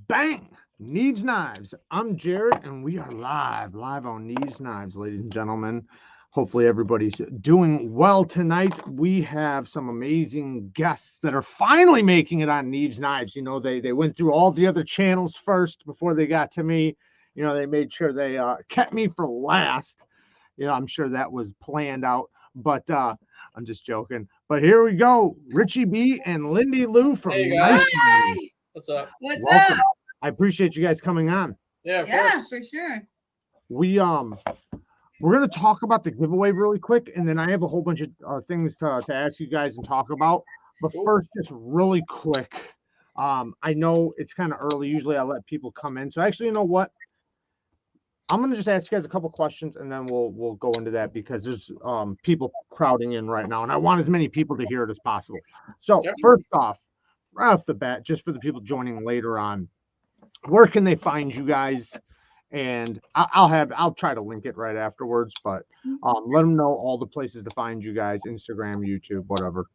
Bang! Neevesknives. I'm Jared, and we are live on Neevesknives, ladies and gentlemen. Hopefully everybody's doing well tonight. We have some amazing guests that are finally making it on Neevesknives. You know, they went through all the other channels first before they got to me. You know, they made sure they kept me for last. You know, I'm sure that was planned out, but I'm just joking. But here we go. Richie B and Lyndy Lou from guys. What's up? Welcome. I appreciate you guys coming on. Yeah, of course. For sure. We're gonna talk about the giveaway really quick, and then I have a whole bunch of things to ask you guys and talk about. But first, just really quick, I know it's kind of early. Usually, I let people come in. So actually, you know what? I'm gonna just ask you guys a couple questions, and then we'll go into that because there's people crowding in right now, and I want as many people to hear it as possible. So first off, right off the bat, just for the people joining later on, where can they find you guys? And I'll try to link it right afterwards, but let them know all the places to find you guys: Instagram, YouTube, whatever.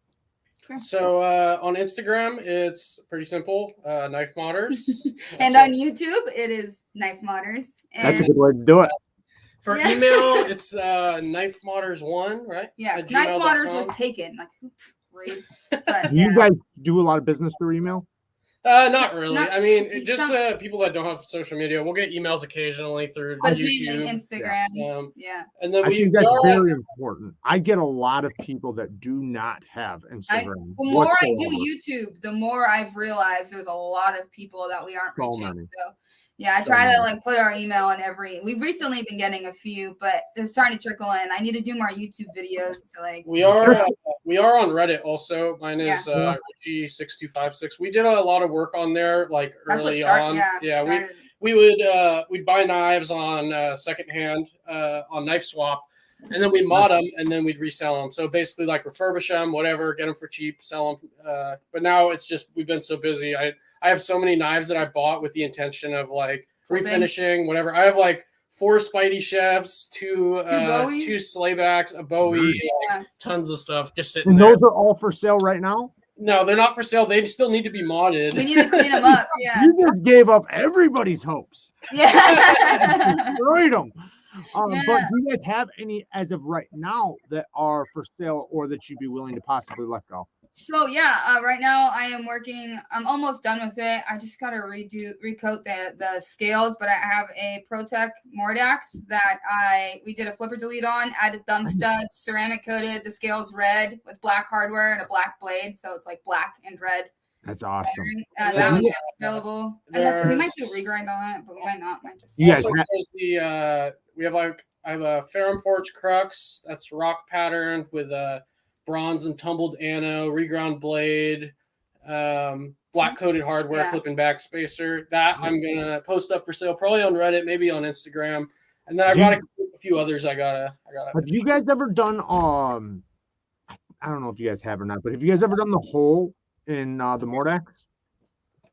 So on Instagram, it's pretty simple, Knife Modders. And on YouTube, it is Knife Modders. And that's a good way to do it. For email, it's Knife Modders 1, right? Yeah, Knife Modders was taken. Like, great. But, you guys do a lot of business through email? Not really. I mean, just people that don't have social media, we'll get emails occasionally through YouTube, Instagram. And then I think that's very important. I get a lot of people that do not have Instagram. The more I do YouTube, the more I've realized there's a lot of people that we aren't reaching. So yeah, I try to like put our email in every. We've recently been getting a few, but they're starting to trickle in. I need to do more YouTube videos to like. We are on Reddit also. Mine is Richie6256. We did a lot of work on there like early on. We'd buy knives on secondhand on Knife Swap, and then we mod them and then we'd resell them. So basically like refurbish them, whatever, get them for cheap, sell them. But now it's just we've been so busy. I have so many knives that I bought with the intention of like refinishing, whatever. I have like 4 Spidey chefs, 2 Slaybacks, a Bowie, like, tons of stuff just sitting there. Those are all for sale right now? No, they're not for sale. They still need to be modded. We need to clean them up. Yeah. You just gave up everybody's hopes. Yeah. Destroyed them. But do you guys have any as of right now that are for sale or that you'd be willing to possibly let go? So right now I am working. I'm almost done with it. I just got to recoat the scales, but I have a ProTech Mordax that we did a flipper delete on, added thumb studs, ceramic coated, the scales red with black hardware and a black blade, so it's like black and red. That's awesome. That one's available. Unless we might do a regrind on it, but we might not. I have a Ferrum Forge Crux that's rock patterned with a bronze and tumbled ano, reground blade, black coated hardware, clipping back spacer. That I'm gonna post up for sale, probably on Reddit, maybe on Instagram. And then I brought a few others. I gotta. Have you guys ever done I don't know if you guys have or not, but have you guys ever done the hole in the Mordax?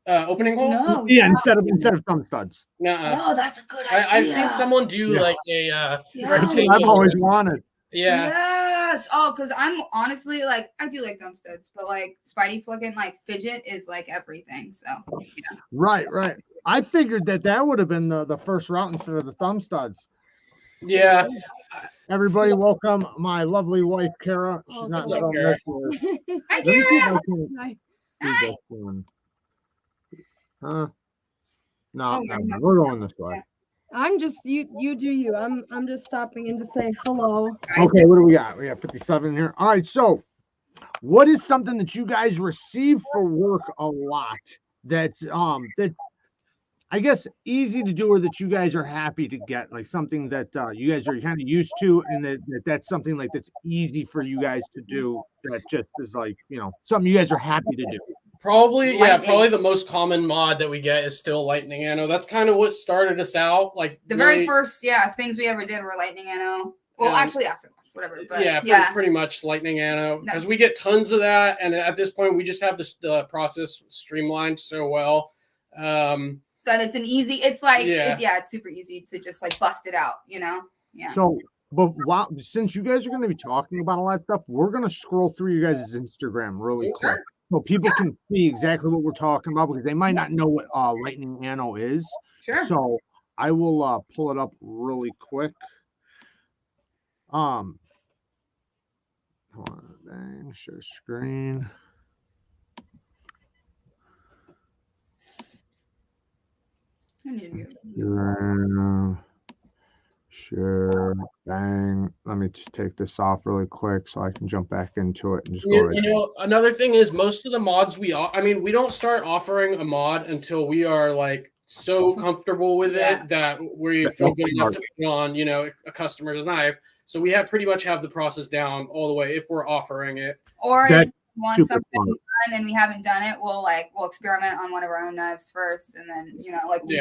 Opening hole? No. Yeah, instead of thumb studs. No, that's a good idea. I've seen someone do like a rectangle. I've always wanted. Yeah. Yes. Oh, because I'm honestly like I do like thumb studs, but like Spidey flicking like fidget is like everything. So yeah. Right. I figured that would have been the first route instead of the thumb studs. Yeah. Everybody, welcome my lovely wife, Kara. She's not in Kara. Hi, Kara. Hi. No, we're going this way. I'm just you do you. I'm just stopping in to say hello. Okay, what do we got? We got 57 here. All right, so what is something that you guys receive for work a lot that's that I guess easy to do or that you guys are happy to get, like something that you guys are kind of used to, and that's something like that's easy for you guys to do that just is like, you know, something you guys are happy to do? Probably the most common mod that we get is still lightning ano. That's kind of what started us out. Like the very first things we ever did were lightning ano. Well, actually, after whatever. But pretty much lightning ano because we get tons of that, and at this point, we just have the process streamlined so well that it's an easy. It's like it's super easy to just like bust it out, you know. Yeah. So, but since you guys are going to be talking about all that stuff, we're going to scroll through you guys' Instagram really quick. so people can see exactly what we're talking about because they might not know what lightning nano is. Sure. So I will pull it up really quick. Hold on, bang, share screen. I need to go. Sure, bang. Let me just take this off really quick so I can jump back into it and just go. You know, another thing is most of the mods we don't start offering a mod until we are like so comfortable with it that we feel good enough to put on, you know, a customer's knife. So we pretty much have the process down all the way if we're offering it. Or if we want something done and we haven't done it, we'll experiment on one of our own knives first, and then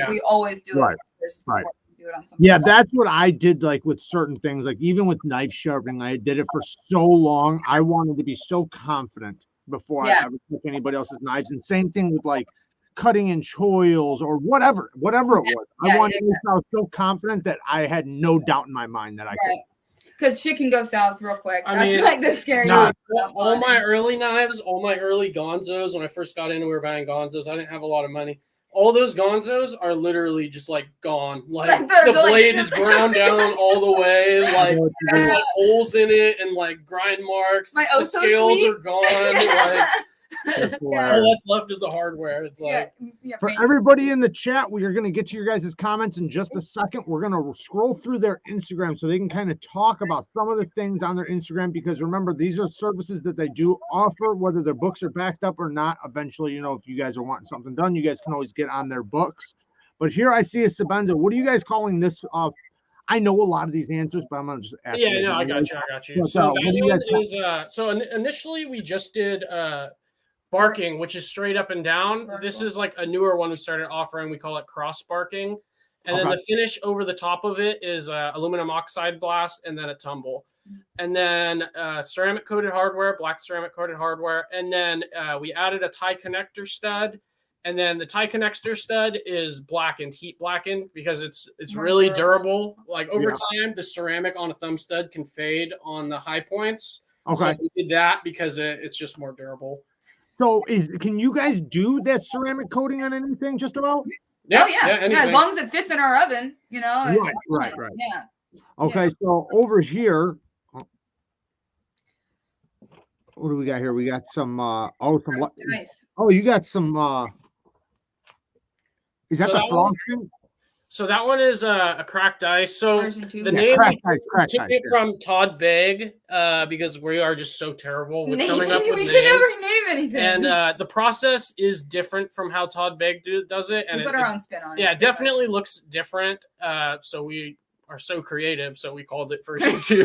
we always do it first before we do it on something. Yeah, that's what I did. Like with certain things, like even with knife sharpening, I did it for so long. I wanted to be so confident before I ever took anybody else's knives. And same thing with like cutting in choils or whatever it was. I wanted to be so confident that I had no doubt in my mind that I could. Because shit can go south real quick. That's like the scary part. All my early knives, all my early Gonzos, when I first got into, we were buying Gonzos. I didn't have a lot of money. All those Gonzos are literally just like gone. Like the blade is ground down all the way. Like there's like holes in it and like grind marks. The scales are gone. All that's left is the hardware. It's like for everybody in the chat, we are going to get to your guys' comments in just a second. We're going to scroll through their Instagram so they can kind of talk about some of the things on their Instagram, because remember, these are services that they do offer, whether their books are backed up or not. Eventually, you know, if you guys are wanting something done, you guys can always get on their books. But here I see a Shabazz. What are you guys calling this? I know a lot of these answers, but I'm going to just ask. Yeah, no, I got you. But, so that one is so initially we just did barking, which is straight up and down. This is like a newer one we started offering. We call it cross barking. And then the finish over the top of it is aluminum oxide blast and then a tumble. And then ceramic coated hardware, black ceramic coated hardware. And then we added a tie connector stud. And then the tie connector stud is blackened, heat blackened, because it's really durable. Like over time, the ceramic on a thumb stud can fade on the high points. So we did that because it's just more durable. So can you guys do that ceramic coating on anything just about? Yeah, as long as it fits in our oven, you know. Right. Yeah. Okay, so over here, what do we got here? We got some you got some is that the frosting? So that one is a cracked ice. So the name took it from Todd Begg because we are just so terrible with coming up with names. We can never name anything. And the process is different from how Todd Begg does it. And we put our own spin on it. Yeah, it definitely looks different. So we are so creative. So we called it version 2.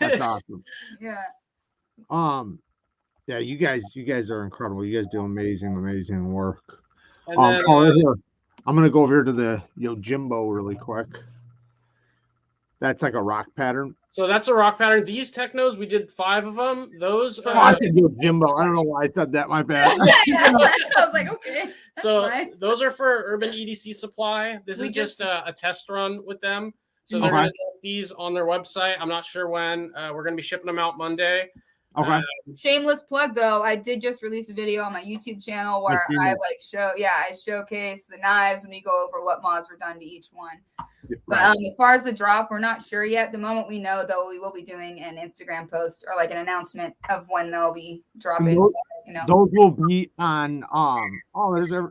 That's awesome. Yeah. Yeah, you guys are incredible. You guys do amazing work. And then, I'm going to go over here to the Jimbo really quick. That's like a rock pattern. So that's a rock pattern. These Technos, we did 5 of them. Those I can do Jimbo. I don't know why I said that. My bad. I was like, okay. So those are for Urban EDC Supply. This is just a test run with them. So they're going to drop these on their website. I'm not sure when. We're going to be shipping them out Monday. Okay. Shameless plug though, I did just release a video on my YouTube channel where I showcase the knives and we go over what mods were done to each one. But as far as the drop, we're not sure yet. The moment we know, though, we will be doing an Instagram post or like an announcement of when they'll be dropping. Those will be on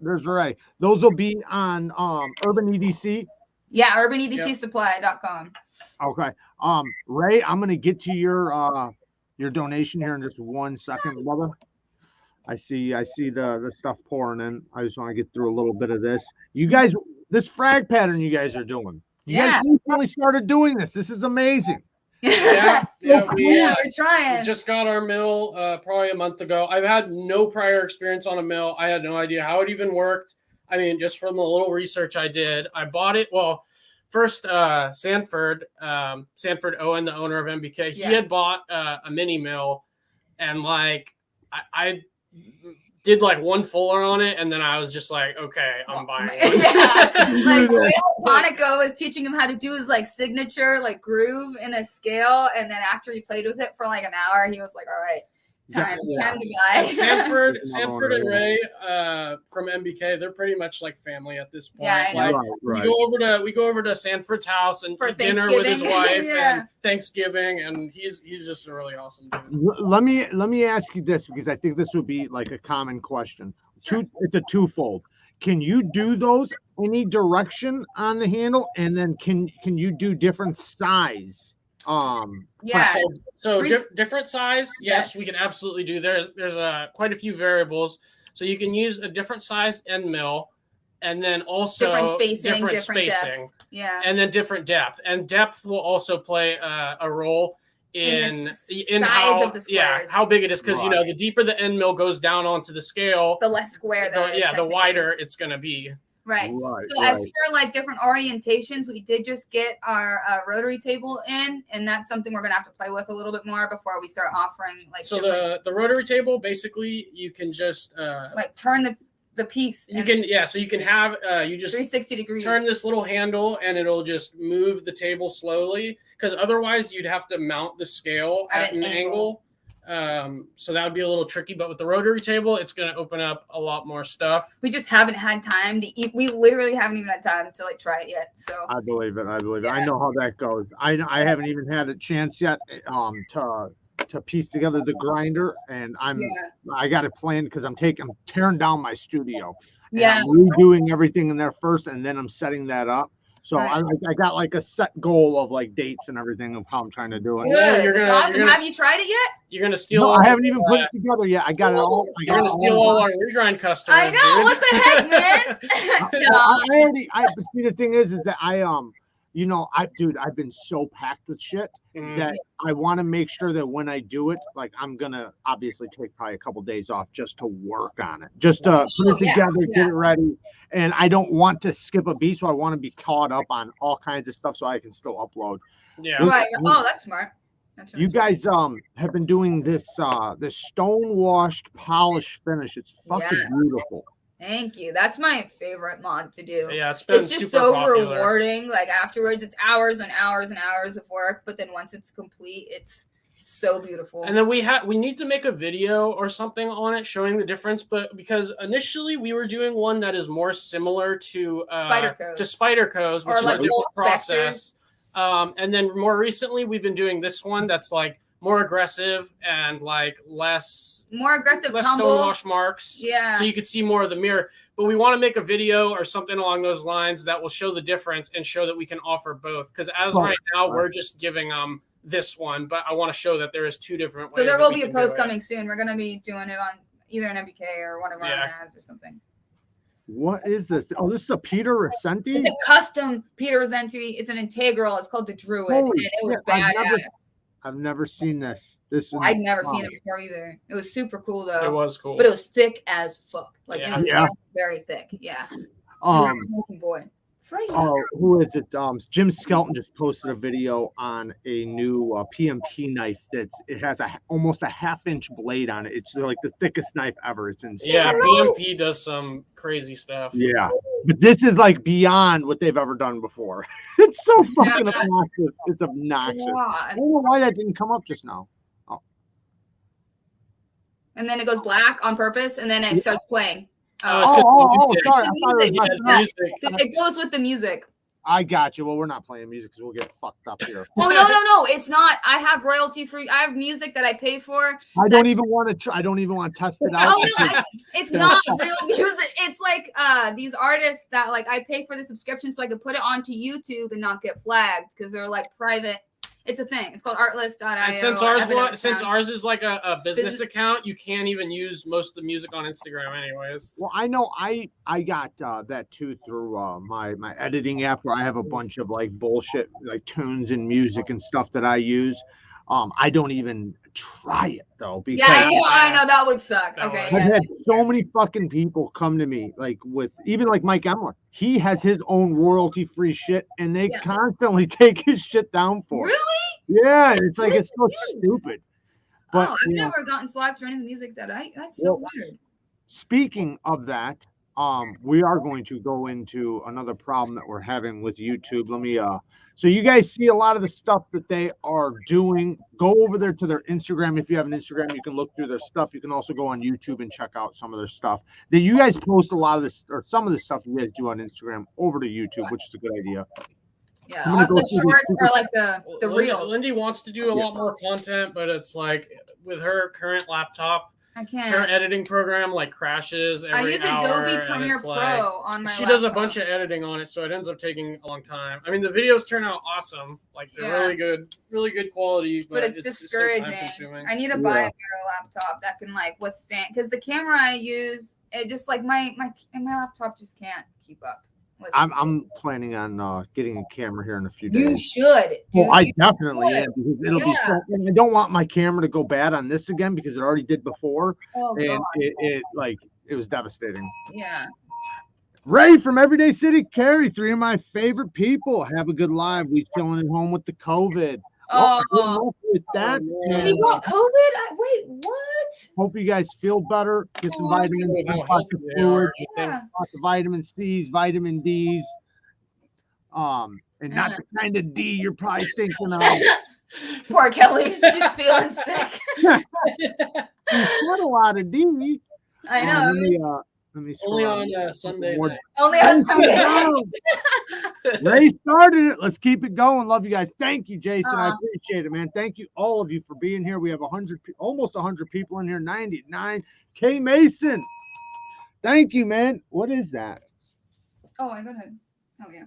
there's Ray. Those will be on Urban EDC. Yeah, urbanedcsupply.com. Okay. Ray, I'm gonna get to your donation here in just 1 second, brother. I see the stuff pouring in. I just want to get through a little bit of this. You guys, this frag pattern you guys are doing. You guys recently started doing this. This is amazing. We're trying. We just got our mill probably a month ago. I've had no prior experience on a mill. I had no idea how it even worked. I mean, just from the little research I did, I bought it. Well, first, Sanford Owen, the owner of MBK, he had bought a mini mill, and like I did like one fuller on it, and then I was just like, okay, I'm buying one. Like Monaco was teaching him how to do his like signature like groove in a scale, and then after he played with it for like an hour, he was like, all right, Time to buy. Sanford and Ray from MBK, they're pretty much like family at this point. Yeah, like right. we go over to Sanford's house and eat dinner with his wife and Thanksgiving, and he's just a really awesome dude. Let me ask you this, because I think this would be like a common question. It's a twofold. Can you do those any direction on the handle, and then can you do different size? So different size, yes, we can absolutely do. There's quite a few variables, so you can use a different size end mill, and then also different spacing, and then different depth. And depth will also play a role in size of the squares. how big it is, because you know, the deeper the end mill goes down onto the scale, the less square the wider it's going to be. Right. So as for like different orientations, we did just get our rotary table in, and that's something we're gonna have to play with a little bit more before we start offering like. So the rotary table, basically, you can just like turn the piece. You can so you can have you just 360 degrees. Turn this little handle, and it'll just move the table slowly, because otherwise you'd have to mount the scale at an angle. So that would be a little tricky, but with the rotary table, it's going to open up a lot more stuff. We just haven't had time to eat. We literally haven't even had time to like try it yet. So I believe it. I know how that goes. I haven't even had a chance yet to piece together the grinder, and I got it planned, because I'm tearing down my studio. And I'm redoing everything in there first, and then I'm setting that up. So I got like a set goal of like dates and everything of how I'm trying to do it. Good. That's awesome. Have you tried it yet? You're gonna steal. No, I haven't even put it together yet. I got it all. You're gonna steal all our regrind customers. I know. What the heck, man? See, the thing is that I've been so packed with shit that I want to make sure that when I do it, like, I'm gonna obviously take probably a couple days off just to work on it, just to put it together, get it ready. And I don't want to skip a beat, so I want to be caught up on all kinds of stuff so I can still upload. Yeah. Right. Oh, that's smart. You guys have been doing this stone washed polish finish. It's fucking beautiful. Thank you. That's my favorite mod to do. Yeah, it's just super so popular. Rewarding. Like afterwards, it's hours and hours and hours of work, but then once it's complete, it's so beautiful. And then we need to make a video or something on it showing the difference, but because initially we were doing one that is more similar to Spyderco's, which is like a different process. And then more recently we've been doing this one that's like more aggressive and like less stonewash marks. Yeah. So you could see more of the mirror. But we want to make a video or something along those lines that will show the difference and show that we can offer both. Because right now we're just giving this one, but I want to show that there is two different ways. So there will be a post coming soon. We're going to be doing it on either an MBK or one of our knives or something. What is this? Oh, this is a Peter Rosenti? It's a custom Peter Rosenti. It's an integral. It's called the Druid. And it was badass. I've never seen this. I'd never seen it before either. It was super cool though. It was cool. But it was thick as fuck. Like it was very, very thick. Yeah. Boy. Who is it? Jim Skelton just posted a video on a new PMP knife it has almost a half-inch blade on it. It's like the thickest knife ever. It's insane. Yeah, PMP does some crazy stuff. Yeah, but this is like beyond what they've ever done before. It's so fucking obnoxious. It's obnoxious. I don't know why that didn't come up just now. Oh. And then it goes black on purpose, and then it starts playing. Sorry. I thought it was it goes with the music. I got you. Well, we're not playing music because we'll get fucked up here. Oh no! It's not. I have royalty free. I have music that I pay for. I don't even want to test it out. It's not real music. It's like these artists that like I pay for the subscription so I could put it onto YouTube and not get flagged because they're like private. It's a thing. It's called artlist.io. And since ours is like a business account, you can't even use most of the music on Instagram anyways. Well, I know I got that too through my editing app where I have a bunch of like bullshit like tunes and music and stuff that I use. I don't even try it though because I know that would suck. I've had so many fucking people come to me like with even like Mike Emler. He has his own royalty-free shit, and they constantly take his shit down for it. Really? Yeah, it's like it's so stupid. But I've never gotten flagged for any of the music that's so weird. Speaking of that, we are going to go into another problem that we're having with YouTube. Let me so you guys see a lot of the stuff that they are doing. Go over there to their Instagram. If you have an Instagram, you can look through their stuff. You can also go on YouTube and check out some of their stuff. That you guys post a lot of this, or some of the stuff you guys do on Instagram over to YouTube, which is a good idea. Yeah, the shorts are like the reels. Lyndy wants to do a lot more content, but it's like with her current laptop, I can't. Her editing program like crashes every hour. I use Adobe Premiere Pro on my laptop. She does a bunch of editing on it, so it ends up taking a long time. I mean, the videos turn out awesome. Like, they're really good quality, but it's discouraging. I need to buy a better laptop that can, like, withstand, because the camera I use, it just, like, my laptop just can't keep up. I'm planning on getting a camera here in a few days. You should. Dude, I definitely am, because it'll be so. I don't want my camera to go bad on this again, because it already did before, and it was devastating. Yeah. Ray from Everyday City Carry, 3 of my favorite people. Have a good live. We chilling at home with the COVID. With that, he got COVID. Wait, what? Hope you guys feel better. Get some vitamins, lots of fluids, lots of vitamin C's, vitamin D's, and not the kind of D you're probably thinking of. Poor Kelly, she's feeling sick. She's got a lot of D. I know. Let me only on Sunday night. Only on Sunday night. Ray started it. Let's keep it going. Love you guys. Thank you, Jason. I appreciate it, man. Thank you, all of you, for being here. We have almost 100 people in here. 99. K Mason. Thank you, man. What is that? Oh, I got it. Oh, yeah.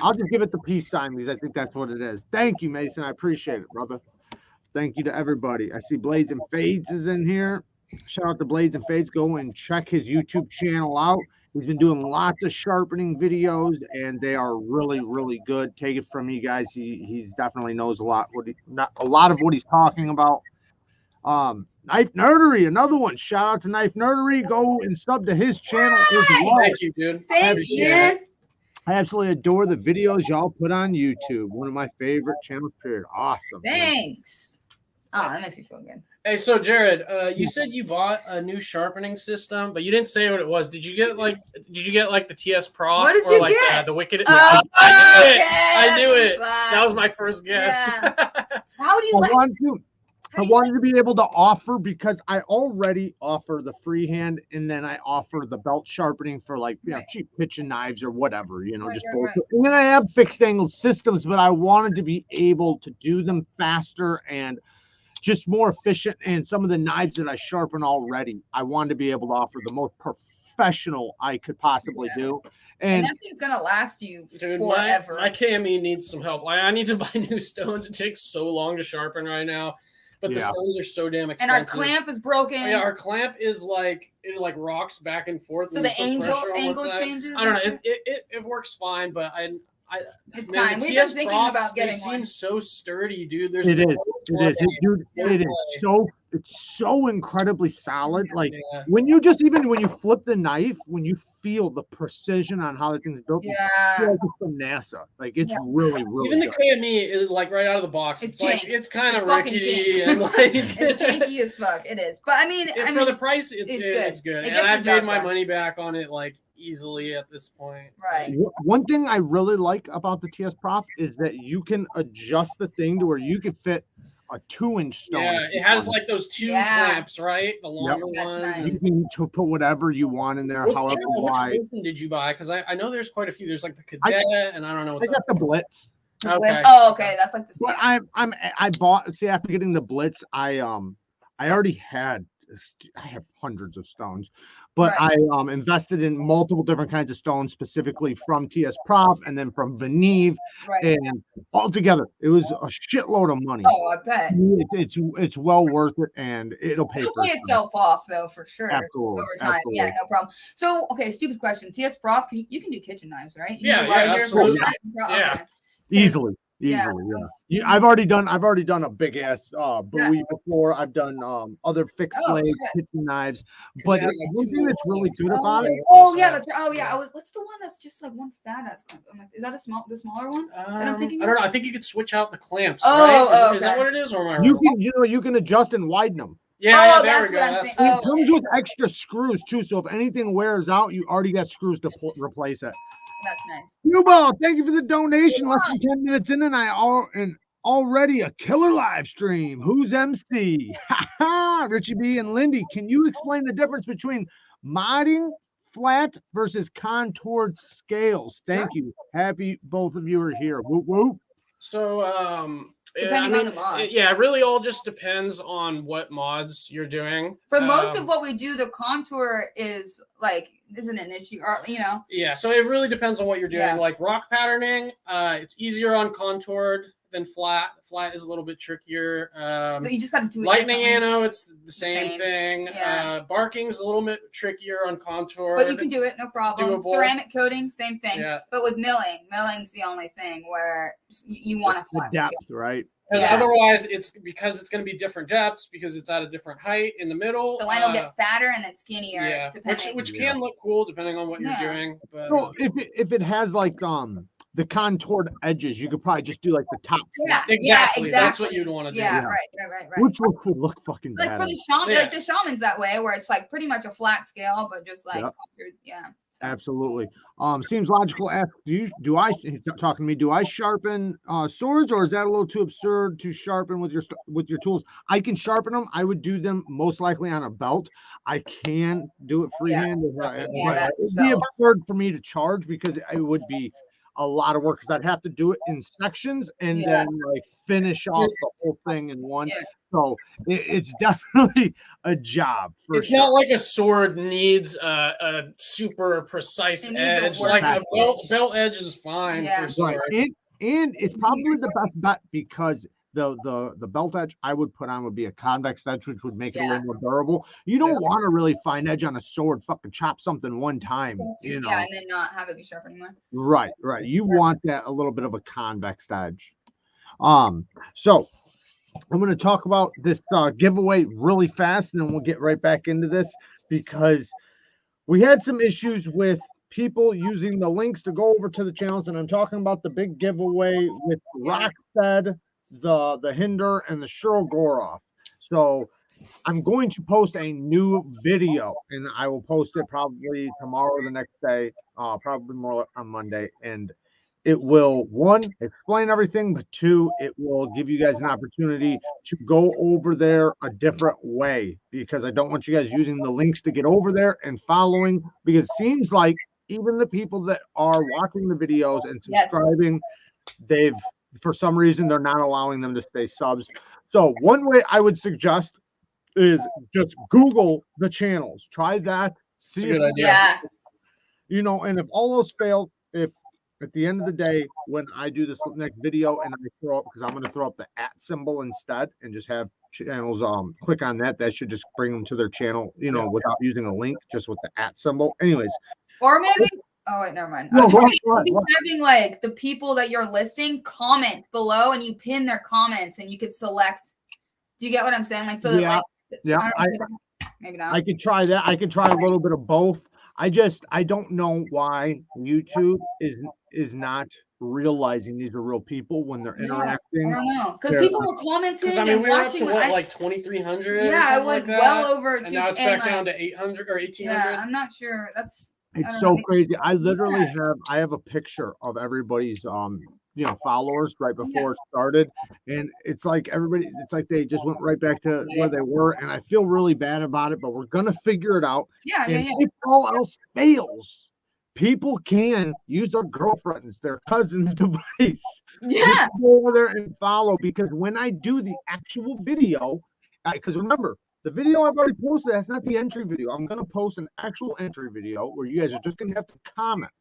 I'll just give it the peace sign, because I think that's what it is. Thank you, Mason. I appreciate it, brother. Thank you to everybody. I see Blades and Fades is in here. Shout out to Blades and Fades. Go and check his YouTube channel out. He's been doing lots of sharpening videos, and they are really, really good. Take it from me, guys. He's definitely knows a lot of what he's talking about. Knife Nerdery, another one. Shout out to Knife Nerdery. Go and sub to his channel as well. Thank you, dude. Thanks, man. I absolutely adore the videos y'all put on YouTube. One of my favorite channels, period. Awesome. Thanks. Oh, that makes me feel good. Hey, so Jared, you said you bought a new sharpening system, but you didn't say what it was. Did you get like the TS Prof? What did you like get? The Wicked? Oh, I knew it. That was my first guess. Yeah. How do you I wanted to be able to offer, because I already offer the freehand, and then I offer the belt sharpening for cheap kitchen knives or whatever, right. And then I have fixed angled systems, but I wanted to be able to do them faster and just more efficient. And some of the knives that I sharpen already, I wanted to be able to offer the most professional I could possibly do. And that thing's gonna last you forever. My KME needs some help. I need to buy new stones. It takes so long to sharpen right now, but the stones are so damn expensive. And our clamp is broken. Oh, yeah, our clamp is it rocks back and forth. So the angle changes. I don't know. It works fine, but it's time. We've been thinking about getting one. They seem so sturdy, dude. It is. It's so incredibly solid. When you flip the knife, when you feel the precision on how the thing's built, you feel like it's from NASA. It's really, really even good. The KME is right out of the box. It's kind of rickety and it's janky as fuck. It is, but I mean, for the price, it's good. And I've made my money back on it easily at this point. Right. One thing I really like about the TS Prof is that you can adjust the thing to where you can fit a 2-inch stone. Yeah, it has those 2 clamps, right? The longer ones. Nice. You can put whatever you want in there, however wide. Which version did you buy? Because I know there's quite a few. There's the Cadet, and I don't know. I got the Blitz. Okay. Oh, okay. That's the same. But I bought. See, after getting the Blitz, I already had. I have hundreds of stones, but I invested in multiple different kinds of stones, specifically from TS Prof and then from Veneve, and altogether it was a shitload of money. Oh, I bet it's well worth it, and it'll pay itself off though, for sure. Absolutely, over time. Absolutely. Yeah, no problem. So, okay, stupid question. TS Prof, you can do kitchen knives, right? Absolutely. Okay. Easily. I've already done a big ass buoy before. I've done other fixed blade kitchen knives, but one thing that's really good about it. What's the one that's just one fat ass clamp? Is that the smaller one that I'm thinking? I don't know. I think you could switch out the clamps. Right? Is that what it is, or am I wrong? You can adjust and widen them. Yeah, there we go. It comes with extra screws too, so if anything wears out, you already got screws to replace it. That's nice. Jimbo, thank you for the donation. Less than 10 minutes in, and already a killer live stream. Who's MC? Richie B and Lyndy. Can you explain the difference between modding flat versus contoured scales? Thank you. Happy both of you are here. Whoop whoop. So depending on the mod. It really all just depends on what mods you're doing. For most of what we do, the contour isn't an issue, or Yeah, so it really depends on what you're doing. Yeah. Like rock patterning, it's easier on contoured than flat. Flat is a little bit trickier. But you just got to do it. Lightning anno, it's the same thing. Yeah. Barking's a little bit trickier on contour. But you can do it, no problem. Ceramic coating, same thing. Yeah. But with milling's the only thing where you want to flat depth, right? Otherwise, it's because it's going to be different depths because it's at a different height in the middle. The line will get fatter and then skinnier. Yeah, which can look cool depending on what you're doing. But so if it has like the contoured edges, you could probably just do like the top. Yeah, exactly. That's what you'd want to do. Yeah, right. Which would look fucking like bad. For the shaman, like the shaman's that way, where it's like pretty much a flat scale, but just like So. Absolutely. Seems logical. Ask, he's talking to me. Do I sharpen swords, or is that a little too absurd to sharpen with your tools? I can sharpen them. I would do them most likely on a belt. I can do it freehand. It'd be absurd for me to charge because it would be a lot of work because I'd have to do it in sections and then like finish off the whole thing in one. Yeah. So it's definitely a job. It's not like a sword needs a super precise edge. Like a belt edge is fine for sword. Right. And it's probably the best bet because the belt edge I would put on would be a convex edge, which would make it a little more durable. You don't want to really fine edge on a sword, fucking chop something one time, and then not have it be sharp anymore. Right. You want that a little bit of a convex edge. So I'm going to talk about this giveaway really fast, and then we'll get right back into this because we had some issues with people using the links to go over to the channels, and I'm talking about the big giveaway with Rockstead, the Hinder, and the Shurogorov. So I'm going to post a new video, and I will post it probably tomorrow or the next day, probably more on Monday, and it will, one, explain everything, but two, it will give you guys an opportunity to go over there a different way because I don't want you guys using the links to get over there and following because it seems like even the people that are watching the videos and subscribing, for some reason, they're not allowing them to stay subs. So one way I would suggest is just Google the channels. Try that. See a good idea. And if all those fail, if at the end of the day, when I do this next video and I throw up, because I'm going to throw up the @ symbol instead and just have channels click on that, that should just bring them to their channel, without using a link, just with the @ symbol. Anyways. Or maybe, oh wait, never mind. Having like the people that you're listing comment below and you pin their comments and you could select. Do you get what I'm saying? Like, so maybe not. I could try that. I could try a little bit of both. I don't know why YouTube is not realizing these are real people when they're interacting. I don't know, because people will comment in and we were up to like 2,300. Yeah, it went well over. And now it's back down to 800 or 1,800. Yeah, I'm not sure. It's so crazy. I literally have a picture of everybody's followers right before it started, and it's like they just went right back to where they were, and I feel really bad about it, but we're gonna figure it out. If all else fails, people can use their girlfriends, their cousins' device. Yeah, go over there and follow, because when I do the actual video, because remember, the video I've already posted, that's not the entry video. I'm going to post an actual entry video where you guys are just going to have to comment.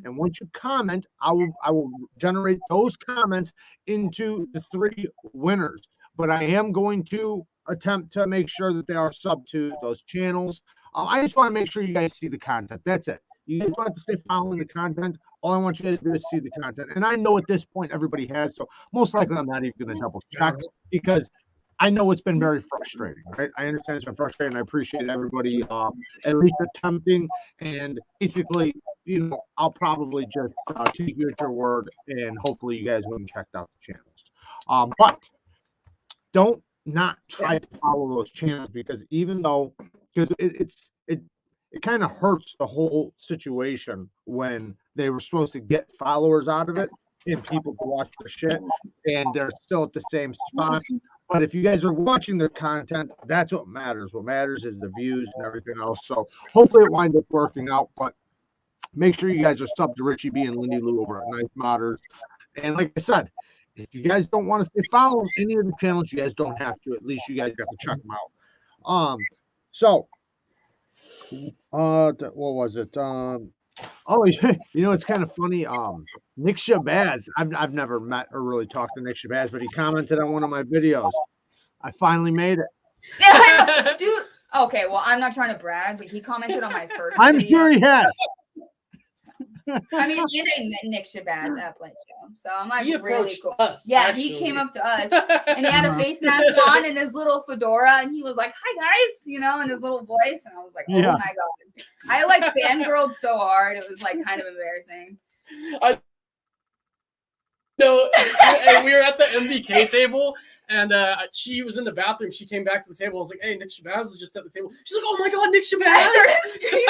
And once you comment, I will generate those comments into the 3 winners. But I am going to attempt to make sure that they are sub to those channels. I just want to make sure you guys see the content. That's it. You guys don't have to stay following the content. All I want you guys to do is see the content. And I know at this point everybody has, so most likely I'm not even going to double check because I know it's been very frustrating, right? I understand it's been frustrating. I appreciate everybody at least attempting, and basically, I'll probably just take you at your word, and hopefully you guys went and checked out the channels. But don't not try to follow those channels, because even though, because it kind of hurts the whole situation when they were supposed to get followers out of it and people to watch the shit, and they're still at the same spot. But if you guys are watching their content, that's what matters. What matters is the views and everything else. So hopefully it winds up working out. But make sure you guys are subbed to Richie B and Lyndy Lou over at Knife Modders. And like I said, if you guys don't want to stay following any of the channels, you guys don't have to. At least you guys got to check them out. So what was it? Oh, you know, it's kind of funny. Nick Shabazz, I've never met or really talked to Nick Shabazz, but he commented on one of my videos. I finally made it. Yeah, dude. Okay, well, I'm not trying to brag, but he commented on my first I'm video. sure he has. I mean, and I met Nick Shabazz at Pledge Show, so I'm like, He really cool. us, yeah, actually. He came up to us, and he had a face mask on and his little fedora, and he was like, "Hi guys," you know, in his little voice, and I was like, "Oh Yeah. my god!" I like fangirled so hard, it was like kind of embarrassing. No, and we were at the MBK table, and she was in the bathroom. She came back to the table. I was like, "Hey, Nick Shabazz is just at the table." She's like, "Oh my god, Nick I Shabazz!" started screaming.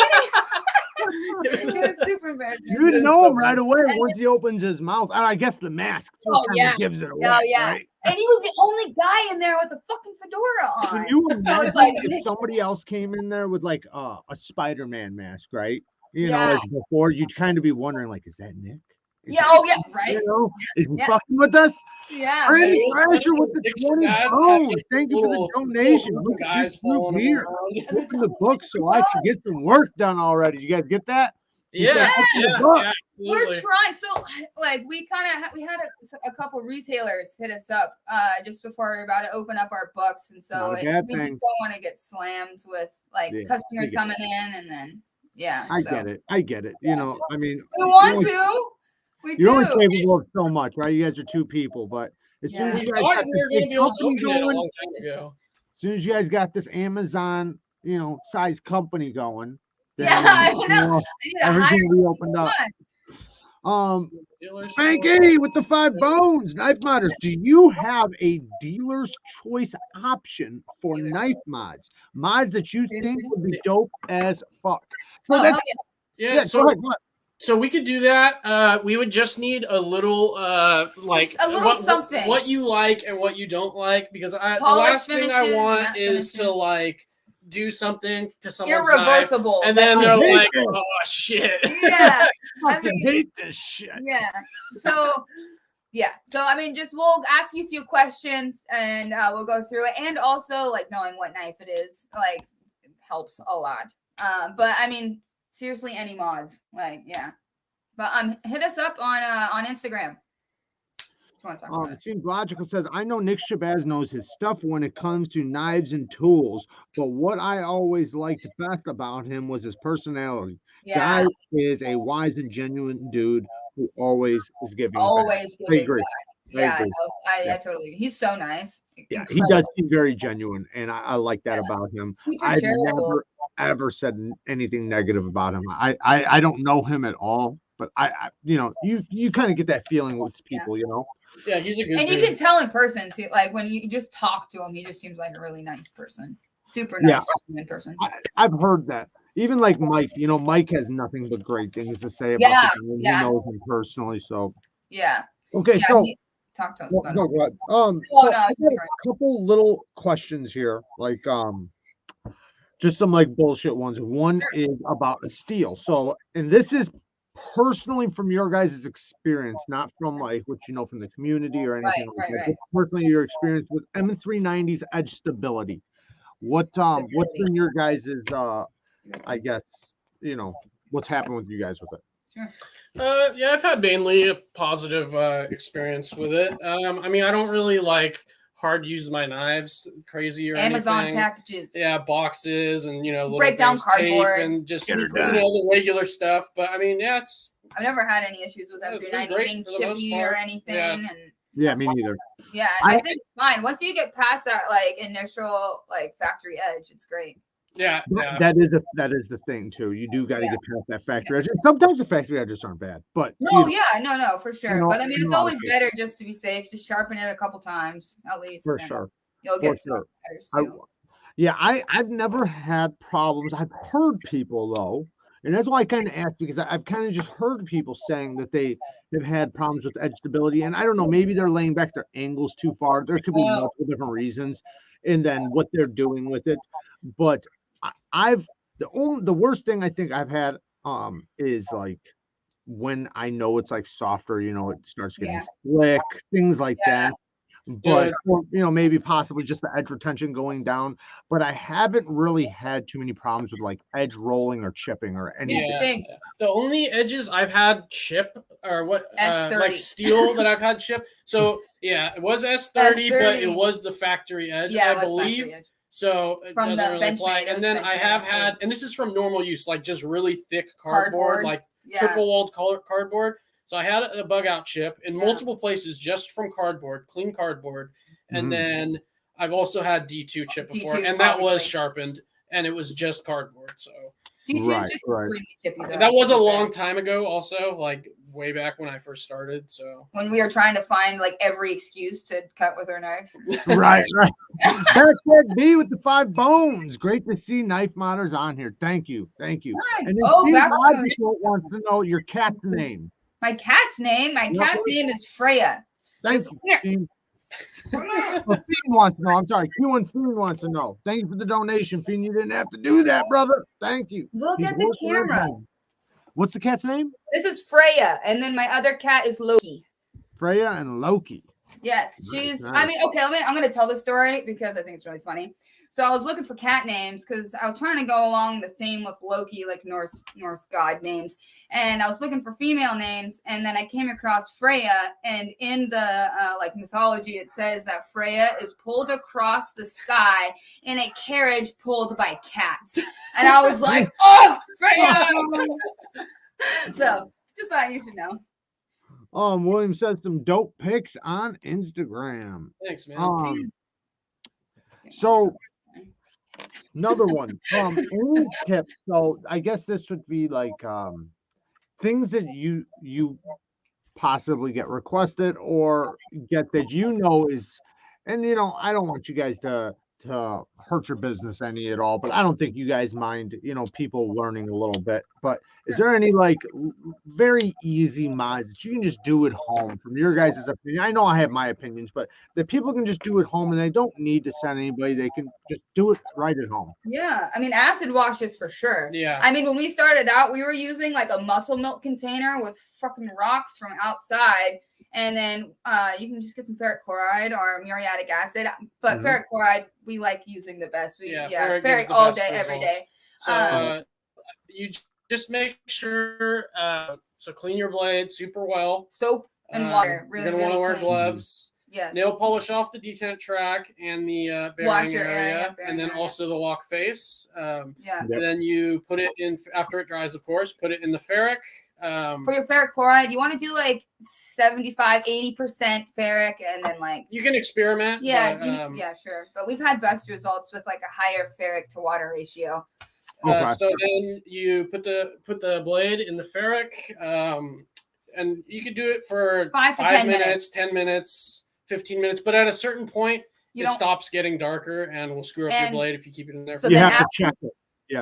It was super embarrassing. You would It is know so him right funny. away once he opens his mouth. I guess the mask Oh, kind yeah. of gives it away. Oh, yeah. Right? And he was the only guy in there with a fucking fedora on. Can you So imagine it's like, if somebody else came in there with like a Spider-Man mask, right? You Yeah. know, like before, you'd kind of be wondering, like, is that Nick? Is yeah, that, oh yeah, right. you know, is he Yeah. fucking with us? Yeah. Randy Nick Thrasher with the Nick 20 Shabazz had, pounds. like, Thank you for the little donation. group Look of at guys this group following him here. around. Open the book so I can get some work done already. You guys get that? He said, Yeah, "Open the yeah, book." We're absolutely. trying. So, like, we had a couple retailers hit us up just before we were about to open up our books, and so Not a bad we just thing. don't want to get slammed with like Yeah, customers I get coming in, and then I get it. I get it. You know, I mean, We want to. We you're only do. capable of so much, right? You guys are two people, but as soon as Yeah. you We guys thought got we this were going to big be able to company open it a going, long time ago. as soon as you guys got this Amazon, you know, size company going, then, Yeah, I know. you know, I need to hire everything some reopened people up. on. Dealers Spanky with the 5 bones. Knife modders. Do you have a dealer's choice option for Dealer's knife mods? Mods that you think would be Yeah. dope as fuck. So Oh, that's, hell yeah. Yeah, yeah, so go ahead, go ahead. So we could do that. We would just need a little, like Just a little what, something. what you like and what you don't like, because the Polish last thing I finishes, want matte is to finishes. like do something to someone's knife, Irreversible. and then but, they're hate like, this. "Oh shit!" yeah. I I fucking mean- hate this shit. Yeah. So, yeah. So, I mean, just we'll ask you a few questions and we'll go through it. And also, like, knowing what knife it is, like, helps a lot. But, I mean, seriously, any mods. Like, yeah. But hit us up on Instagram. If you want to talk about It it. seems logical. Says, I know Nick Shabazz knows his stuff when it comes to knives and tools, but what I always liked best about him was his personality. Yeah. Guy is a wise and genuine dude who always is giving back. Always I giving agree. back. Yeah, agree. I totally. He's so nice. Yeah, he Incredible. does seem very genuine, and I like that about him. Super I've charitable. never ever said anything negative about him. I don't know him at all, but I you know, you kind of get that feeling with people, you know. Yeah, he's a good. And you dude. can tell in person too. Like when you just talk to him, he just seems like a really nice person. Super Yeah. nice in person. I've heard that. Even like Mike, you know, Mike has nothing but great things to say about Yeah, the guy. yeah. He knows him personally, so Yeah. okay. Yeah, So he talked to us no, about no, it. go ahead. Oh, So no, I it's got all right. a couple little questions here, like just some like bullshit ones. One is about a steel. So, and this is personally from your guys' experience, not from like what you know from the community or anything like that. right. Just personally, your experience with M390's edge stability. What's been your guys' I guess, you know, what's happened with you guys with it? Sure. Yeah, I've had mainly a positive experience with it. I mean, I don't really like hard use my knives crazy or Amazon anything. packages. Yeah, boxes and little Break down things, tape cardboard. and just Get her the regular stuff. But I mean, yeah, it's I've never had any issues with Yeah, it's been M390 great being for the most chippy or part. anything. Yeah. And Yeah, me neither. yeah, I think it's fine. Once you get past that like initial like factory edge, it's great. yeah. That is the thing too. You do got to Yeah. get past that factory edge. And sometimes the factory edges aren't bad, but No, you know, yeah, no, for sure. know, But I mean, in it's a lot of always cases. better just to be safe. Just sharpen it a couple times at least. for and- sure. You'll get sure. better too. I've never had problems. I've heard people though, and that's why I kind of asked, because I've kind of just heard people saying that they have had problems with edge stability, and I don't know, maybe they're laying back their angles too far. There could be multiple different reasons, and then what they're doing with it. But the worst thing I think I've had is like when I know it's like softer, you know, it starts getting slick, things like that. But maybe possibly just the edge retention going down. But I haven't really had too many problems with like edge rolling or chipping or anything. Yeah. The only edges I've had chip or what like steel that I've had chip. So it was S30, but it was the factory edge, I believe. So it from doesn't really apply. And then I have had, and this is from normal use, like just really thick cardboard. Like triple walled cardboard. So I had a bug out chip in multiple places just from cardboard, clean cardboard. And then I've also had D2 chip before, and that was sharpened, and it was just cardboard. So D2 is just pretty chippy though. That was a long time ago also, like way back when I first started. So when we were trying to find like every excuse to cut with our knife. Right. Backpack B with the 5 bones. Great to see knife modders on here. Thank you. And then Steve wants to know your cat's name. My cat's name is Freya. Thank you, Fiend. Fiend wants to know. I'm sorry. Q and Fiend wants to know. Thank you for the donation, Fiend. You didn't have to do that, brother. Thank you. Look at the camera. What's the cat's name? This is Freya, and then my other cat is Loki. Freya and Loki. Yes, she's. Nice. I mean, okay. I'm going to tell the story because I think it's really funny. So I was looking for cat names because I was trying to go along the theme with Loki, like Norse god names. And I was looking for female names, and then I came across Freya. And in the like mythology, it says that Freya is pulled across the sky in a carriage pulled by cats. And I was like, oh, Freya! So just thought you should know. William said some dope pics on Instagram. Thanks, man. So another one from any tip. So I guess this would be like things that you possibly get requested or get that is, and I don't want you guys to hurt your business any at all, but I don't think you guys mind, people learning a little bit. But is there any like very easy mods that you can just do at home from your guys' opinion? I know I have my opinions, but that people can just do at home and they don't need to send anybody. They can just do it right at home. Yeah. I mean, acid washes for sure. Yeah. I mean, when we started out, we were using like a muscle milk container with fucking rocks from outside. And then you can just get some ferric chloride or muriatic acid. But ferric chloride, we like using the best. Ferric all day, every day. So you just make sure, so clean your blade super well. Soap and water. Really, you're going to want to wear gloves. Yes. Nail polish off the detent track and the bearing area. And then also the lock face. And then you put it in, after it dries, of course, put it in the ferric. For your ferric chloride, you want to do like 75-80% ferric, and then like you can experiment. Yeah, sure. But we've had best results with like a higher ferric to water ratio. So then you put the blade in the ferric, and you could do it for 5 minutes, 10 minutes, 15 minutes. But at a certain point, it stops getting darker and will screw up your blade if you keep it in there. So you have to check it.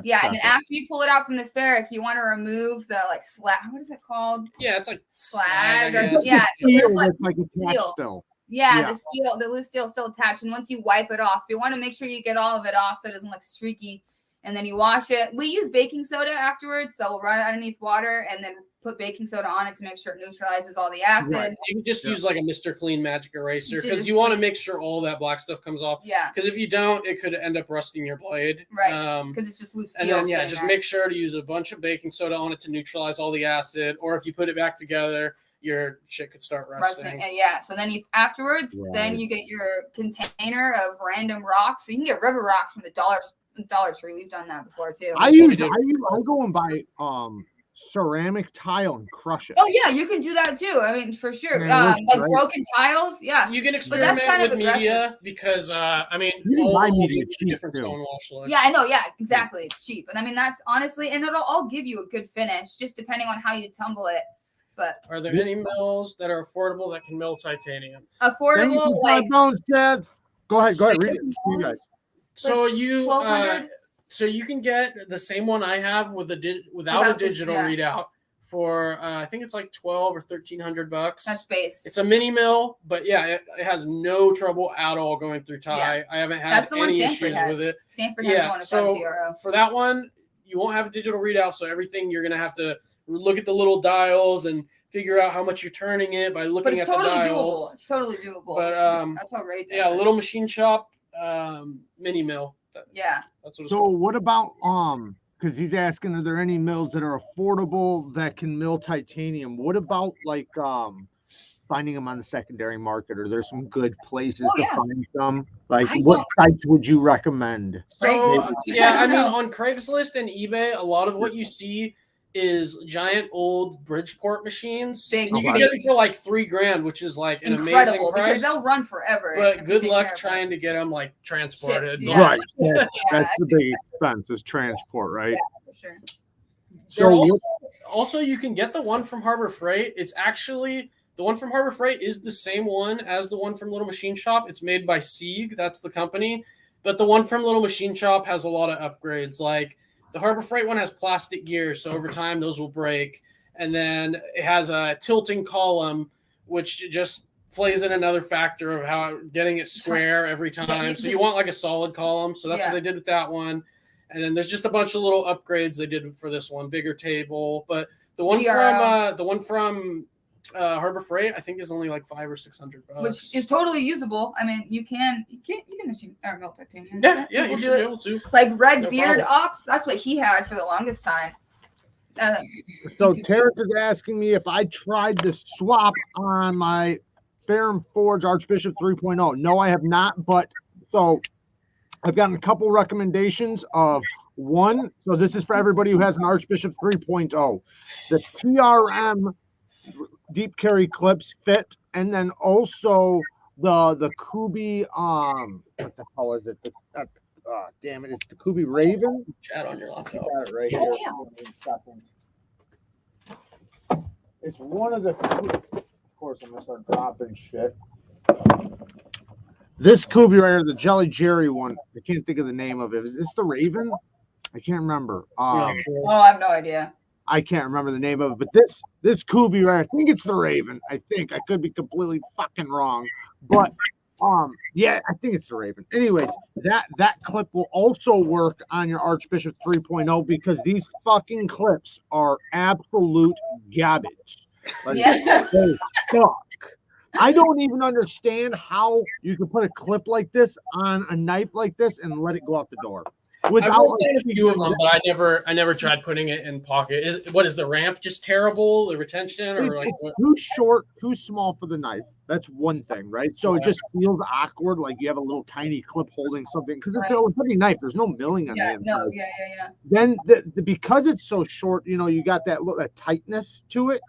Yeah, and then after you pull it out from the ferric, you want to remove the like slag. What is it called? Yeah, it's like slag. So there's like attached still. Yeah, the loose steel still attached. And once you wipe it off, you want to make sure you get all of it off so it doesn't look streaky. And then you wash it. We use baking soda afterwards, so we'll run it underneath water and then put baking soda on it to make sure it neutralizes all the acid. Right. You can just use like a Mr. Clean magic eraser because you want to make sure all that black stuff comes off. Yeah. Because if you don't, it could end up rusting your blade. Right. Because it's just loose steel. And then just make sure to use a bunch of baking soda on it to neutralize all the acid. Or if you put it back together, your shit could start rusting. And so then afterwards, then you get your container of random rocks. So you can get river rocks from the Dollar Tree. We've done that before too. I go and buy ceramic tile and crush it. Oh yeah, you can do that too. I mean, for sure. Like broken tiles, you can experiment with media because you can buy media cheap different too. stonewash look. Yeah, I know. Yeah, exactly. It's cheap, and I mean that's honestly, and it'll all give you a good finish, just depending on how you tumble it. But are there any mills that are affordable that can mill titanium? Affordable, like bones, Jazz. Go ahead. Read it. You guys. So Like you 1200? so you can get the same one I have with without a digital readout for I think it's like $1,200 or $1,300. That's base. It's a mini mill, but yeah, it has no trouble at all going through tie. Yeah. I haven't had any issues with it. Stanford has the one so DRO. for that one, you won't have a digital readout, so everything you're gonna have to look at the little dials and figure out how much you're turning it by looking at the dials. Doable. It's totally doable. But that's how Ray does yeah, it. little machine shop, mini mill. That's what it's called. What about because he's asking, are there any mills that are affordable that can mill titanium? What about like finding them on the secondary market? Are there some good places to find them? Like what sites would you recommend? So yeah, I mean on Craigslist and eBay, a lot of what you see is giant old Bridgeport machines. And you can get them for like $3,000, which is like an amazing price. Because they'll run forever. But good luck trying to get them like transported. Right. That's the big expense is transport, right? Yeah, for sure. So also you can get the one from Harbor Freight. It's actually the one from Harbor Freight is the same one as the one from Little Machine Shop. It's made by Sieg, that's the company. But the one from Little Machine Shop has a lot of upgrades. Like the Harbor Freight one has plastic gears, so over time those will break. And then it has a tilting column, which just plays in another factor of how getting it square every time. So you want like a solid column. So that's what they did with that one. And then there's just a bunch of little upgrades they did for this one, bigger table. But the one from Harbor Freight, I think is only like $500 or $600, which is totally usable. I mean, you can machine or melt titanium. Yeah, you should be able to. Like Red Beard Ops, that's what he had for the longest time. So Terrence is asking me if I tried to swap on my Ferrum Forge Archbishop 3.0. No, I have not. But so I've gotten a couple recommendations of one. So this is for everybody who has an Archbishop 3.0. The TRM deep carry clips fit, and then also the Kubi what the hell is it? Damn it, it's the Kubi Raven. Chat on your laptop. Got it right here. It's one of the. Of course, I'm gonna start dropping shit. This Kubi right here, the Jelly Jerry one. I can't think of the name of it. Is this the Raven? I can't remember. I have no idea. I can't remember the name of it, but this Kubi right, I think it's the Raven. I think I could be completely fucking wrong, but yeah, I think it's the Raven. Anyways, that clip will also work on your Archbishop 3.0 because these fucking clips are absolute garbage. Like, they suck. I don't even understand how you can put a clip like this on a knife like this and let it go out the door. I've worked on a few of them, but I never tried putting it in pocket. Is the ramp just terrible? The retention, or like it's too short, too small for the knife. That's one thing, right? So it just feels awkward, like you have a little tiny clip holding something because it's a heavy knife. There's no milling on the inside. Then because it's so short, you got that tightness to it,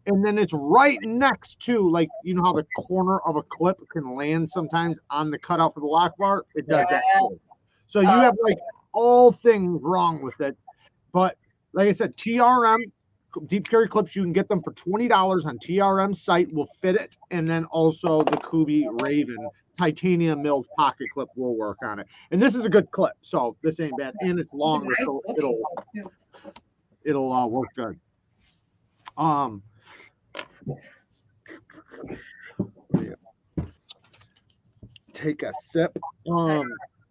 and then it's right next to, like, how the corner of a clip can land sometimes on the cutout for the lock bar. It does that too. So you have like all things wrong with it. But like I said, TRM deep carry clips, you can get them for $20 on TRM site. Will fit it. And then also the Kubi Raven titanium milled pocket clip will work on it. And this is a good clip. So this ain't bad. And it's longer. So it'll work good. Take a sip.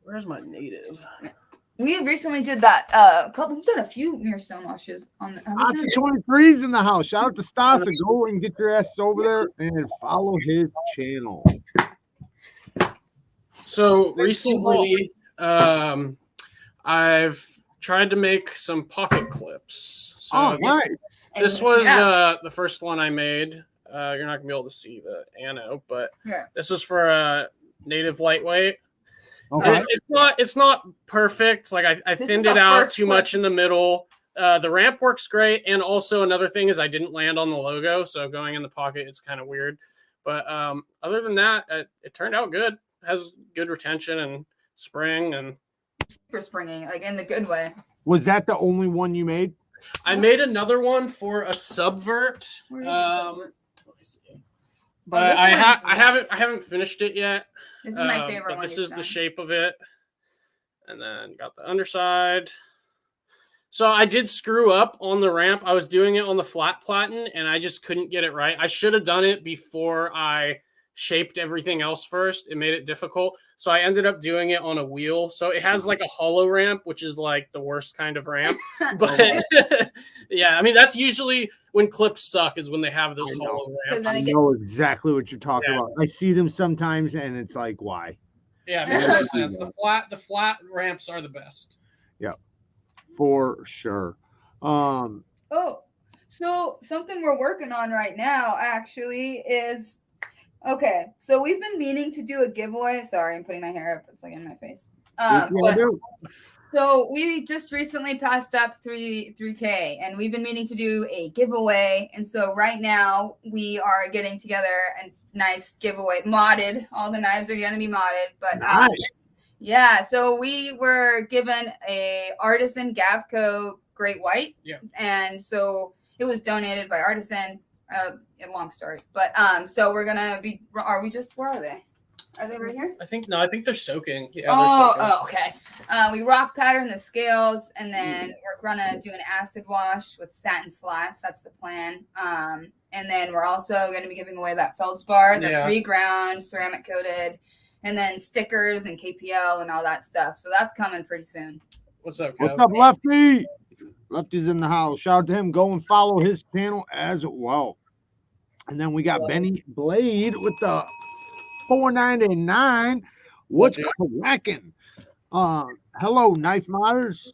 Where's my native? We recently did that. We've done a few mirror stonewashes on the. Stasa 23's in the house. Shout out to Stasa. Go and get your ass over there and follow his channel. So recently, I've tried to make some pocket clips. So nice. This was the first one I made. You're not gonna be able to see the ano, but this was for a native lightweight. Okay. It's not perfect. Like I thinned it out too much in the middle. The ramp works great, and also another thing is I didn't land on the logo, so going in the pocket it's kind of weird. But other than that, it turned out good. It has good retention and spring and super springy, like in the good way. Was that the only one you made? I made another one for a subvert. Where is subvert? Let me see. But I haven't finished it yet. This is my favorite but one. This is the shape of it. And then got the underside. So I did screw up on the ramp. I was doing it on the flat platen, and I just couldn't get it right. I should have done it before I shaped everything else first. It made it difficult. So I ended up doing it on a wheel. So it has like a hollow ramp, which is like the worst kind of ramp. But yeah, I mean, that's usually when clips suck, is when they have those hollow ramps. I know exactly what you're talking about. I see them sometimes, and it's like, why? Yeah, it makes no sense. The flat ramps are the best. Yeah, for sure. So something we're working on right now actually is so we've been meaning to do a giveaway. Sorry, I'm putting my hair up. It's like in my face. So we just recently passed up 3K, and we've been meaning to do a giveaway. And so right now we are getting together a nice giveaway, modded. All the knives are going to be modded, but nice. Yeah. So we were given a Artisan Gavco Great White, and so it was donated by Artisan. A long story, but so we're gonna be. Are we just? Where are they? Are they right here? I think they're soaking. Yeah. Okay. We rock pattern the scales, and then we're gonna do an acid wash with satin flats. That's the plan. And then we're also gonna be giving away that feldspar that's reground, ceramic coated, and then stickers and KPL and all that stuff. So that's coming pretty soon. What's up, Kev? What's up, Lefty? Lefty's in the house. Shout out to him. Go and follow his channel as well. And then we got Benny Blade with the $4.99. What's cracking? Hello, knife modders.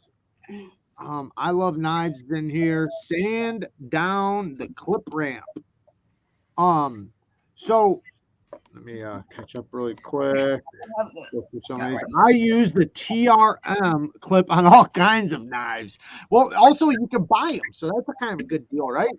I love knives in here. Sand down the clip ramp. So let me catch up really quick. I use the TRM clip on all kinds of knives. Well, also you can buy them, so that's a kind of a good deal, right?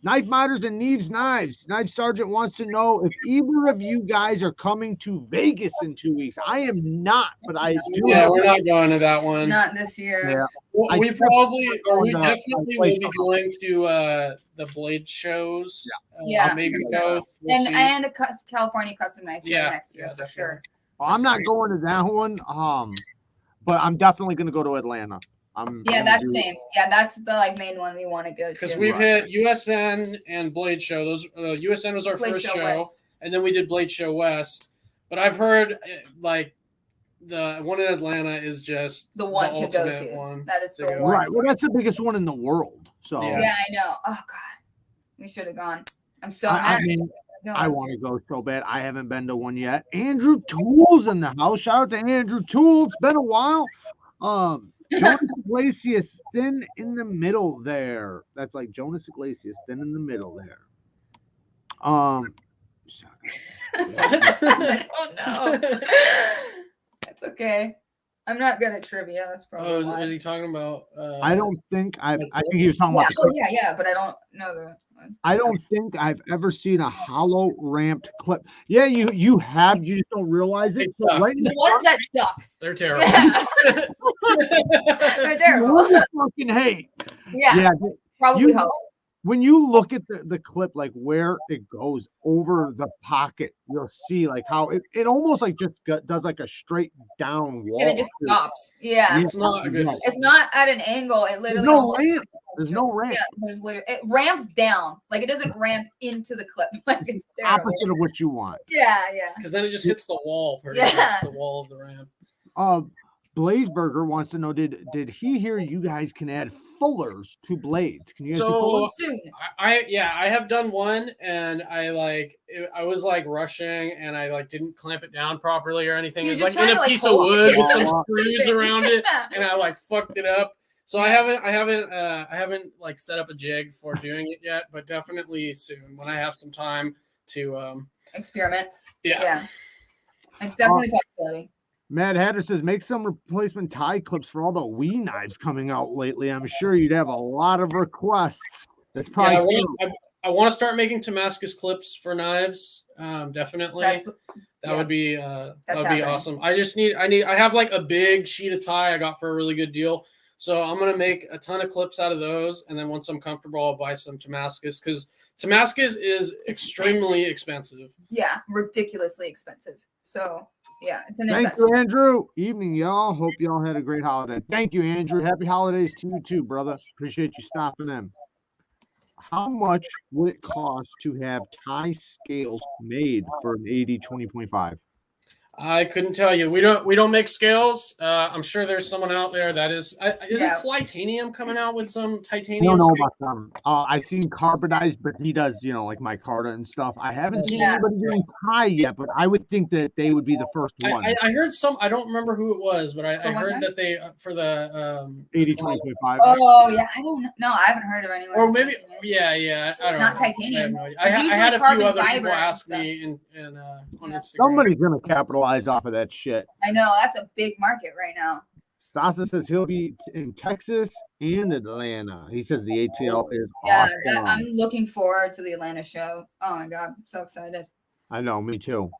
Knife modders and Neevesknives. Knife Sergeant wants to know if either of you guys are coming to Vegas in 2 weeks. I am not, but I do. Yeah, we're not going to that one. Not this year. Yeah. We definitely will be going to the Blade shows. Maybe both. We'll and a California Custom Knife show next year for sure. Well, I'm not going to that one. But I'm definitely going to go to Atlanta. That's same. Yeah, that's the main one we want to go to. Because we've hit USN and Blade Show. Those USN was our first show, and then we did Blade Show West. But I've heard the one in Atlanta is just the one to go to. One that is the one. Right. Well, that's the biggest one in the world. So yeah, I know. Oh God, we should have gone. I'm so mad. I want to go so bad. I haven't been to one yet. Andrew Tool's in the house. Shout out to Andrew Tool. It's been a while. Jonas Iglesias, thin in the middle there. That's like Jonas Iglesias, thin in the middle there. Oh no. That's okay. I'm not good at trivia. That's probably why. Is he talking about I think he was talking about but I don't know the one. I don't think I've ever seen a hollow ramped clip. Yeah, you have, you just don't realize it. So right the ones that suck. They're terrible. Yeah. They're terrible. Fucking hate. Yeah. Probably help. When you look at the clip, like where it goes over the pocket, you'll see like how it almost like just does like a straight down wall. And it just stops. Yeah. It's not a good. It's not at an angle. It literally. There's no ramp. Yeah, there's literally it ramps down. Like it doesn't ramp into the clip. Like it's opposite of what you want. Yeah. Because then it just hits the wall. The wall of the ramp. Blazeburger wants to know, did he hear you guys can add fullers to blades? Can you guys do fullers? Soon. I have done one, and I was like rushing, and I didn't clamp it down properly or anything. It was like in a piece of wood with some screws around it, and I fucked it up. So I haven't set up a jig for doing it yet, but definitely soon when I have some time to experiment. Yeah. It's definitely a possibility. Matt Hatter says, make some replacement tie clips for all the Wii knives coming out lately. I'm sure you'd have a lot of requests. That's probably I want to start making Damascus clips for knives. Definitely. That would be awesome. I have a big sheet of tie I got for a really good deal. So I'm gonna make a ton of clips out of those, and then once I'm comfortable, I'll buy some Damascus because Damascus is extremely expensive. Yeah, ridiculously expensive. So yeah, it's an Thank investment. you, Andrew. Evening, y'all. Hope y'all had a great holiday. Thank you, Andrew. Happy holidays to you too, brother. Appreciate you stopping in. How much would it cost to have tie scales made for an 80-20.5? I couldn't tell you. We don't make scales. I'm sure there's someone out there that is. Isn't Flytanium coming out with some titanium? I don't know about them. I've seen Carbonized, but he does, like micarta and stuff. I haven't seen anybody doing tie yet, but I would think that they would be the first one. I heard some. I don't remember who it was, but I heard that they for the 80-20.5. Oh yeah, I don't know. No, I haven't heard of anyone. Or maybe I don't know. Not titanium. I had a few other people ask me on Instagram. Somebody's gonna capitalize off of that shit. I know, that's a big market right now. Stasa says he'll be in Texas and Atlanta. He says the ATL is awesome. I'm looking forward to the Atlanta show. Oh my god, I'm so excited. I know, me too.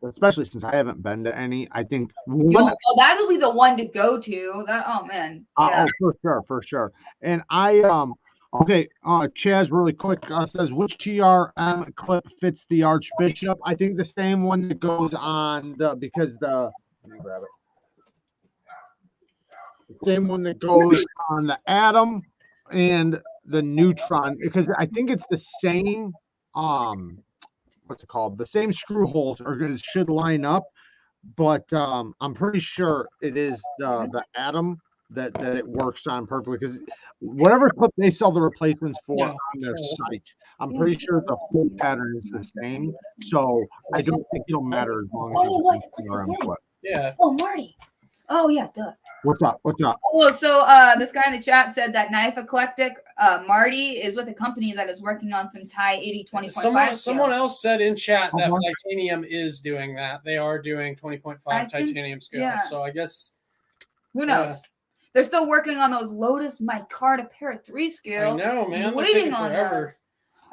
Especially since I haven't been to any. I think that'll be the one to go to. Oh man. Yeah. For sure. And okay, Chaz, really quick, says, which TRM clip fits the Archbishop? I think the same one that goes on let me grab it. The same one that goes on the Atom and the Neutron, because I think it's the same, what's it called? The same screw holes should line up, but I'm pretty sure it is the Atom that it works on perfectly, because whatever clip they sell the replacements for on their site, I'm pretty sure the whole pattern is the same. So I don't think it'll matter as long as it's TRM clip. Yeah. Oh, Marty. Oh yeah, duh. What's up? Oh, so this guy in the chat said that Knife Eclectic, Marty, is with a company that is working on some tie 80-20.5. Someone else said in chat that Titanium is doing that. They are doing 20.5 titanium scales. Yeah. So I guess who knows? They're still working on those Lotus Micarta Para 3 scales. I know, man. Waiting on those.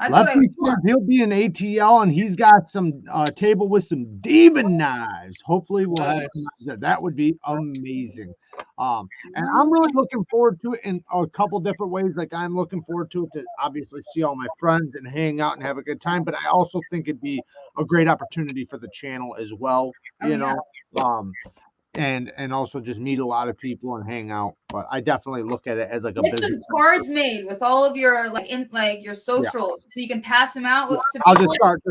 Lefty says he'll be in ATL, and he's got some table with some demon knives. Hopefully, we'll have that would be amazing. And I'm really looking forward to it in a couple different ways. Like, I'm looking forward to it to obviously see all my friends and hang out and have a good time. But I also think it'd be a great opportunity for the channel as well. You know. And also just meet a lot of people and hang out. But I definitely look at it as like a business. Some cards made with all of your your socials, so you can pass them out. I'll just start.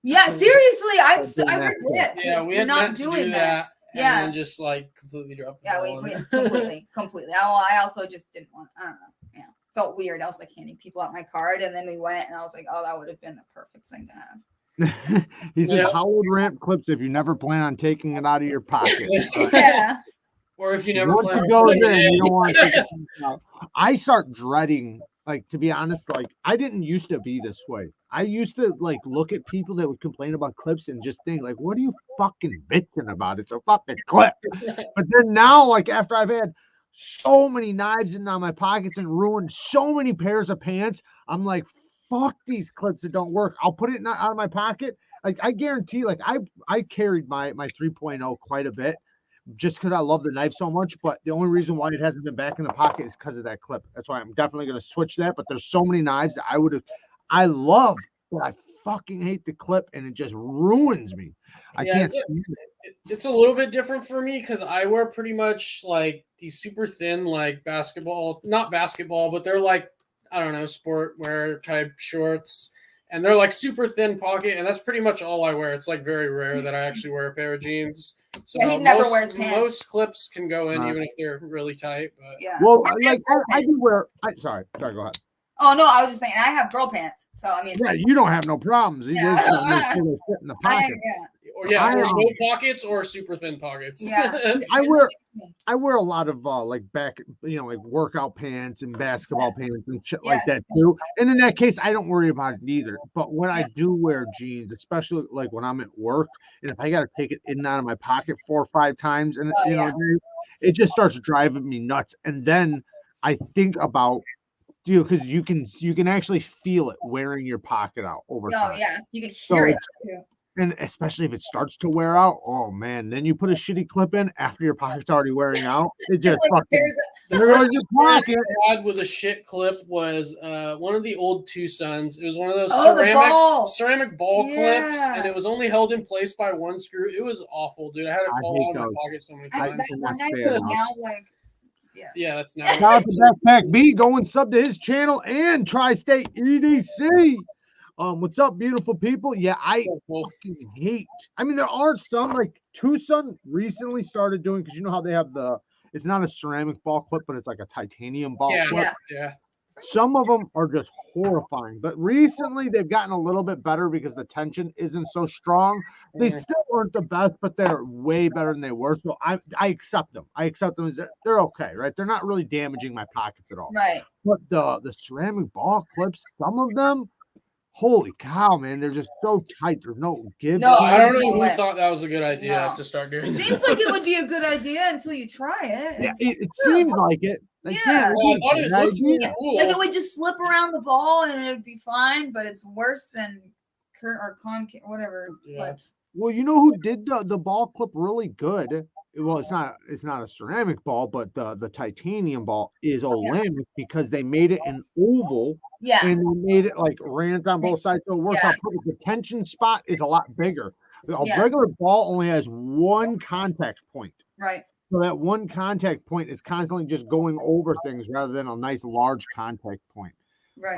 Yeah, seriously, I regret. Yeah, we had not doing that. Yeah, and then just completely dropped. Yeah, we completely. I also just didn't want. I don't know. Yeah, felt weird. I was handing people out my card, and then we went, and I was like, oh, that would have been the perfect thing to have. He says, how would ramp clips if you never plan on taking it out of your pocket? Yeah. Or if you never plan on goes in, you don't want to take it out. I start dreading, to be honest, I didn't used to be this way. I used to look at people that would complain about clips and just think what are you fucking bitching about? It's a fucking clip. But then now, after I've had so many knives in my pockets and ruined so many pairs of pants, I'm like, fuck these clips that don't work. I'll put it out of my pocket. I guarantee, I carried my 3.0 quite a bit just because I love the knife so much. But the only reason why it hasn't been back in the pocket is because of that clip. That's why I'm definitely going to switch that. But there's so many knives that I love, but I fucking hate the clip and it just ruins me. I can't. It's a little bit different for me because I wear pretty much these super thin, not basketball, but they're I don't know, sport wear type shorts, and they're super thin pocket, and that's pretty much all I wear. It's very rare that I actually wear a pair of jeans. So he never wears pants. Most clips can go in even if they're really tight. But well, I do wear. Sorry, go ahead. Oh no, I was just saying I have girl pants, so I mean. Yeah, you don't have no problems. You just fit in the pocket. Or no pockets or super thin pockets. Yeah. I wear a lot of back, workout pants and basketball pants and shit like that too. And in that case, I don't worry about it either. But when I do wear jeans, especially when I'm at work, and if I got to take it in and out of my pocket 4 or 5 times, and it just starts driving me nuts. And then I think about, because you can actually feel it wearing your pocket out over time. Oh yeah, you can hear it too. And especially if it starts to wear out, oh man, then you put a shitty clip in after your pocket's already wearing out. It just fucking there goes your pocket. I had with a shit clip was one of the old Tucsons. It was one of those ceramic ball clips, and it was only held in place by one screw. It was awful, dude. I had it fall out of my pocket so many times. Yeah, that's now. Shout out to Backpack B, going sub to his channel and Tri-State EDC. What's up, beautiful people? Yeah, I fucking hate. I mean, there are some like Tucson recently started doing, because you know how they have it's not a ceramic ball clip, but it's like a titanium ball clip. Yeah. Some of them are just horrifying, but recently they've gotten a little bit better because the tension isn't so strong. They still aren't the best, but they're way better than they were. So I accept them. I accept them as they're okay, right? They're not really damaging my pockets at all. Right. But the ceramic ball clips, some of them, holy cow, man, they're just so tight. There's no give. No, I don't know who thought that was a good idea to start doing that. Seems like it would be a good idea until you try it. Yeah, it seems like it. Like, yeah. I thought it looked really cool. Like it would just slip around the ball and it would be fine, but it's worse than current or concave, whatever clips. Well, you know who did the ball clip really good? Well, it's not a ceramic ball, but the titanium ball is Olympic because they made it an oval. Yeah. And they made it like rant on both sides. So it works out perfect. The tension spot is a lot bigger. A regular ball only has one contact point. Right. So that one contact point is constantly just going over things rather than a nice large contact point. Right.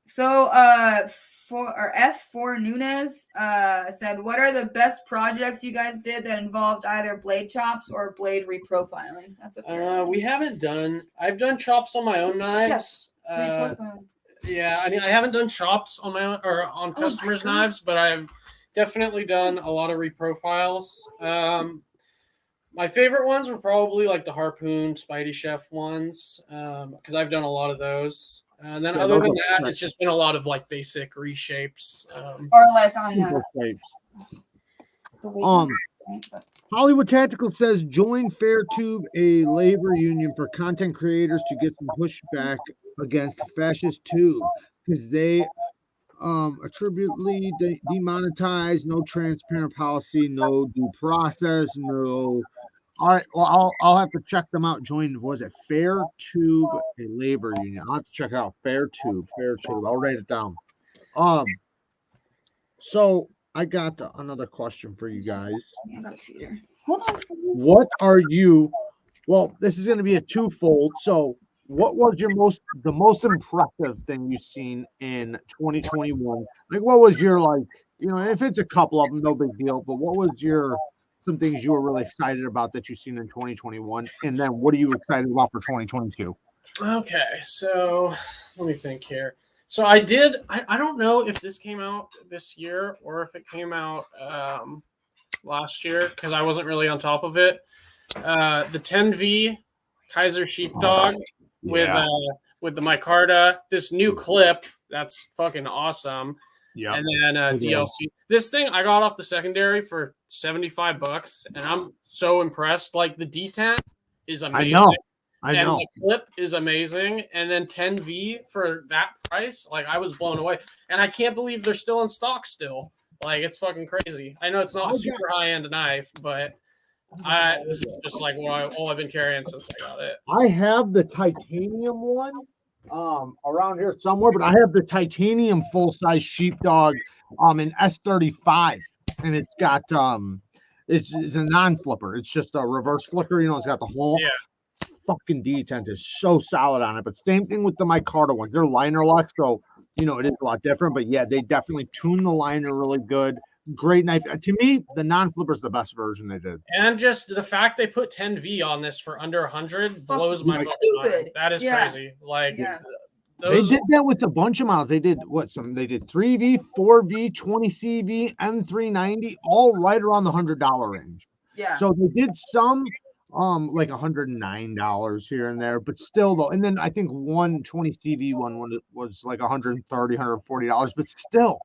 So F4 Nunez said, what are the best projects you guys did that involved either blade chops or blade reprofiling? That's we haven't done. I've done chops on my own knives. Yeah, I mean, I haven't done chops on my own or on customers' knives, but I've definitely done a lot of reprofiles. My favorite ones were probably like the Harpoon Spidey Chef ones, because I've done a lot of those. And then other than that, it's just been a lot of like basic reshapes. Or like on the Hollywood Tactical says, join Fairtube, a labor union for content creators to get some pushback against fascist tube, because they attributely demonetize, no transparent policy, no due process, no. All right, well, I'll have to check them out. Join, was it Fairtube, a labor union? I'll have to check it out. Fairtube. I'll write it down. So I got another question for you guys. Hold on. What are you? Well, this is going to be a twofold. So, what was the most impressive thing you've seen in 2021? Like, what was your if it's a couple of them, no big deal. But what was some things you were really excited about that you've seen in 2021, and then what are you excited about for 2022? Okay, so let me think here. So I don't know if this came out this year or if it came out last year because I wasn't really on top of it. The 10V Kaiser Sheepdog with the micarta, this new clip that's fucking awesome. Yeah, and then DLC. This thing I got off the secondary for $75, and I'm so impressed. Like the detent is amazing. I know. The clip is amazing, and then 10V for that price, like I was blown away. And I can't believe they're still in stock. Still, like it's fucking crazy. I know it's not a super high end knife, but this is just like all I've been carrying since I got it. I have the titanium one. Around here somewhere, but I have the titanium full-size sheepdog in S35, and it's got it's a non-flipper. It's just a reverse flicker, it's got the whole fucking detent is so solid on it. But same thing with the micarta ones. They're liner lock, so it is a lot different, but yeah, they definitely tune the liner really good. Great knife. To me, the non-flipper is the best version they did. And just the fact they put 10V on this for under 100 blows my fucking mind. That is crazy. Like they did that with a bunch of models. They did 3V, 4V, 20CV, M390, all right around the $100 range. Yeah. So they did some like $109 here and there, but still though. And then I think one 20CV one was like $130, $140, but still.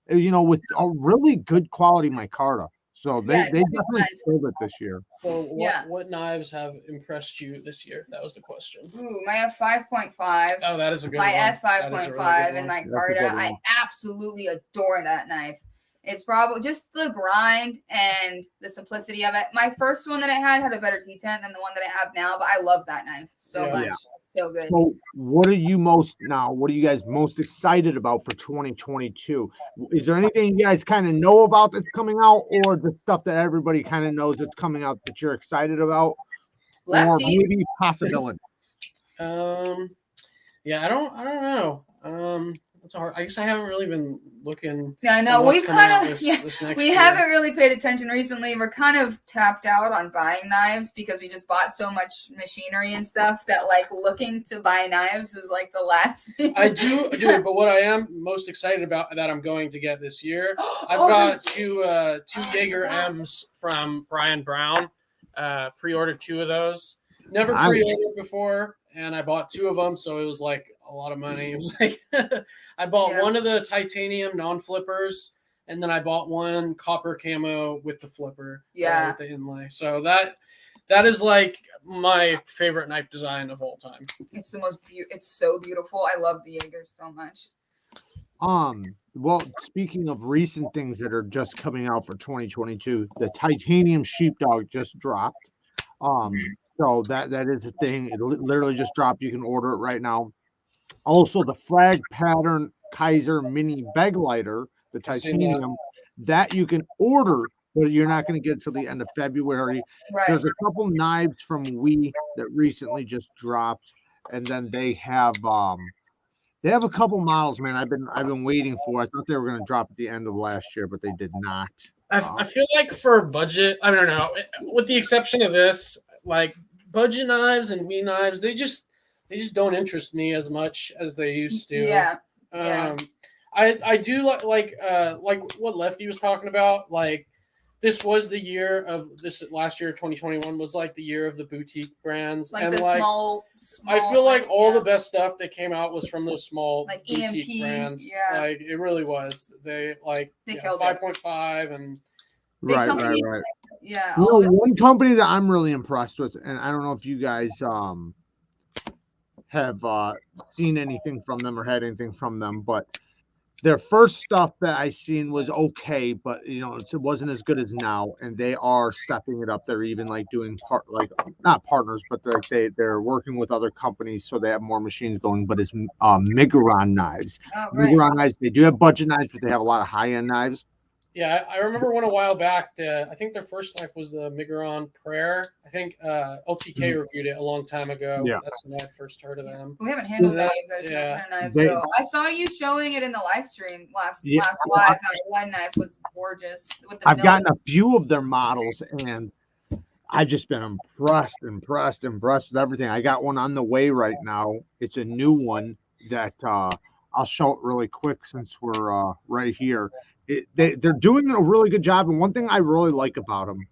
With a really good quality micarta. So they definitely killed it this year. So what knives have impressed you this year? That was the question. Ooh, my F5.5. Oh, that is a good one. My F5.5 and my Carta. I absolutely adore that knife. It's probably just the grind and the simplicity of it. My first one that I had a better T10 than the one that I have now, but I love that knife so much. Yeah. So good. So what are you guys most excited about for 2022? Is there anything you guys kind of know about that's coming out, or the stuff that everybody kind of knows that's coming out that you're excited about? Lefties. Or maybe possibilities? Yeah, I don't know. It's hard. I guess I haven't really been looking. Yeah, I know. We've kind of we haven't really paid attention recently. We're kind of tapped out on buying knives because we just bought so much machinery and stuff that like looking to buy knives is like the last thing. I do it, but what I am most excited about that I'm going to get this year, I've got two Jaeger M's from Brian Brown. Pre-ordered 2 of those. Never pre-ordered before, and I bought 2 of them, so it was like a lot of money. It was like I bought one of the titanium non-flippers, and then I bought one copper camo with the flipper, with the inlay. So that is like my favorite knife design of all time. It's the most it's so beautiful. I love the Jaeger so much. Well, speaking of recent things that are just coming out for 2022, the titanium sheepdog just dropped. So that is a thing. It literally just dropped. You can order it right now. Also, the flag pattern Kaiser mini bag lighter, the titanium, that you can order, but you're not going to get it till the end of February. Right. There's a couple knives from We that recently just dropped, and then they have a couple models, man. I've been waiting for. I thought they were going to drop at the end of last year, but they did not. I feel like for budget, I don't know, with the exception of this, like budget knives and We knives, they just don't interest me as much as they used to. Yeah. I do like what Lefty was talking about. Like this was the year of this last year, 2021 was like the year of the boutique brands. Like and the like small I feel like all the best stuff that came out was from those small like boutique EMP, brands. Like it really was. They killed 5.5 and right. Yeah. You know, one company that I'm really impressed with, and I don't know if you guys have seen anything from them or had anything from them, but their first stuff that I seen was okay, but you know, it wasn't as good as now, and they are stepping it up. They're even like doing not partners, but they're working with other companies so they have more machines going. But it's Megaron Knives. Oh, right. Megaron Knives. They do have budget knives, but they have a lot of high-end knives. Yeah, I remember one a while back. I think their first knife was the Megaron Prayer. I think LTK reviewed it a long time ago. Yeah, that's when I first heard of them. We haven't handled any of those knives. So I saw you showing it in the live stream last live. That one knife was gorgeous. I've gotten a few of their models, and I've just been impressed with everything. I got one on the way right now. It's a new one that I'll show it really quick since we're right here. They're doing a really good job, and one thing I really like about him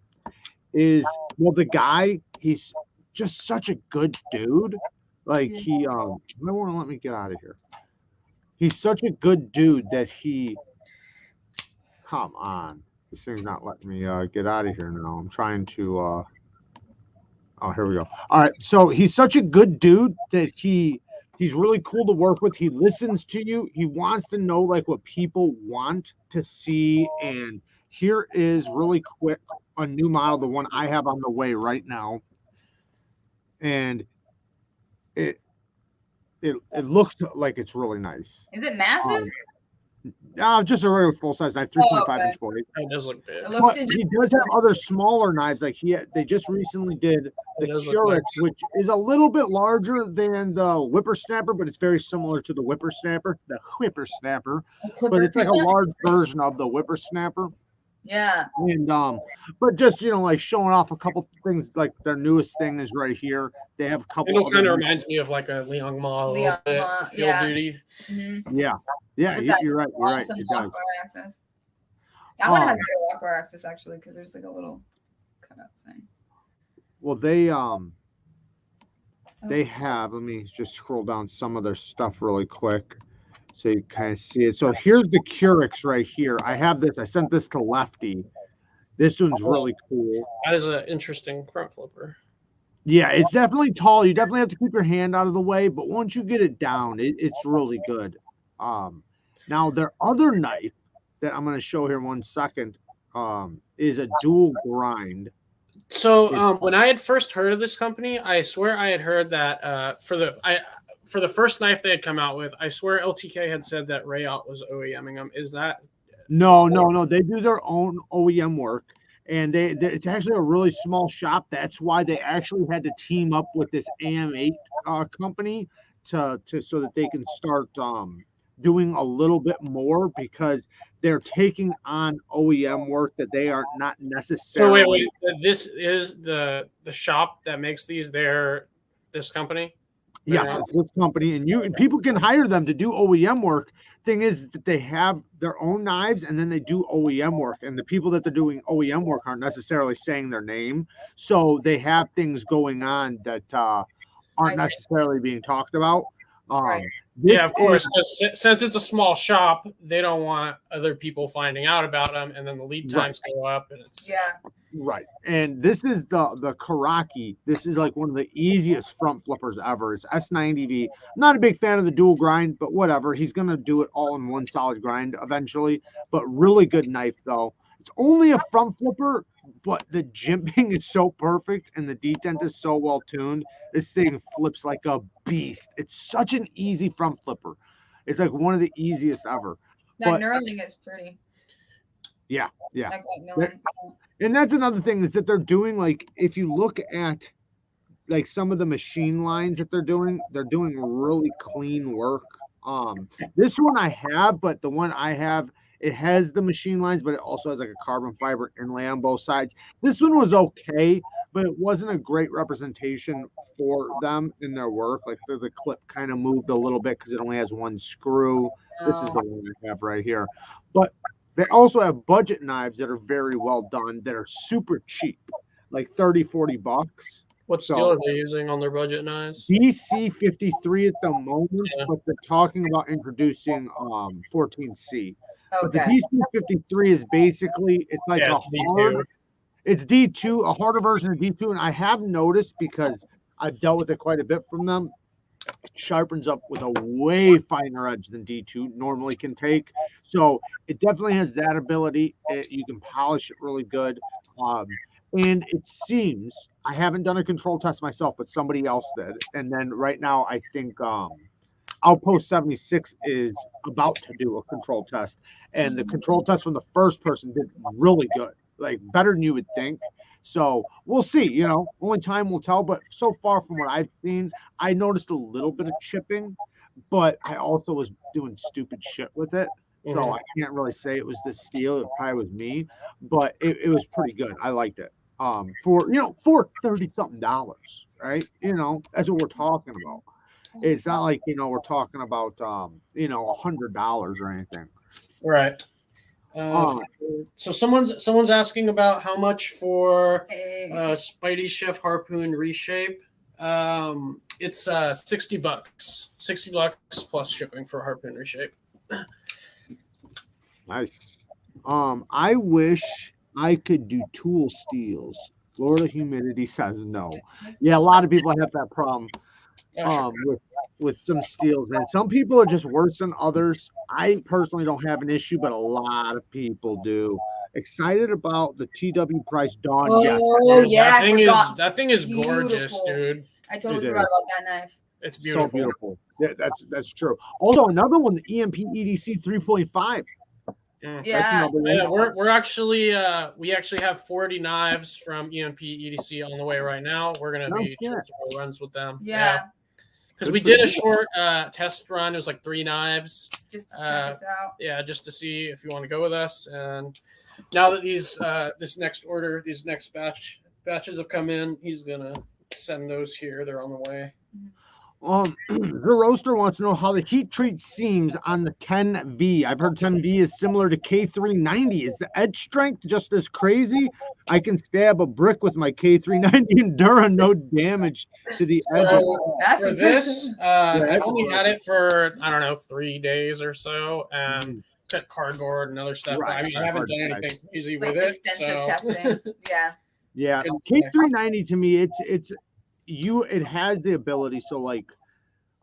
is, well, the guy, he's just such a good dude. Like he don't want to let me get out of here. He's such a good dude that come on, this thing's not letting me get out of here now. I'm trying to oh, here we go. All right, so he's such a good dude that he's really cool to work with. He listens to you. He wants to know like what people want to see. And here is really quick a new model, the one I have on the way right now. And it looks like it's really nice. Is it massive? Just a regular full size knife, 3.5-inch blade. It does look big. He does have other smaller knives. Like they just recently did the Curix, which is a little bit larger than the whippersnapper, but it's very similar to the whippersnapper. But it's like a large version of the whippersnapper. Yeah. And but just like showing off a couple things. Like their newest thing is right here. They have a couple. It kind of reminds me of like a Liang Ma, Field Duty. Mm-hmm. Yeah, you're right. You're right. It does. Access. That one has better walkbar access actually, because there's like a little cutout thing. Well, they have. Let me just scroll down some of their stuff really quick, so you kind of see it. So here's the Curix right here. I have this. I sent this to Lefty, This one's really cool. That is an interesting front flipper. Yeah, it's definitely tall. You definitely have to keep your hand out of the way, but once you get it down, it's really good. Now their other knife that I'm going to show here in 1 second is a dual grind. So when I had first heard of this company, I swear I had heard that for the first knife they had come out with, I swear LTK had said that Rayot was OEMing them. Is that? No. They do their own OEM work, and it's actually a really small shop. That's why they actually had to team up with this AM8 company to so that they can start doing a little bit more, because they're taking on OEM work that they are not necessarily. So wait. This is the shop that makes these. This company. Yes, it's this company, and people can hire them to do OEM work. Thing is that they have their own knives, and then they do OEM work, and the people that they're doing OEM work aren't necessarily saying their name, so they have things going on that aren't necessarily being talked about. Right. Yeah, of course. Since it's a small shop, they don't want other people finding out about them, and then the lead times go up. And it's right. And this is the Karaki. This is like one of the easiest front flippers ever. It's S90V. I'm not a big fan of the dual grind, but whatever. He's gonna do it all in one solid grind eventually. But really good knife though. It's only a front flipper, but the jimping is so perfect and the detent is so well tuned. This thing flips like a beast. It's such an easy front flipper. It's like one of the easiest ever. That knurling is pretty. Yeah. Like that and that's another thing is that they're doing, like, if you look at like some of the machine lines that they're doing really clean work. This one I have, but the one I have, it has the machine lines, but it also has like a carbon fiber inlay on both sides. This one was okay, but it wasn't a great representation for them in their work. Like the clip kind of moved a little bit because it only has one screw. This is the one I have right here. But they also have budget knives that are very well done, that are super cheap, like $30-$40. What steel are they using on their budget knives? DC53 at the moment, but they're talking about introducing 14C. But the DC53 is basically, it's like it's D2, a harder version of D2, and I have noticed, because I've dealt with it quite a bit from them, it sharpens up with a way finer edge than D2 normally can take. So it definitely has that ability. You can polish it really good. And it seems, I haven't done a control test myself, but somebody else did. And then right now, I think Outpost 76 is about to do a control test. And the control test from the first person did really good, like better than you would think. So we'll see, only time will tell. But so far from what I've seen, I noticed a little bit of chipping, but I also was doing stupid shit with it. So I can't really say it was the steel. It probably was me, but it was pretty good. I liked it. For $30-something, right? That's what we're talking about. It's not like, we're talking about, $100 or anything. Right. So someone's asking about how much for Spidey Chef Harpoon Reshape. It's $60. $60 plus shipping for Harpoon Reshape. Nice. I wish I could do tool steels. Florida humidity says no. Yeah, a lot of people have that problem with some steels, man. Some people are just worse than others. I personally don't have an issue, but a lot of people do. Excited about the TW Price Dawn. Oh, yeah. That thing is gorgeous, dude. I totally forgot about that knife. It's beautiful. So beautiful. Yeah, that's true. Also, another one, the EMP EDC 3.5. Yeah, we're actually we actually have 40 knives from EMP EDC on the way right now. We're gonna be doing some runs with them. Yeah. Because we did a short test run. It was like 3 knives. Just to check us out. Yeah, just to see if you want to go with us. And now that these this next batches have come in, he's gonna send those here. They're on the way. The roaster wants to know how the heat treat seams on the 10V. I've heard 10V is similar to K390. Is the edge strength just as crazy? I can stab a brick with my K390 Endura, no damage to the edge. That's for this, I've only had it for, I don't know, 3 days or so. And cut cardboard and other stuff. Right, I mean, I haven't done anything crazy with like it. extensive So. testing. Yeah. Yeah. K390 to me, it has the ability. So like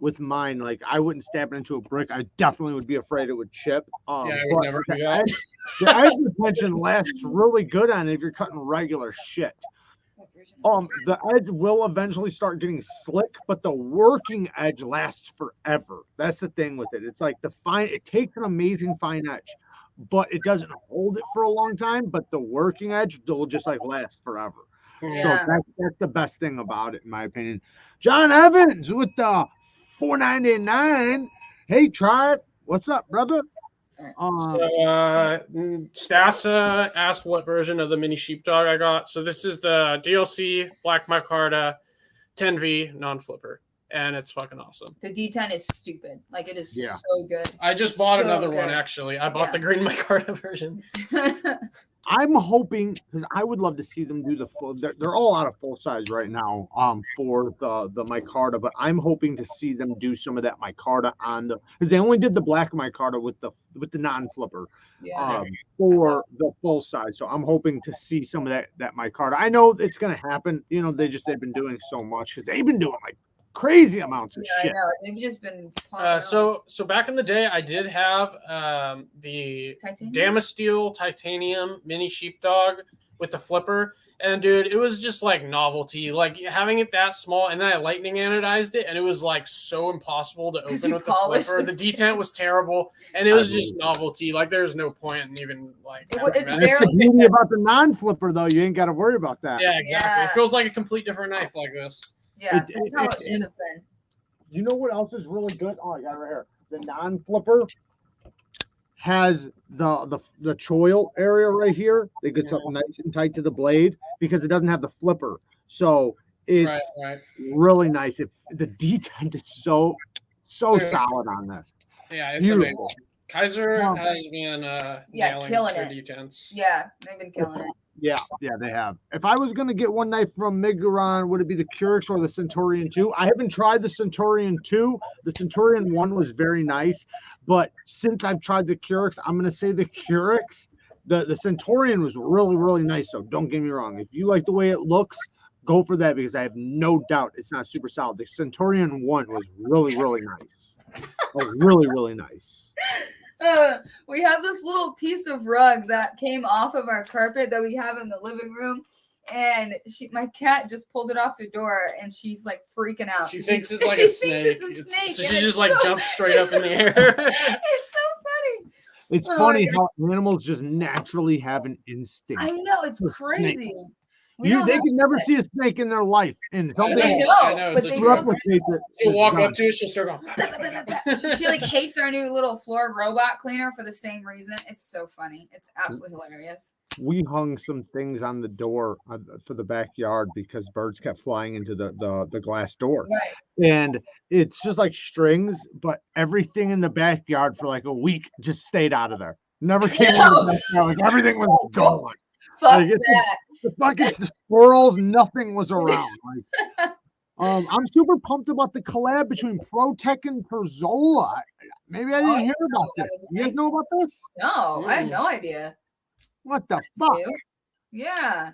with mine, like I wouldn't stab it into a brick. I definitely would be afraid it would chip. Yeah, I would never do that. The edge retention lasts really good on it if you're cutting regular shit. The edge will eventually start getting slick, but the working edge lasts forever. That's the thing with it. It's like it takes an amazing fine edge, but it doesn't hold it for a long time. But the working edge will just like last forever. Yeah. So that's the best thing about it, in my opinion. John Evans with the $4.99. Hey, try it. What's up, brother? Stassa asked what version of the mini sheepdog I got. So this is the DLC Black Micarta 10V non-flipper, and it's fucking awesome. The D10 is stupid. Like it is so good. I just bought another one actually. I bought the green micarta version. I'm hoping, because I would love to see them do the full. They're all out of full size right now. For the micarta, but I'm hoping to see them do some of that micarta on because they only did the black micarta with the non-flipper. Yeah. For the full size. So I'm hoping to see some of that micarta. I know it's gonna happen. You know, they've been doing so much because they've been doing like crazy amounts of shit. I know. They've just been so back in the day I did have the Damascus titanium mini sheepdog with the flipper, and dude, it was just like novelty, like having it that small, and then I lightning anodized it and it was like so impossible to open with the flipper. The detent was terrible and it was just novelty. Like there's no point in even like that's the beauty about the non-flipper though. You ain't got to worry about that. Yeah, exactly. It feels like a complete different knife like this. Yeah, that's how it should have been. You know what else is really good? Oh, I got it right here. The non-flipper has the choil area right here. It gets up nice and tight to the blade because it doesn't have the flipper. So it's really nice. The detent is so solid on this. Yeah, it's amazing. Kaiser has been killing their it. detents. Yeah, they've been killing it. Yeah, they have. If I was going to get one knife from Megaron, would it be the Curix or the Centurion 2? I haven't tried the Centurion 2. The Centurion 1 was very nice, but since I've tried the Curix, I'm going to say the Curix. The Centurion was really, really nice, so don't get me wrong. If you like the way it looks, go for that because I have no doubt it's not super solid. The Centurion 1 was really, really nice. Really, really nice. We have this little piece of rug that came off of our carpet that we have in the living room, and my cat just pulled it off the door, and she's like freaking out. She thinks it's like a snake. So she just like jumps straight up in the air. It's so funny. It's funny how animals just naturally have an instinct. I know, it's crazy. They can never see a snake in their life, and I know, but they replicate it. She'll walk up to it, she'll start going. She like hates our new little floor robot cleaner for the same reason. It's so funny. It's absolutely hilarious. We hung some things on the door for the backyard because birds kept flying into the glass door. Right. And it's just like strings, but everything in the backyard for like a week just stayed out of there. Never came in the backyard. Like everything was gone. Fuck that. The buckets, the squirrels, nothing was around. Like, I'm super pumped about the collab between ProTech and Terzola. Maybe I didn't hear about this. You guys know about this? No, I had no idea. What the fuck? Yeah.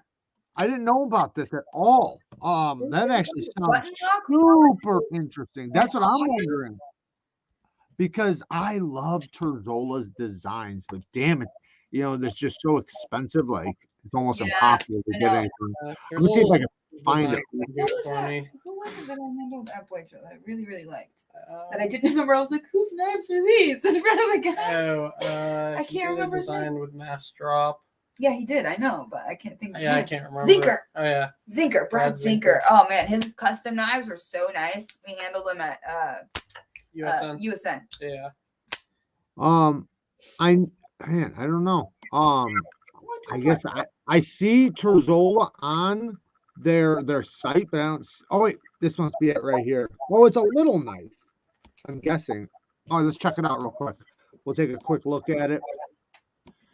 I didn't know about this at all. That actually sounds super interesting. That's what I'm wondering. Because I love Terzola's designs, but damn it, they're just so expensive. Like it's almost impossible to get anything. Let me see if I can find it. Who was it that I remember that boy show that I really, really liked? That I didn't remember. I was like, whose knives are these? In front of the guy. I can't remember. Designed with mass drop. Yeah, he did. I know, but I can't think of his name. I can't remember. Zinker. Oh yeah. Zinker. Brad Zinker. Oh man, his custom knives were so nice. We handled them at USN. Yeah. I don't know. I guess I see Terzola on their site, but I don't. Oh wait, this must be it right here. Oh, it's a little knife. I'm guessing. Oh, let's check it out real quick. We'll take a quick look at it.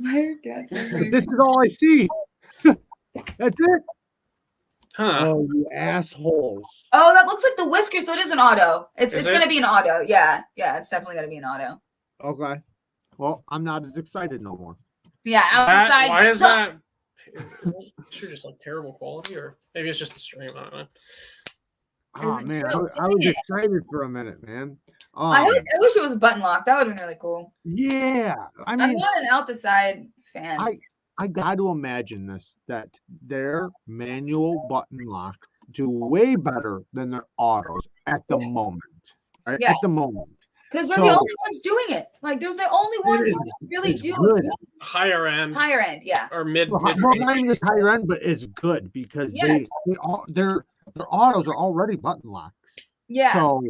This is all I see. That's it. Huh. Oh, you assholes. Oh, that looks like the whisker, so it is an auto. It's gonna be an auto. Yeah, it's definitely gonna be an auto. Okay. Well, I'm not as excited no more. Yeah, outside. Why is that? Is it just like terrible quality, or maybe it's just the stream? I don't know. Oh man, I was excited for a minute, man. I wish it was a button lock. That would have been really cool. Yeah, I mean, I'm not an out the side fan. I got to imagine that their manual button locks do way better than their autos at the moment. Right? Yeah. At the moment. Because they're the only ones doing it. Like, there's the only ones who really do it. Higher end. Higher end, yeah. Or mid. Well, not even just higher end, but it's good because their autos are already button locks. Yeah. So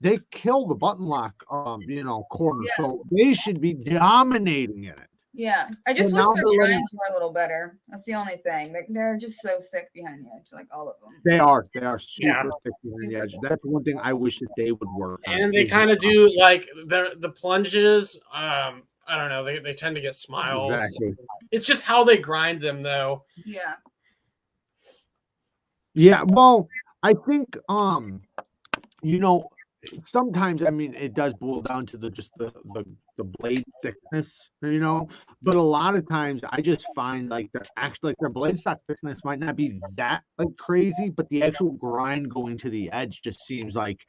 they kill the button lock, corner. Yeah. So they should be dominating in it. Yeah. I just wish their grinds were a little better. That's the only thing. They're just so thick behind the edge, like all of them. They are super thick behind the edge. That's one thing I wish that they would work on. And they kind of do like the plunges. I don't know. They tend to get smiles. Exactly. It's just how they grind them, though. Yeah. Yeah. Well, I think sometimes, I mean, it does boil down to the blade thickness, but a lot of times I just find like their blade stock thickness might not be that like crazy, but the actual grind going to the edge just seems like,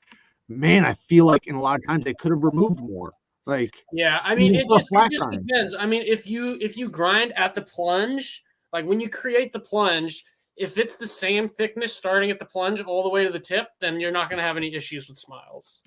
man, I feel like in a lot of times they could have removed more. Like, yeah, I mean, it just depends. I mean, if you grind at the plunge, like when you create the plunge, if it's the same thickness starting at the plunge all the way to the tip, then you're not going to have any issues with smiles.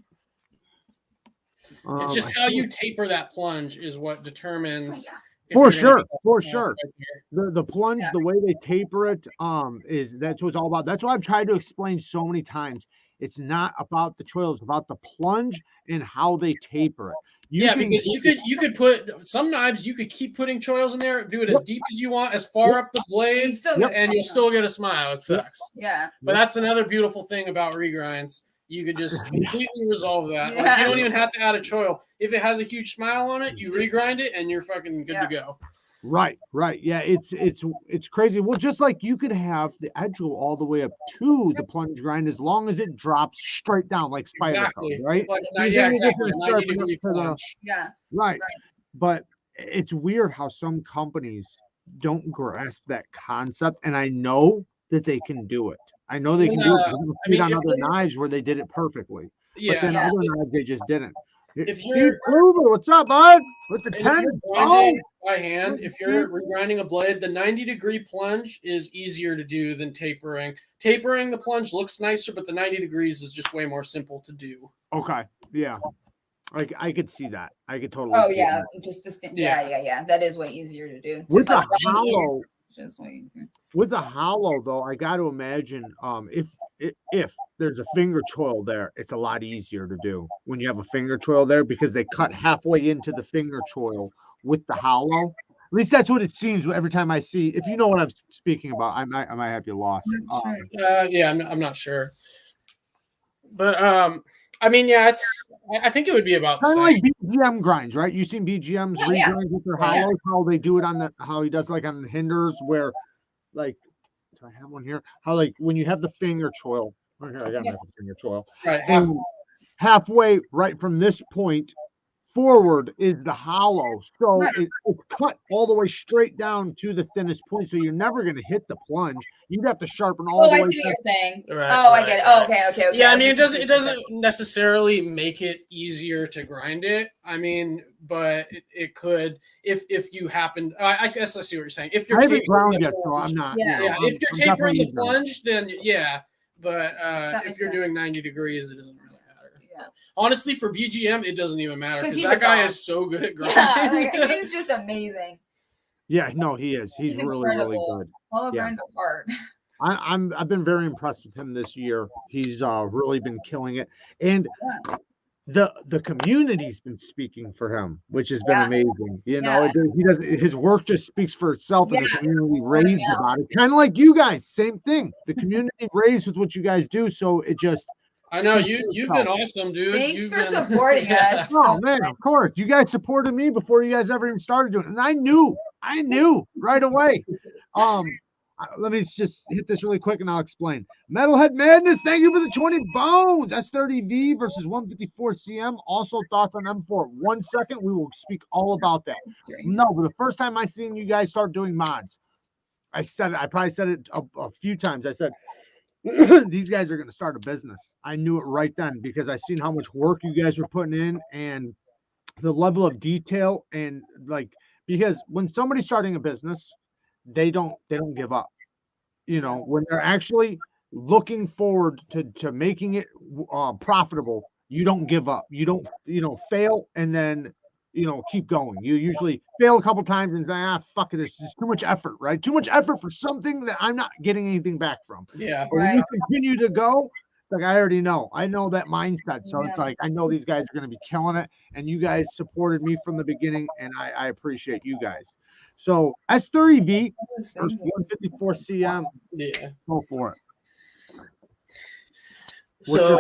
It's just how you taper that plunge is what determines. For sure. The plunge, the way they taper it, that's what it's all about. That's what I've tried to explain so many times. It's not about the choil, it's about the plunge and how they taper it. Because you could put some knives, you could keep putting choils in there, do it as deep as you want, as far up the blade, and you'll still get a smile. It sucks. Yeah. But that's another beautiful thing about regrinds. You could just completely resolve that. Yeah. Like, you don't even have to add a choil. If it has a huge smile on it, you regrind it and you're fucking good to go. Right. Yeah, it's crazy. Well, just like you could have the edge go all the way up to the plunge grind as long as it drops straight down like spider code, right? Like, 90-degree plunge. Yeah. Right. But it's weird how some companies don't grasp that concept, and I know that they can do it. I know they can do it. On other knives where they did it perfectly. Yeah. But then other knives they just didn't. Steve Kluber, what's up, bud? With the 10. By hand, if you're regrinding a blade, the 90-degree plunge is easier to do than tapering. Tapering the plunge looks nicer, but the 90 degrees is just way more simple to do. Okay. Yeah. Like I could see that. I could totally. Oh yeah, just the same. Yeah. That is way easier to do. With the hollow. With the hollow, though, I got to imagine if there's a finger choil there, it's a lot easier to do when you have a finger choil there because they cut halfway into the finger choil with the hollow. At least that's what it seems every time I see. If you know what I'm speaking about, I might have you lost. I'm not sure, but I mean, I think it would be about kind of like BGM grinds, right? You've seen BGM's regrinds with their hollows, how they do it how he does like on the hinders where, like, do I have one here? How like when you have the finger choil. Okay, I got my finger choil. Right, and halfway right from this point forward is the hollow, so it's cut all the way straight down to the thinnest point, so you're never going to hit the plunge. You'd have to sharpen all the way. I see what you're saying. Right, I get it. Oh, okay. Yeah, I mean, it doesn't necessarily make it easier to grind it. I mean, but it could if you happen. I guess I see what you're saying. If you're I haven't ground yet, so I'm not. Yeah, if you're tapering the plunge, then but if you're doing 90 degrees, it doesn't really matter. Yeah. Honestly, for BGM, it doesn't even matter because that guy is so good at grinding. Yeah, he's just amazing. Yeah, no, he is. He's really good. All the grinds are hard. I've been very impressed with him this year. He's really been killing it, and the community's been speaking for him, which has been amazing. He does his work just speaks for itself, and the community raves about it. Kind of like you guys, same thing. The community raves with what you guys do, so it just. I know you've been awesome, dude. Thanks for supporting us. Oh man, of course. You guys supported me before you guys ever even started doing it. And I knew right away. let me just hit this really quick and I'll explain. Metalhead Madness, thank you for the 20 bones. S30V versus 154 CM. Also thoughts on M4. 1 second, we will speak all about that. No, but the first time I seen you guys start doing mods, I probably said it a few times. I said, these guys are going to start a business. I knew it right then because I seen how much work you guys were putting in and the level of detail and like, because when somebody's starting a business, they don't give up. You know, when they're actually looking forward to making it profitable, you don't give up. You don't, fail and then, keep going. You usually fail a couple times and say, fuck it, it's just too much effort, right? Too much effort for something that I'm not getting anything back from. Yeah. But when you continue to go, like I already know. I know that mindset. So it's like, I know these guys are going to be killing it. And you guys supported me from the beginning, and I appreciate you guys. So S30V versus 154 CM. Yeah. Go for it. So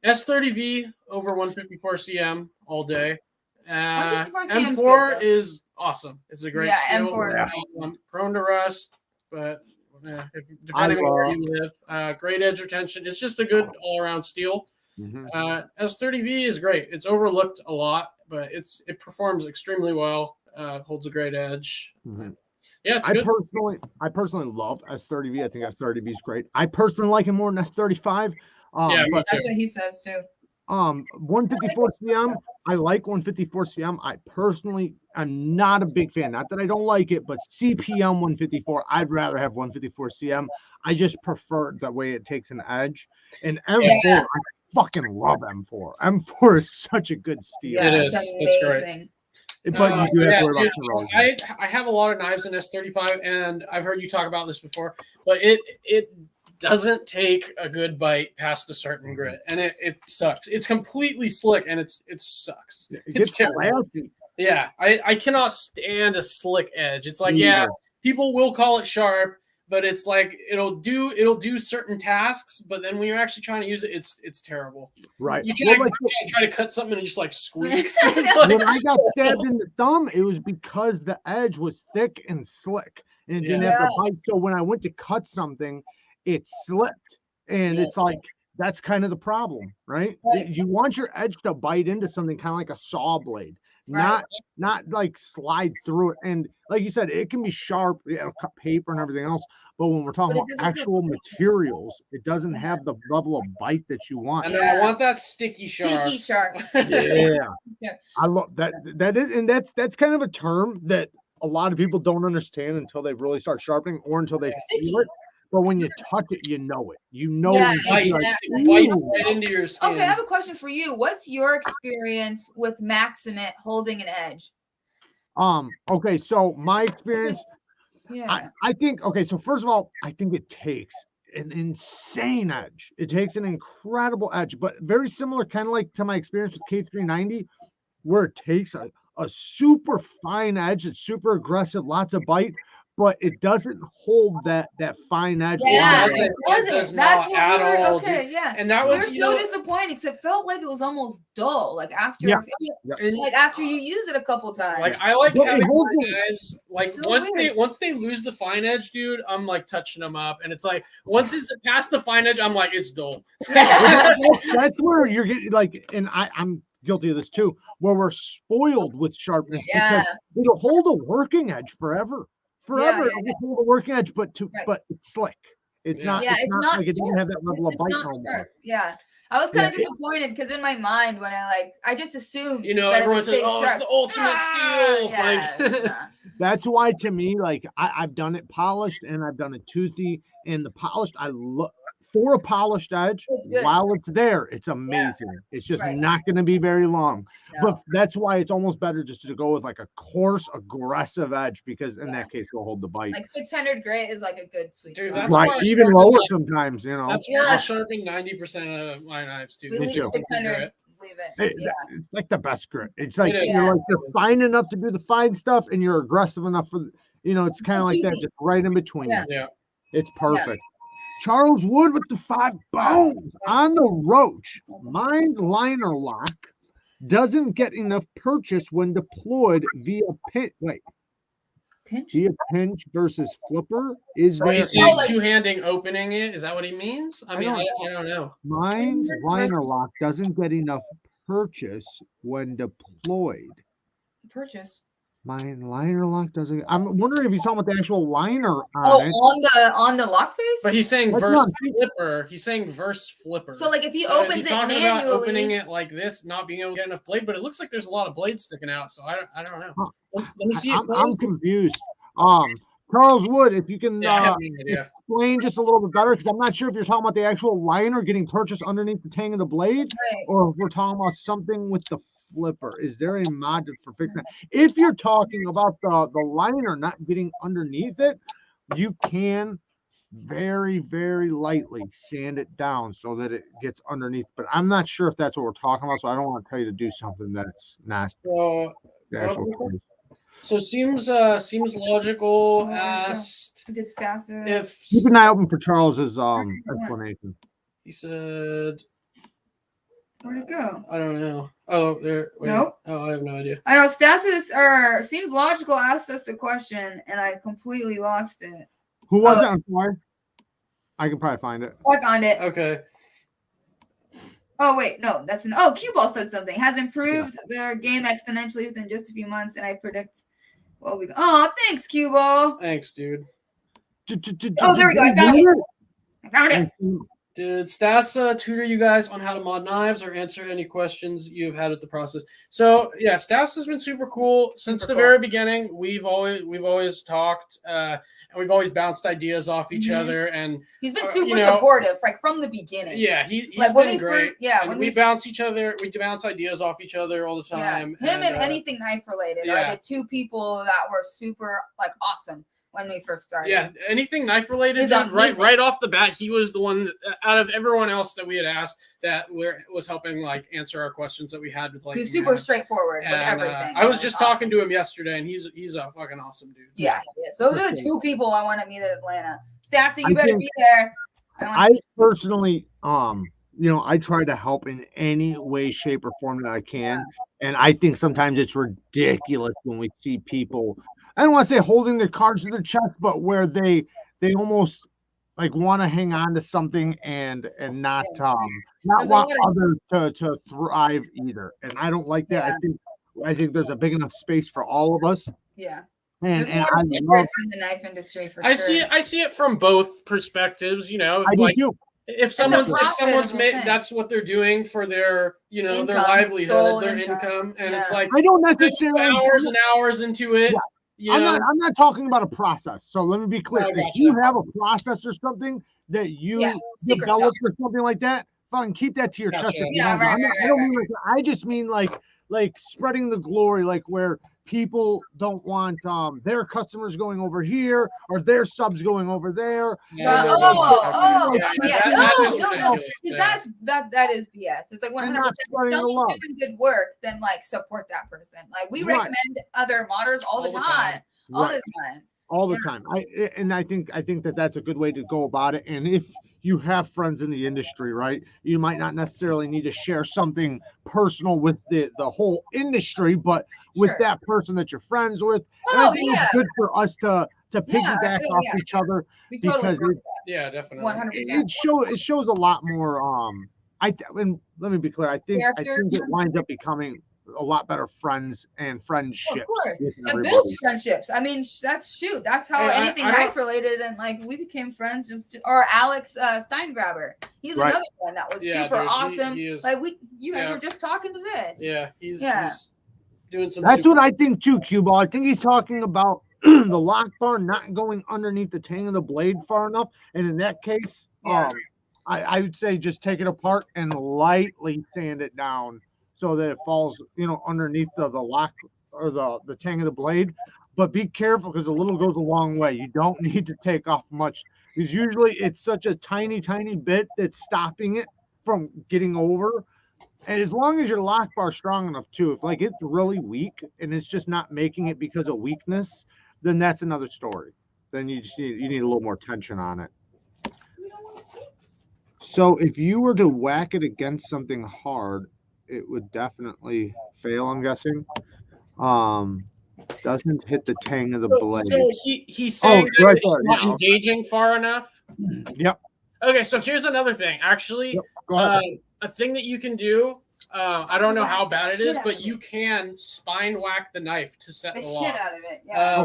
S30V over 154 CM all day. 154 M4 is awesome. It's a great skill. M4 is prone to rust, but depending on where you live, great edge retention. It's just a good all-around steel. S30V is great. It's overlooked a lot, but it performs extremely well. Holds a great edge. Yeah, it's good. I personally love S30V. I think S30V is great. I personally like it more than S35. Yeah, but that's what he says too. 154 CM. I like 154 CM. I'm not a big fan. Not that I don't like it, but CPM 154. I'd rather have 154 CM. I just prefer the way it takes an edge. And M4, I fucking love M4. M4 is such a good steel. Yeah, it is. It's great. But you do have to worry about corrosion. I have a lot of knives in S35, and I've heard you talk about this before, but it doesn't take a good bite past a certain grit, and it sucks. It's completely slick, and it sucks. It's terrible. Yeah, I cannot stand a slick edge. It's like, people will call it sharp, but it's like it'll do certain tasks, but then when you're actually trying to use it, it's terrible. Right. You try to cut something and it just like squeaks. When I got stabbed in the thumb, it was because the edge was thick and slick, and it didn't have the bite. So when I went to cut something, it slipped, and it's like that's kind of the problem, right? You want your edge to bite into something kind of like a saw blade. Not like slide through it. And like you said, it can be sharp, cut paper and everything else. But when we're talking about actual materials, it doesn't have the level of bite that you want. And I want that sticky sharp. Sticky sharp. I love that. That's kind of a term that a lot of people don't understand until they really start sharpening or until they feel it. But when you touch it, you know it. You know it bites right into your skin. Okay, I have a question for you. What's your experience with Maximate holding an edge? Okay, so my experience, I think, okay, so first of all, I think it takes an insane edge. It takes an incredible edge, but very similar, kind of like to my experience with K390, where it takes a super fine edge. It's super aggressive, lots of bite, but it doesn't hold that fine edge. Yeah, it doesn't. That's what at we were, all. okay, yeah. And that was we were so disappointed because it felt like it was almost dull. Like after, like after you use it a couple times. Like I like having my knives. Like so once they lose the fine edge, dude, I'm like touching them up, and it's like once it's past the fine edge, I'm like it's dull. That's where you're getting like, and I'm guilty of this too, where we're spoiled with sharpness because it'll hold a working edge forever. It'll hold a working edge, but it's slick. It's not. It's not like it doesn't have that level of bite no more. Yeah, I was kind of disappointed because in my mind when I just assumed everyone says, "Oh, it's the ultimate steel." Yeah. That's why to me, like I've done it polished and I've done it toothy, and the polished I look for a polished edge while it's there. It's amazing. It's just not going to be very long, but that's why it's almost better just to go with like a coarse, aggressive edge because in that case it'll hold the bite. Like 600 grit is like a good sweet spot. Right, even lower sometimes. That's where I'll sharpen 90% of my knives too. 600. Leave it. It's like the best grit. It's like you're fine enough to do the fine stuff, and you're aggressive enough for it's kind of like that, just right in between. Yeah, it's perfect. Charles Wood with the 5 bones on the Roach. Mine's liner lock doesn't get enough purchase when deployed via Pinch? Be a pinch versus flipper. Is So there? he's saying two-handing opening it. Is that what he means? I mean, I don't know. Mine's liner lock doesn't get enough purchase when deployed. Purchase. Mine liner lock doesn't. I'm wondering if he's talking about the actual liner on it. On the lock face. But he's saying verse flipper. He's saying verse flipper. So like if he opens is he talking about opening it like this, not being able to get enough blade? But it looks like there's a lot of blades sticking out. So I don't know. Let me see it. I'm confused. Charles Wood, if you can explain just a little bit better, because I'm not sure if you're talking about the actual liner getting purchased underneath the tang of the blade, or if we're talking about something with the flipper. Is there a mod for fixing that? If you're talking about the liner not getting underneath it, you can very, very lightly sand it down so that it gets underneath. But I'm not sure if that's what we're talking about, so I don't want to tell you to do something that's not the actual case. So seems logical. Asked did Stasis if keep an eye open for Charles's explanation. He said, where'd it go? I don't know. Oh, there. Wait. Nope. Oh, I have no idea. I know Stasis or seems logical asked us a question and I completely lost it. Who was it? I'm sorry. I can probably find it. I found it. Okay. Oh wait, no, that's an Cue Ball said something. Has improved their game exponentially within just a few months, and I predict thanks, Cue Ball. Thanks, dude. Oh, there we go. I found it. Did Stas tutor you guys on how to mod knives or answer any questions you've had at the process? So yeah, Stas has been super cool since the very beginning. We've always talked and we've always bounced ideas off each other, and he's been super supportive, like from the beginning. Yeah, he's been great. When we bounce ideas off each other all the time. Yeah, him and anything knife related are the two people that were super awesome when we first started. Yeah, anything knife related, right off the bat, he was the one out of everyone else that we had asked that was helping answer our questions that we had with he's super straightforward with everything. I was just talking to him yesterday, and he's a fucking awesome dude. Yeah. So those are the two people I want to meet at Atlanta. Sassy, you better be there. I personally, I try to help in any way, shape, or form that I can, and I think sometimes it's ridiculous when we see people. I don't want to say holding their cards to their chest, but where they almost want to hang on to something and not want others to thrive either. And I don't like that. I think there's a big enough space for all of us. Yeah. And I love in the knife industry for sure. I see it from both perspectives. I do too. If someone's made, that's what they're doing for their income, their livelihood, their income, and it's like I don't necessarily hours and hours into it. Yeah. I'm not talking about a process. So let me be clear. If you have a process or something that you developed or something like that, fucking keep that to your chest. I just mean like spreading the glory, where people don't want their customers going over here or their subs going over there. No. That is BS. It's 100%. If someone's doing good work, then support that person. We recommend other modders all the time. All the time. I think that's a good way to go about it. And if you have friends in the industry, right, you might not necessarily need to share something personal with the whole industry, but with that person that you're friends with. And I think it's good for us to piggyback off each other because definitely 100%. It shows a lot more. And let me be clear. I think it winds up becoming a lot better friends and friendships. Of course, and builds friendships. I mean, that's how anything knife related, and we became friends. Or Alex Steingraber, he's another one that was super awesome. You guys were just talking today. Yeah, he's doing some. That's what I think too, Q-Ball. I think he's talking about the lock bar not going underneath the tang of the blade far enough, and in that case, I would say just take it apart and lightly sand it down, so that it falls, underneath the lock or the tang of the blade. But be careful because a little goes a long way. You don't need to take off much because usually it's such a tiny, tiny bit that's stopping it from getting over. And as long as your lock bar is strong enough too, if it's really weak and it's just not making it because of weakness, then that's another story. Then you need a little more tension on it. So if you were to whack it against something hard, it would definitely fail, I'm guessing. Doesn't hit the tang of the blade. So he's saying that right it's there, not yeah. engaging far enough. Yep. Okay, so here's another thing. Actually, Yep. Go ahead. a thing that you can do. I don't know how bad it is, but you can spine whack the knife to set the lock. Shit out of it. Yeah.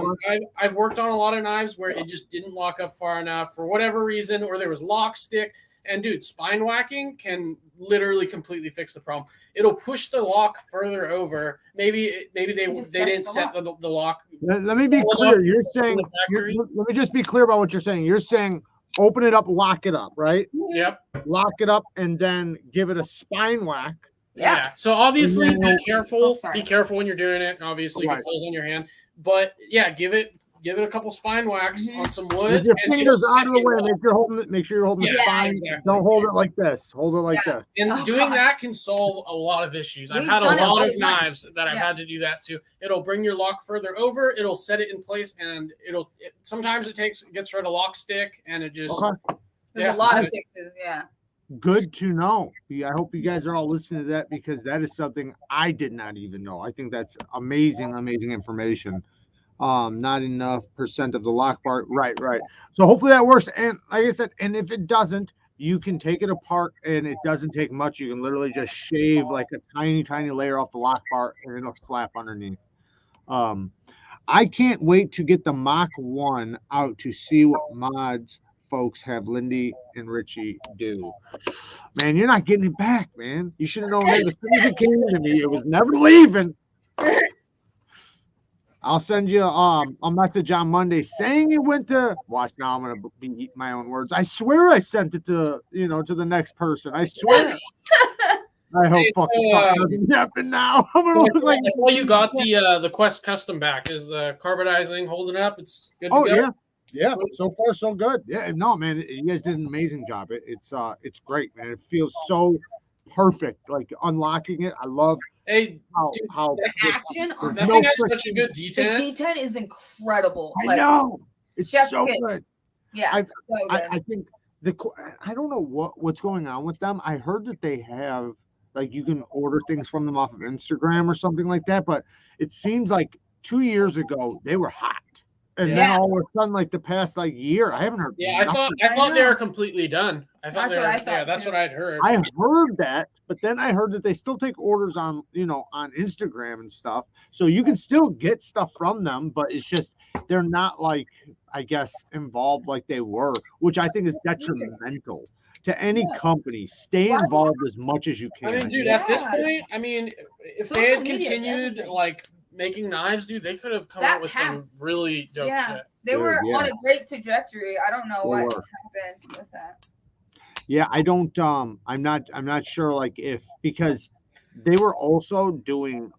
I've worked on a lot of knives where it just didn't lock up far enough for whatever reason, or there was lock stick. And dude, spine whacking can literally completely fix the problem. It'll push the lock further over. Maybe they didn't set the lock. Let me be clear. You're saying. Let me just be clear about what you're saying. You're saying open it up, lock it up, right? Yep. Lock it up, and then give it a spine whack. Yeah. So obviously, then, be careful. Be careful when you're doing it. And obviously, you can close on your hand. But yeah, give it a couple spine whacks on some wood. With your fingers out of the way. Make sure you're holding the spine. Exactly. Don't hold it like this. Hold it like this. And doing that can solve a lot of issues. I've had a lot of knives that I've had to do that too. It'll bring your lock further over. It'll set it in place, and sometimes it gets rid of lock stick, and it just. There's a lot of fixes. Yeah. Good to know. I hope you guys are all listening to that, because that is something I did not even know. I think that's amazing information. Not enough percent of the lock part. Right. So hopefully that works. And like I said, and if it doesn't, you can take it apart, and it doesn't take much. You can literally just shave like a tiny layer off the lock part, and it'll slap underneath. I can't wait to get the Mach 1 out to see what mods folks have Lyndy and Richie do. Man, you're not getting it back, man. You should have known that as soon as it came to me, it was never leaving. I'll send you a message on Monday saying it went to. Watch now, I'm gonna be eating my own words. I swear I sent it to to the next person. I swear. I hope fucking doesn't happen now. I'm gonna look like. Well, you got the Quest Custom back. Is the carbonizing holding up? It's good to go. Yeah. So far, so good. Yeah, no, man, you guys did an amazing job. It's great, man. It feels so perfect. Like unlocking it, I love. How the action on that thing has such a good detent. The detent is incredible. I know it's so good. Yeah, I think I don't know what's going on with them. I heard that they have like you can order things from them off of Instagram or something like that, but it seems like 2 years ago they were hot. And then all of a sudden, like the past year, I haven't heard. Yeah, I thought they were completely done. That's what I'd heard. I heard that, but then I heard that they still take orders on on Instagram and stuff. So you can still get stuff from them, but it's just they're not like I guess involved like they were, which I think is detrimental to any company. Stay involved as much as you can. I mean, dude, at this point, if they had continued making knives, dude, they could have come out with some really dope shit. They were on a great trajectory. I don't know what happened with that. Yeah, I don't. I'm not sure. Because they were also doing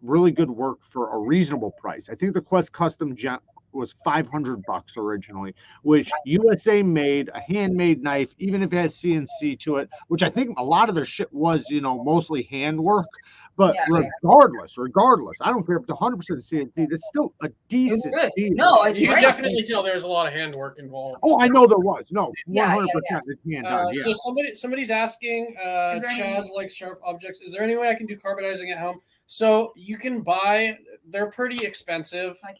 really good work for a reasonable price. I think the Quest Custom Gent was $500 originally, which USA made, a handmade knife, even if it has CNC to it, which I think a lot of their shit was mostly handwork. But regardless, I don't care if it's 100% CNC. That's still a decent deal. No, you can definitely tell there's a lot of handwork involved. Oh, I know there was. No, 100%. It's hand done. So somebody's asking, Chaz likes sharp objects. Is there any way I can do carbonizing at home? So you can buy. They're pretty expensive. Like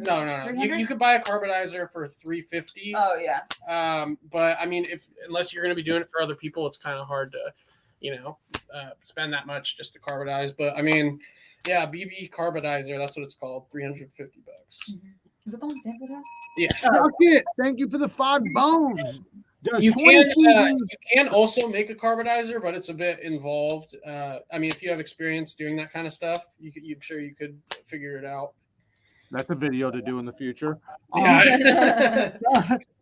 no. You could buy a carbonizer for $350. Oh yeah. But I mean, unless you're going to be doing it for other people, it's kind of hard to. Spend that much just to carbonize. But I mean, yeah, BB carbonizer, that's what it's called, $350. Mm-hmm. Is that the one Sanford has? Yeah. Fuck it. Thank you for the 5 bones. You can also make a carbonizer, but it's a bit involved. If you have experience doing that kind of stuff, I'm sure you could figure it out. That's a video to do in the future.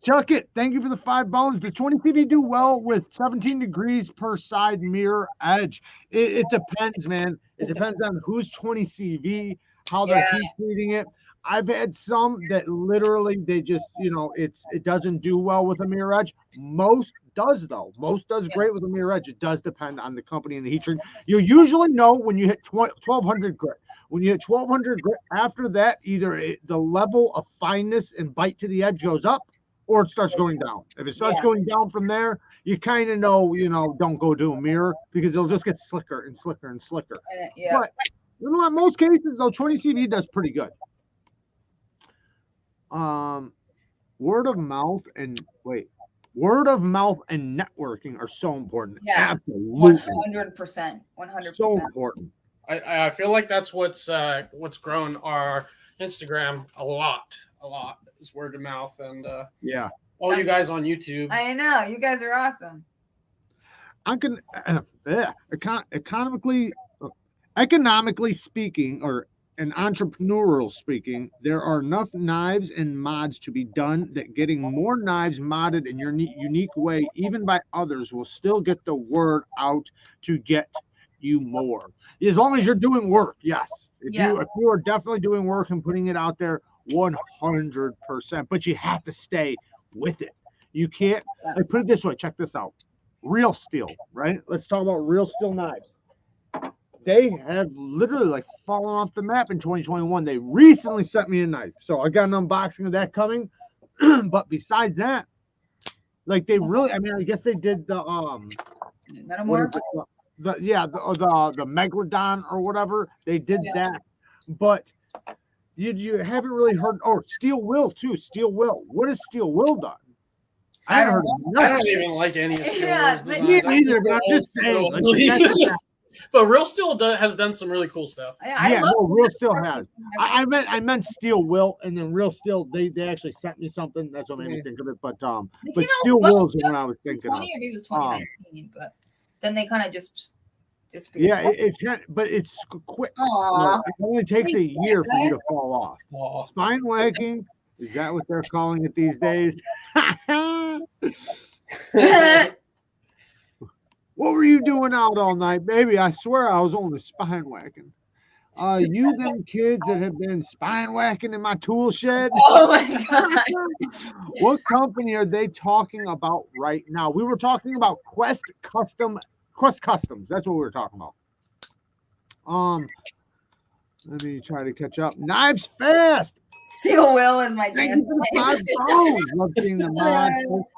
Chuck it. Thank you for the 5 bones. Does 20 CV do well with 17 degrees per side mirror edge? It depends, man. It depends on who's 20 CV, how they're treating it. I've had some that literally they just, it doesn't do well with a mirror edge. Most does though. Most does great with a mirror edge. It does depend on the company and the heat shrink. You usually know when you hit 1200 grit. When you hit 1200 grit, after that, either the level of fineness and bite to the edge goes up, or it starts going down. If it starts going down from there, you kind of know, don't go do a mirror because it'll just get slicker and slicker and slicker. But In most cases, though, 20 CV does pretty good. Word of mouth and networking are so important. Yeah, absolutely, 100%, 100%. So important. I feel like that's what's grown our Instagram a lot is word of mouth and yeah. All you guys on YouTube. I know you guys are awesome. I can economically speaking, and entrepreneurial speaking, there are enough knives and mods to be done that getting more knives modded in your unique way, even by others, will still get the word out to get you more. As long as you're doing work, yes. If you are definitely doing work and putting it out there, 100%. But you have to stay with it. You can't. I put it this way. Check this out. Real Steel, right? Let's talk about Real Steel knives. They have literally fallen off the map in 2021. They recently sent me a knife, so I got an unboxing of that coming. But besides that, they really, I guess they did the Metamorph? the Megalodon or whatever. They did that, but you haven't really heard. Oh, Steel Will too. Steel Will. What has Steel Will done? I don't even like any of Steel Will's designs. Me neither, but I'm just saying. But Real Steel has done some really cool stuff. Real Steel has. I meant Steel Will, and then Real Steel. They actually sent me something. That's what made me think of it. But Steel Will is the one I was thinking of. Or maybe it was 2019, but then they kind of just. Yeah, it's quick. It only takes a year for you to fall off. Spine whacking. Is that what they're calling it these days? What were you doing out all night, baby? I swear I was only spine whacking. You them kids that have been spine whacking in my tool shed? Oh my God. What company are they talking about right now? We were talking about Quest Customs. That's what we were talking about. Let me try to catch up. Knives Fast. Steel Will is my dance name.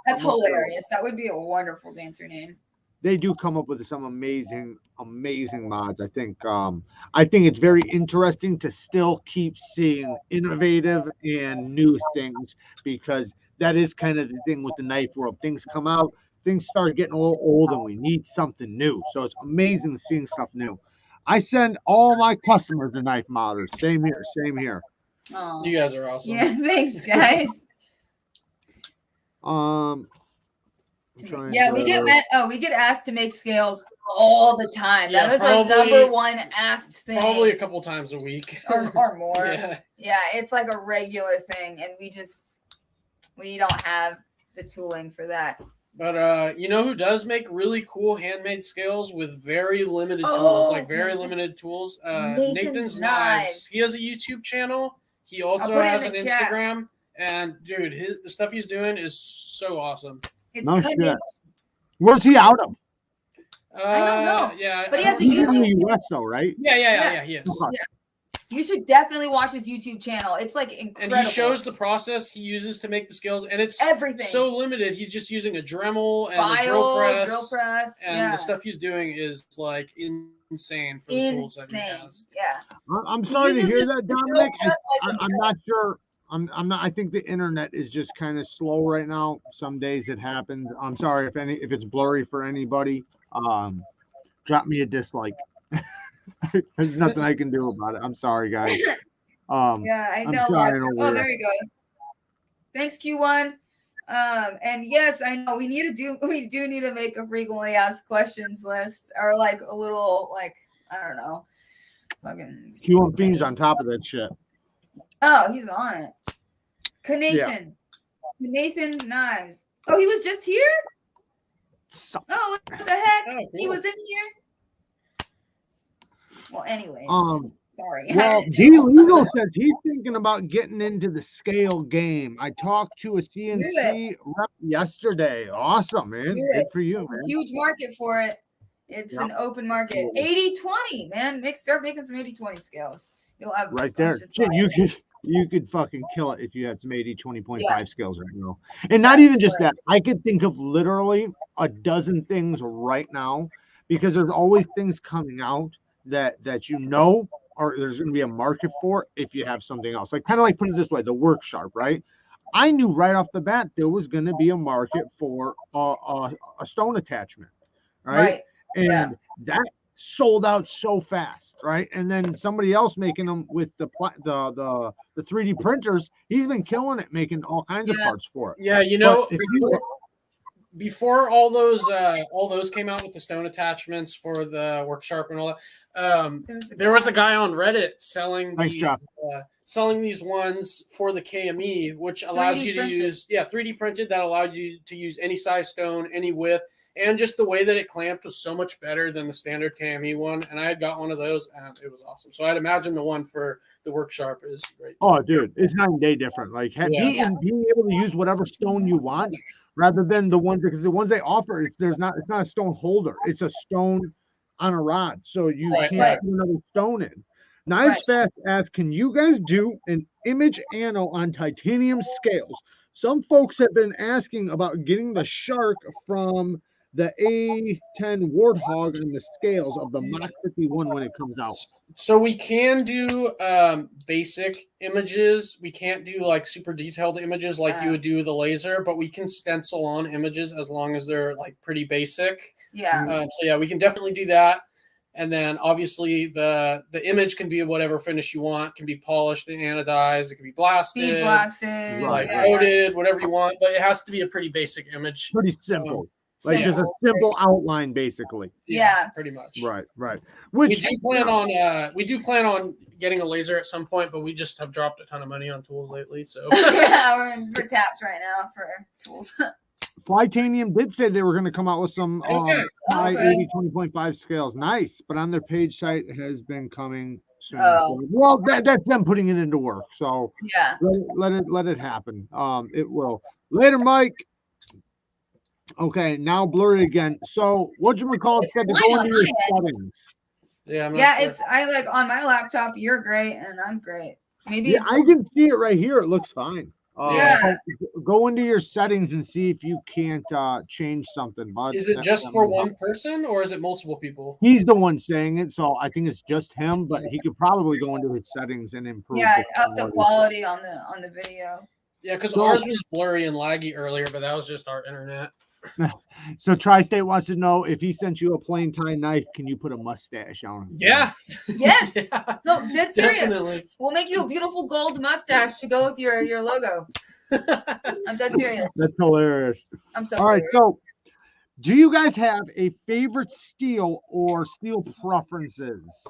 That's hilarious. That would be a wonderful dancer name. They do come up with some amazing mods. I think it's very interesting to still keep seeing innovative and new things, because that is kind of the thing with the knife world. Things come out, things start getting a little old, and we need something new. So it's amazing seeing stuff new. I send all my customers the knife modders. Same here. Oh. You guys are awesome. Yeah, thanks, guys. We get asked to make scales all the time. Yeah, that is our number one asked thing. Probably a couple times a week or more. Yeah, it's like a regular thing, and we don't have the tooling for that. But you know who does make really cool handmade scales with very limited tools, limited tools? Nathan's Knives. He has a YouTube channel. He also has an Instagram. And dude, the stuff he's doing is so awesome. It's shit. Where's he out of? I don't know. Yeah, but he has a YouTube. In the US though, right? Yeah. He is. You should definitely watch his YouTube channel. It's incredible. And he shows the process he uses to make the scales, and it's everything so limited. He's just using a Dremel and a drill press, and the stuff he's doing is insane for the tools that he has. Yeah. I'm sorry to hear that, Dominic. I'm not sure. I'm not. I think the internet is just kind of slow right now. Some days it happens. I'm sorry if it's blurry for anybody. Drop me a dislike. There's nothing I can do about it. I'm sorry, guys. I know. There you go. Thanks, Q1. And yes, I know we do need to make a frequently asked questions list, or a little I don't know, fucking Q1 Fiend's on top of that shit. Oh, he's on it. Nathan Knives. Oh, he was just here? Oh, what the heck? Oh, cool. He was in here? Well, anyways. Sorry. Well, D. Legal says he's thinking about getting into the scale game. I talked to a CNC rep yesterday. Awesome, man. Good for you, man. Huge market for it. It's an open market. 80-20, man. Start making some 80-20 scales. You'll have right there. You could fucking kill it if you had some 80-20.5 scales right now. And not even just that. I could think of literally a dozen things right now, because there's always things coming out that there's going to be a market for if you have something else. Like kind of like put it this way, the work sharp, right? I knew right off the bat there was going to be a market for a stone attachment, right? And that sold out so fast, right? And then somebody else making them with the 3D printers, he's been killing it, making all kinds of parts for it. Yeah, you know, before all those came out with the stone attachments for the work sharp and all that, there was a guy on Reddit selling these ones for the KME, which allows you to use 3D printed, that allowed you to use any size stone, any width. And just the way that it clamped was so much better than the standard KME one. And I had got one of those, and it was awesome. So I'd imagine the one for the work sharp is great. Oh, dude, it's night and day different. Like being able to use whatever stone you want, rather than the ones, because the ones they offer, it's not a stone holder. It's a stone on a rod, so you can't put another stone in. Knives Fast asks, can you guys do an image anno on titanium scales? Some folks have been asking about getting the shark from the A10 Warthog and the scales of the Mach 51 when it comes out. So we can do basic images. We can't do like super detailed images like you would do with a laser, but we can stencil on images as long as they're like pretty basic. Yeah. So yeah, we can definitely do that. And then obviously the image can be whatever finish you want. It can be polished and anodized. It can be blasted, coated, whatever you want. But it has to be a pretty basic image. Pretty simple. Just a simple outline, basically. Yeah, pretty much. Right. Which we do plan on getting a laser at some point, but we just have dropped a ton of money on tools lately. So we're tapped right now for tools. Flytanium did say they were going to come out with some high 80 20.5 scales. Nice, but on their page site has been coming soon. Well, that's them putting it into work. So let it happen. It will. Later, Mike. Okay, now blurry again. So whatchamacallit said to go into your settings. It's I like on my laptop. You're great, and I'm great. Maybe I can see it right here. It looks fine. Go into your settings and see if you can't change something. Bud. Is it just for one person or is it multiple people? He's the one saying it, so I think it's just him. But he could probably go into his settings and improve. Yeah, up the quality on the video. Yeah, because ours was blurry and laggy earlier, but that was just our internet. So Tri-State wants to know, if he sent you a plain tie knife, can you put a mustache on him? Yeah. Yes. No, dead serious. Definitely. We'll make you a beautiful gold mustache to go with your logo. I'm dead serious. That's hilarious. I'm so all right. So, do you guys have a favorite steel or steel preferences?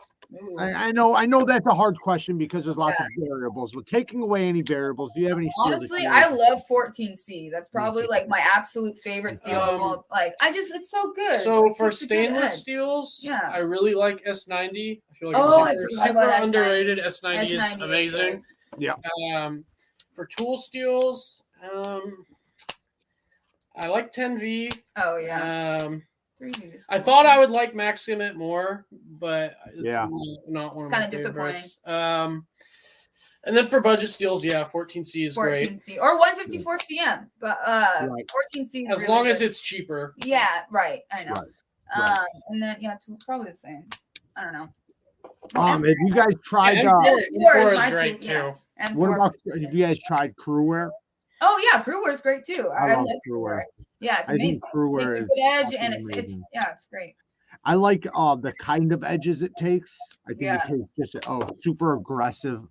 I know that's a hard question because there's lots of variables. But taking away any variables, do you have any steel? Honestly, I love 14C. That's probably like my absolute favorite steel. It's so good. So for stainless steels, I really like S90. I feel like it's super underrated. S90 is amazing. Yeah. For tool steels, I like 10V. Oh yeah. I thought I would like Maximate more, but it's not one of my favorites. And then for budget steels, 14C is great. 14C or 154 CM, but 14C as long as it's cheaper. Yeah, right. I know. And then probably the same. I don't know. Have you guys tried? M4 is great too. What about have you guys tried Crewwear? Oh yeah, Crewwear is great too. I love Crewwear. Yeah, it's amazing. Crewwear is a good edge, and it's great. I like the kind of edges it takes. I think it takes just a super aggressive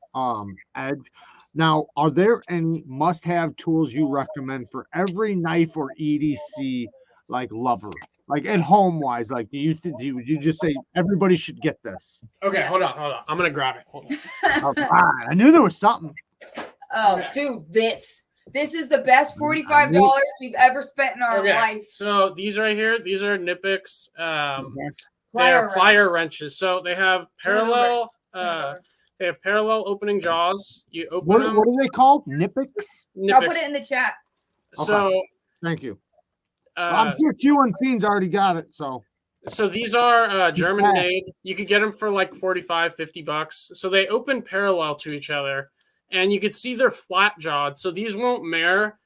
edge. Now, are there any must-have tools you recommend for every knife or EDC lover? Like at home wise, would you just say everybody should get this? Okay, hold on. I'm gonna grab it. Hold on. All right. I knew there was something. Oh, dude, this is the best $45 we've ever spent in our life. So these right here, these are Nipix. They are plier wrenches. So they have parallel. They have parallel opening jaws. You open them. What are they called? Nipix? I'll put it in the chat. So thank you. I'm sure Q and Fiends already got it. So these are German made. You could get them for like $45-$50. So they open parallel to each other. And you can see they're flat jawed. So these won't mare,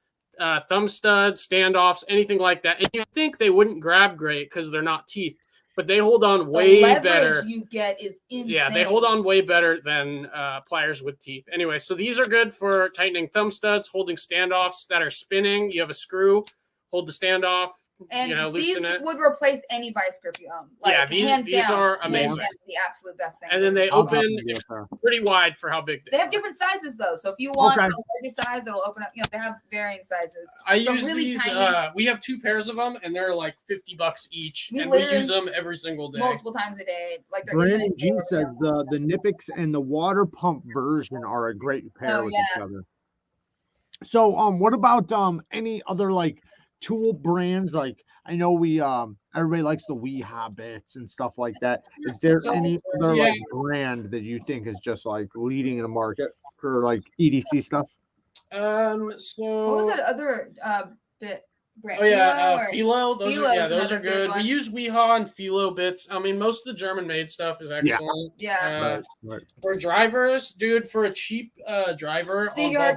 thumb studs, standoffs, anything like that. And you think they wouldn't grab great because they're not teeth. but they hold on way the better. You get is insane. Yeah, they hold on way better than pliers with teeth. Anyway, so these are good for tightening thumb studs, holding standoffs that are spinning. You have a screw, hold the standoff, and loosen it. These would replace any vice grip you own. Like, yeah, these are amazing. Hands down, the absolute best thing. And then they open pretty wide for how big they have different sizes though. So if you want a larger size, it'll open up. They have varying sizes. I use these. We have 2 pairs of them, and they're like $50 each, and we use them every single day, multiple times a day. Like Brandon G says the Nipix and the water pump version are a great pair with each other. So what about any other like tool brands? Like I know we everybody likes the Wee Hobbits and stuff like that. Is there any other like brand that you think is just like leading in the market for like EDC stuff? So what was that other bit brand? Oh yeah, Philo. Those are good. We use Weehaw and Philo bits. I mean, most of the German-made stuff is excellent. Yeah. For drivers, dude, for a cheap driver on ball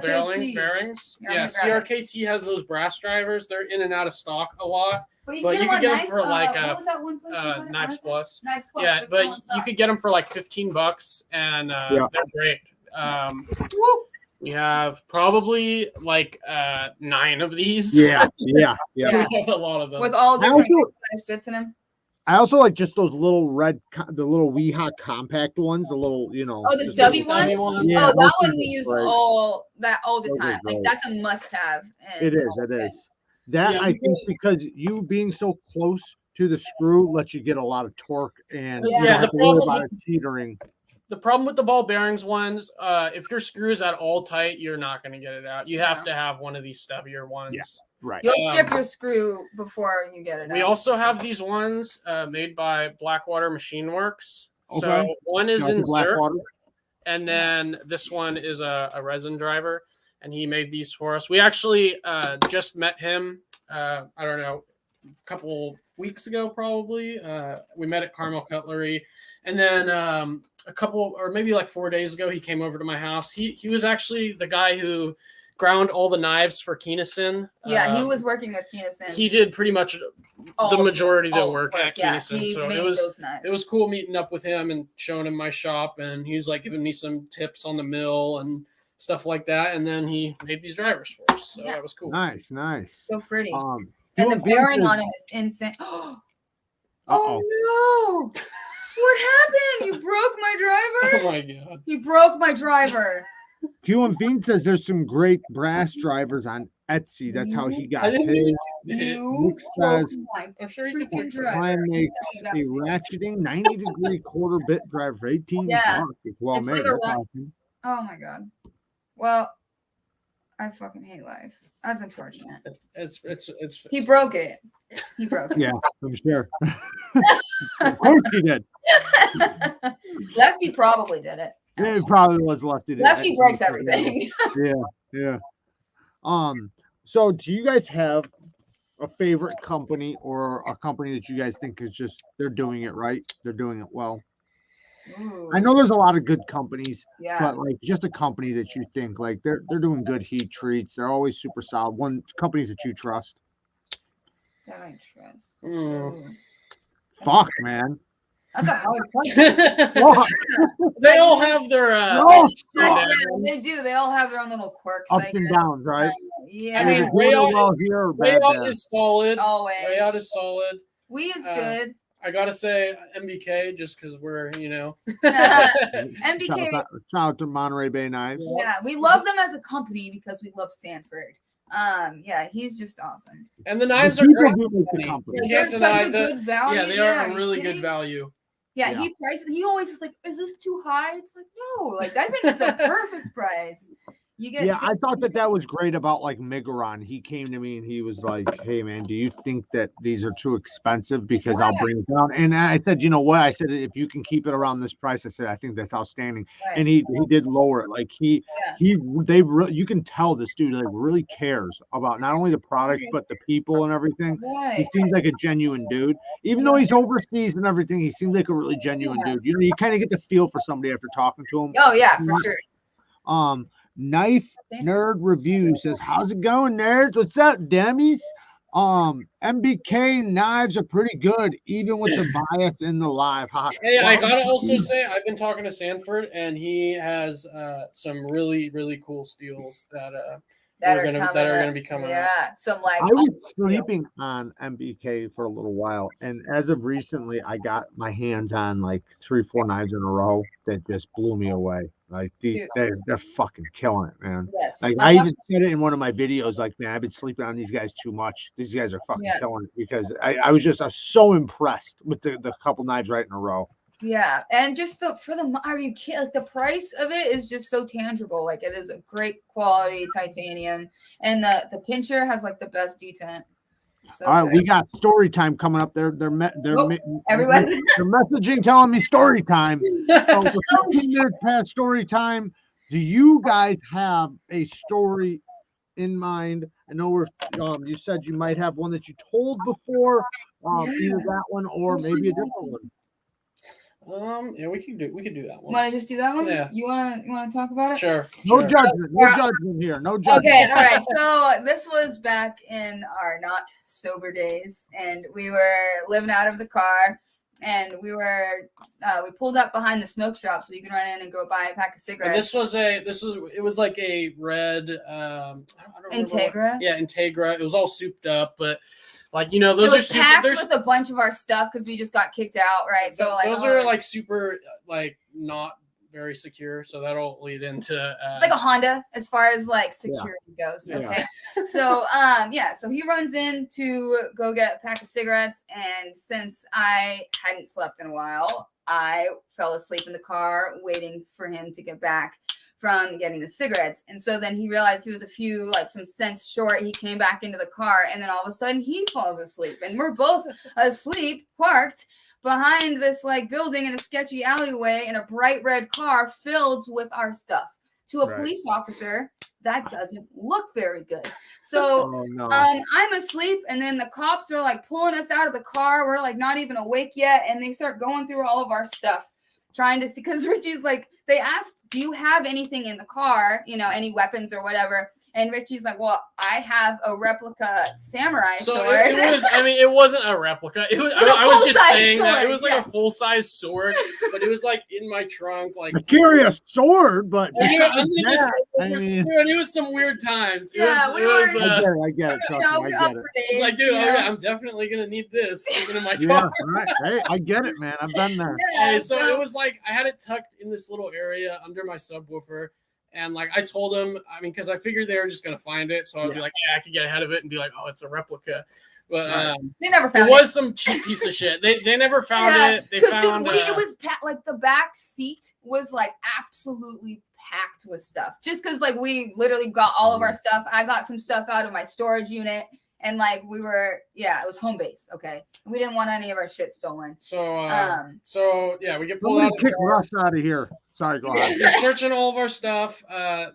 bearings. Yeah, CRKT has those brass drivers. They're in and out of stock a lot. But you could get them for like Knives Plus. Yeah, but you could get them for like $15, and they're great. We have probably like 9 of these. Yeah. We have a lot of them with all different size bits in them. I also like just those little the little Weehaw compact ones, the little, Oh, the stubby ones? Yeah, oh, that one we use all the time. Like that's a must-have. It is. That I think because you being so close to the screw lets you get a lot of torque and you don't have to worry about it teetering. The problem with the ball bearings ones, if your screw is at all tight, you're not going to get it out. You have to have one of these stubbier ones. Yeah, right. You'll strip your screw before you get it out. We also have these ones made by Blackwater Machine Works. Okay. So one is in Blackwater, and then this one is a resin driver, and he made these for us. We actually just met him, I don't know, a couple weeks ago probably. We met at Carmel Cutlery. And then a couple, or maybe like 4 days ago, he came over to my house. He was actually the guy who ground all the knives for Keennison. Yeah, he was working with Keennison. He did pretty much the majority of the work at Keennison. So it was cool meeting up with him and showing him my shop. And he was like giving me some tips on the mill and stuff like that. And then he made these drivers for us. So that was cool. Nice. So pretty. And the bearing on it is insane. Oh no! What happened? You broke my driver? Oh my god! You broke my driver. Q and Fiend says there's some great brass drivers on Etsy. That's how he got paid. Nick says I'm sure he can fix it. Ryan makes a ratcheting 90-degree quarter bit driver for $18. It's well made. That's awesome. Oh my god. Well, I fucking hate life. That's unfortunate. He broke it. Yeah, I'm sure. Of course he did. Lefty probably did it. Yeah, it probably was Lefty. Lefty breaks everything. Yeah. So do you guys have a favorite company or a company that you guys think is just they're doing it right? They're doing it well. Ooh. I know there's a lot of good companies, but like just a company that you think like they're doing good heat treats. They're always super solid. Companies that you trust. That I trust. Fuck, man. That's a hard question. They all have their they do. They all have their own little quirks. Ups and downs, right? Yeah. I mean, Rayout is solid. Always. Rayout is solid. We is good. I gotta say MBK just because we're, MBK. Shout out to Monterey Bay Knives. Yeah, we love them as a company because we love Sanford. He's just awesome. And the knives are great. They're such a good value. Yeah, they are a really good value. Yeah, he always is like, is this too high? It's like, no, like I think it's a perfect price. I thought that was great about like Megaron. He came to me and he was like, "Hey man, do you think that these are too expensive? Because I'll bring it down." And I said, "You know what?" I said, "If you can keep it around this price," I said, "I think that's outstanding." Right. And he did lower it. Like you can tell this dude like really cares about not only the product but the people and everything. Right. He seems like a genuine dude, even though he's overseas and everything. He seems like a really genuine dude. You kind of get the feel for somebody after talking to him. Oh yeah, for sure. Knife Nerd Review says, "How's it going, nerds? What's up, dummies? MBK knives are pretty good, even with the bias in the live. Hey, I gotta also say, I've been talking to Sanford, and he has some really, really cool steels that are gonna be coming out. Some like. I was sleeping on MBK for a little while, and as of recently, I got my hands on like 3-4 knives in a row that just blew me away. Like they're fucking killing it, man. Yes. Like I even said it in one of my videos. Like, man, I've been sleeping on these guys too much. These guys are fucking killing it, because I was so impressed with the couple knives right in a row. Yeah, and just are you kidding? Like the price of it is just so tangible. Like it is a great quality titanium, and the pincher has like the best detent. So all right, we got story time coming up. They're everyone's they're messaging telling me story time. So 15 minutes past story time. Do you guys have a story in mind? I know you said you might have one that you told before, either that one or maybe a different one. Yeah, we can do that one. Want to just do that one? Yeah. You want to talk about it? Sure. No judgment. No judgment here. No judgment. Okay. All right. So this was back in our not sober days, and we were living out of the car, and we pulled up behind the smoke shop so you can run in and go buy a pack of cigarettes. And it was like a red I don't Integra. Yeah, Integra. It was all souped up, but. Like, you know, those it was are super, packed with a bunch of our stuff because we just got kicked out, right? So like those are like super, like not very secure. So that'll lead into it's like a Honda as far as like security goes. Okay. So so he runs in to go get a pack of cigarettes, and since I hadn't slept in a while, I fell asleep in the car waiting for him to get back from getting the cigarettes. And so then he realized he was some cents short. He came back into the car, and then all of a sudden he falls asleep, and we're both asleep, parked behind this like building in a sketchy alleyway in a bright red car filled with our stuff. To a police officer, that doesn't look very good. So I'm asleep, and then the cops are like pulling us out of the car. We're like not even awake yet, and they start going through all of our stuff, trying to see, because Richie's like, they asked, do you have anything in the car, any weapons or whatever? And Richie's like, well, I have a replica samurai sword. It wasn't a replica. It was. I was just saying sword, that it was like a full size sword, but it was like in my trunk. Like a curious sword, but it was some weird times. I get it. It's like, dude, I'm definitely gonna need this even in my car. Right. Hey, I get it, man. I've been there. So it was like I had it tucked in this little area under my subwoofer. And like I told him, because I figured they were just gonna find it, so I'd be like, I could get ahead of it and be like, oh, it's a replica. But they never found it. It was some cheap piece of shit. They never found it. They found it was like the back seat was like absolutely packed with stuff. Just because like we literally got all of our stuff. I got some stuff out of my storage unit. And like we were, it was home base. Okay, we didn't want any of our shit stolen. So we get pulled out. Kick Russ out of here. Sorry, go ahead. They're searching all of our stuff.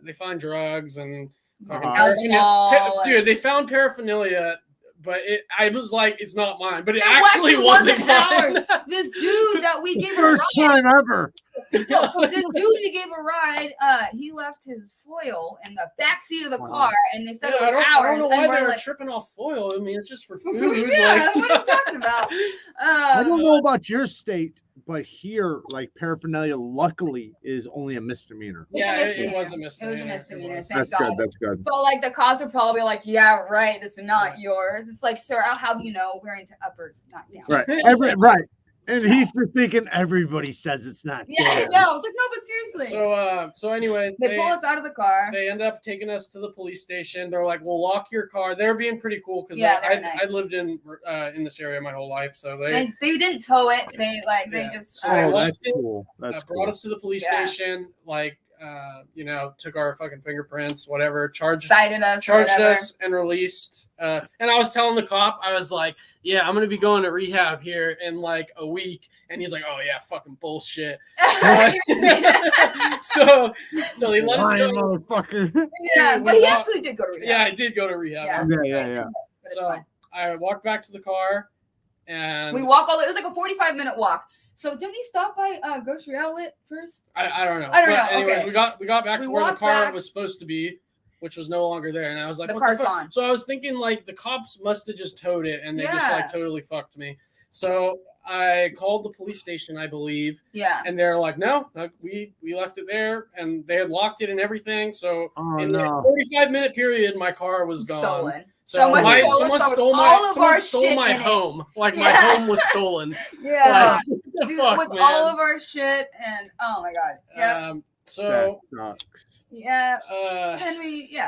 They find drugs and alcohol. Dude, they found paraphernalia, but I was like, it's not mine. But it actually wasn't mine. This dude that we gave a ride. First time ever. This dude we gave a ride, he left his foil in the back seat of the car, and they said it was ours. I don't know why they were tripping off foil. I mean, it's just for food. What are you talking about? I don't know about your state, but here, like paraphernalia, luckily, is only a misdemeanor. It was a misdemeanor. It was a misdemeanor. Thank God. That's good. But like the cops are probably like, yeah, right. This is not yours. It's like, sir, I'll have you know, we're into uppers, not down. Right. And he's just thinking everybody says it's not. Yeah, I know. I was like, no, but seriously. So anyways, they pull us out of the car. They end up taking us to the police station. They're like, "We'll lock your car." They're being pretty cool because I lived in this area my whole life, so they didn't tow it. They just that's cool. Brought us to the police station. Like, took our fucking fingerprints, whatever, charged us and released. And I was telling the cop, I was like, yeah, I'm going to be going to rehab here in like a week. And he's like, oh yeah, fucking bullshit. So they let us go. Motherfucker. Yeah, but he actually did go to rehab. Yeah, I did go to rehab. Yeah. So I walked back to the car and we walk it was like a 45-minute walk. So didn't we stop by a grocery outlet first? I don't know. I don't know. Anyways, okay. we got back to where the car was supposed to be, which was no longer there. And I was like, the what car's the fuck? gone. So I was thinking like the cops must have just towed it and they just like totally fucked me. So I called the police station, I believe. Yeah. And they're like, no, we left it there, and they had locked it and everything. So in the 45-minute period, my car was gone. Stolen. So someone stole my home. Like my home was stolen. Yeah. Like, Dude, fuck, with man. all of our shit and oh my god. Yeah. So that sucks. Yeah.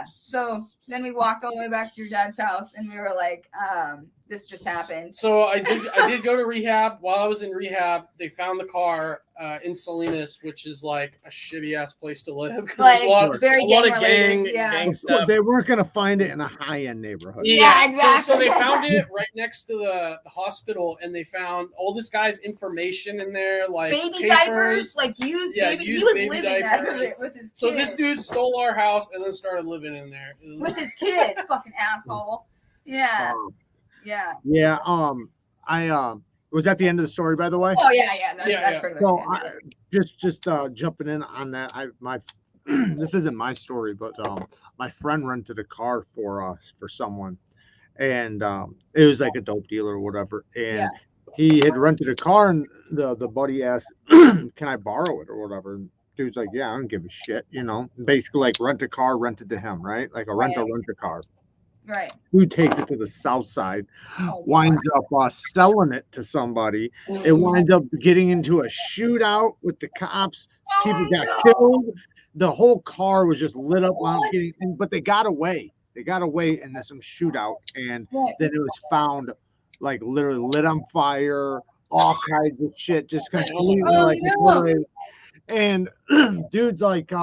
So then we walked all the way back to your dad's house and we were like, this just happened. So I did go to rehab. While I was in rehab, they found the car in Salinas, which is like a shitty ass place to live. Like, a lot of gang stuff. They weren't gonna find it in a high end neighborhood. Yeah, exactly. So they found it right next to the hospital, and they found all this guy's information in there, like baby papers, diapers, like used baby. He was baby living diapers. that with his kid. So this dude stole our house and then started living in there with his kid. Fucking asshole. Yeah. Yeah. I was that the end of the story, by the way? Oh yeah. That's pretty much it. Just jumping in on that. This isn't my story, but my friend rented a car for us for someone, and it was like a dope dealer or whatever, and he had rented a car, and the buddy asked, "Can I borrow it or whatever?" And dude's like, "Yeah, I don't give a shit," Basically like rent a car rented to him, right? Like a rent a car. Right. Who takes it to the south side, winds up selling it to somebody. It winds up getting into a shootout with the cops. People got killed. The whole car was just lit up. But they got away. They got away in some shootout. And then it was found like literally lit on fire, all kinds of shit, just completely and dude's like,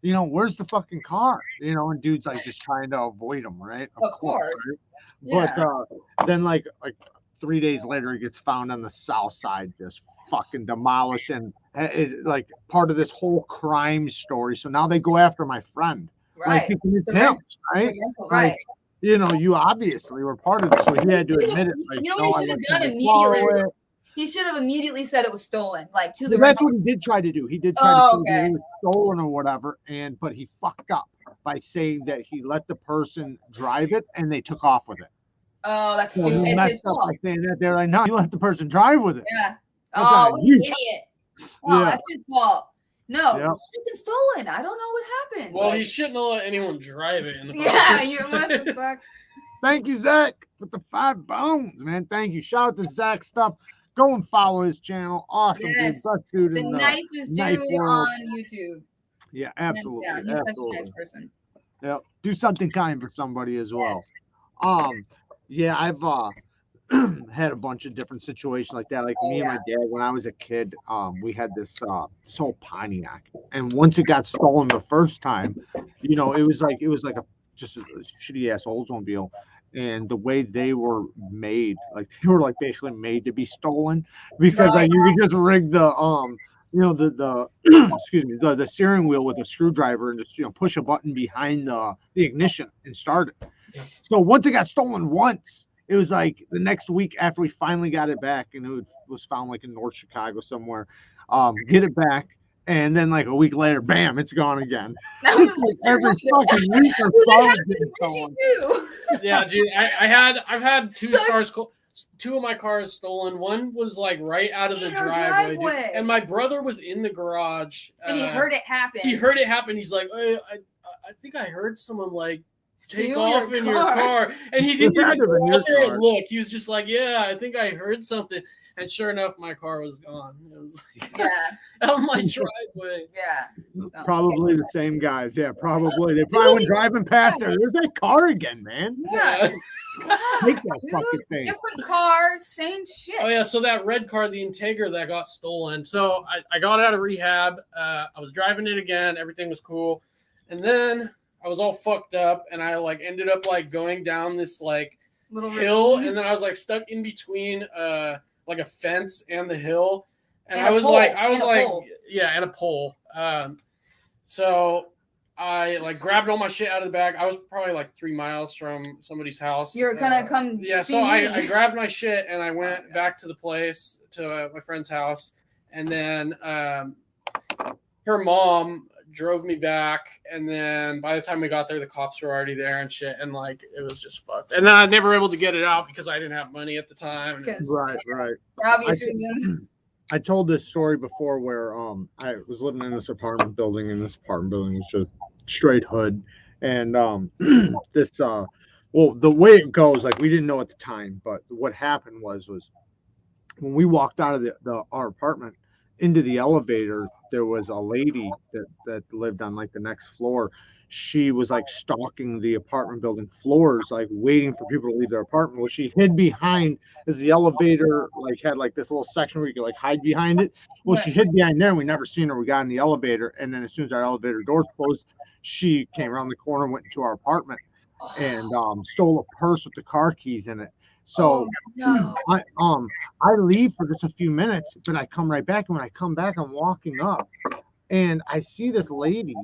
where's the fucking car? And dude's like just trying to avoid him, right? Of course. Right? Yeah. But then like 3 days later, it gets found on the south side, just fucking demolished, and is like part of this whole crime story. So now they go after my friend, right? Like it's him, right? Right. You obviously were part of it, so he had to admit it. Like, what he should have done immediately? He should have immediately said it was stolen, like to the. That's what he did try to do. He did try to say it was stolen or whatever, but he fucked up by saying that he let the person drive it and they took off with it. Oh, that's so stupid. It's his fault. By saying that they're like, no, you let the person drive with it. Yeah. Oh, what an idiot. Oh, that's his fault. No, it should have stolen. I don't know what happened. Well, he shouldn't have let anyone drive it in the what the fuck? Thank you, Zach, with the 5 bones, man. Thank you. Shout out to Zach Stuff. Go and follow his channel. Awesome, dude. Best dude in the nicest dude on YouTube. Yeah, absolutely. He's such a nice person. Yeah, do something kind for somebody as well. Yes. I've had a bunch of different situations like that. Like me and my dad, when I was a kid, we had this whole Pontiac, and once it got stolen the first time, it was like just a shitty ass Oldsmobile. And the way they were made, like they were like basically made to be stolen, because like you could just rig the the excuse me, the steering wheel with a screwdriver and just push a button behind the ignition and start it. So once it got stolen once, it was like the next week after we finally got it back, and it was found like in North Chicago somewhere, get it back. And then like a week later, bam, it's gone again. It's like every fucking week or so. Yeah, dude. I've had two of my cars stolen. One was like right out of the driveway. Dude. And my brother was in the garage. And he heard it happen. He's like, hey, I think I heard someone like take off in your car. And he didn't even go out there and look. He was just like, yeah, I think I heard something. And sure enough, my car was gone. It was like on my driveway. Yeah. Probably the same guys. Yeah, probably. They probably went driving past there. There's that car again, man. Yeah. Take that fucking thing. Different cars, same shit. Oh, yeah. So that red car, the Integra that got stolen. So I got out of rehab. I was driving it again. Everything was cool. And then I was all fucked up. And I like ended up like going down this like little hill. And then I was like stuck in between like a fence and the hill, and I was like, yeah, and a pole. So I like grabbed all my shit out of the bag. I was probably like 3 miles from somebody's house. You're gonna come. Yeah, so I grabbed my shit and I went back to the place to my friend's house, and then her mom drove me back, and then by the time we got there, the cops were already there and shit, and like it was just fucked. And then I never able to get it out because I didn't have money at the time. Right. For obvious reasons. I told this story before where I was living in this apartment building, and this apartment building was just straight hood, and this well, the way it goes, like we didn't know at the time, but what happened was when we walked out of our apartment into the elevator, there was a lady that lived on like the next floor. She was like stalking the apartment building floors, like waiting for people to leave their apartment. Well, she hid behind, as the elevator like had like this little section where you could like hide behind it. Well, she hid behind there, and we never seen her. We got in the elevator, and then as soon as our elevator doors closed, she came around the corner, went into our apartment, and stole a purse with the car keys in it. So I leave for just a few minutes, but I come right back, and when I come back, I'm walking up, and I see this lady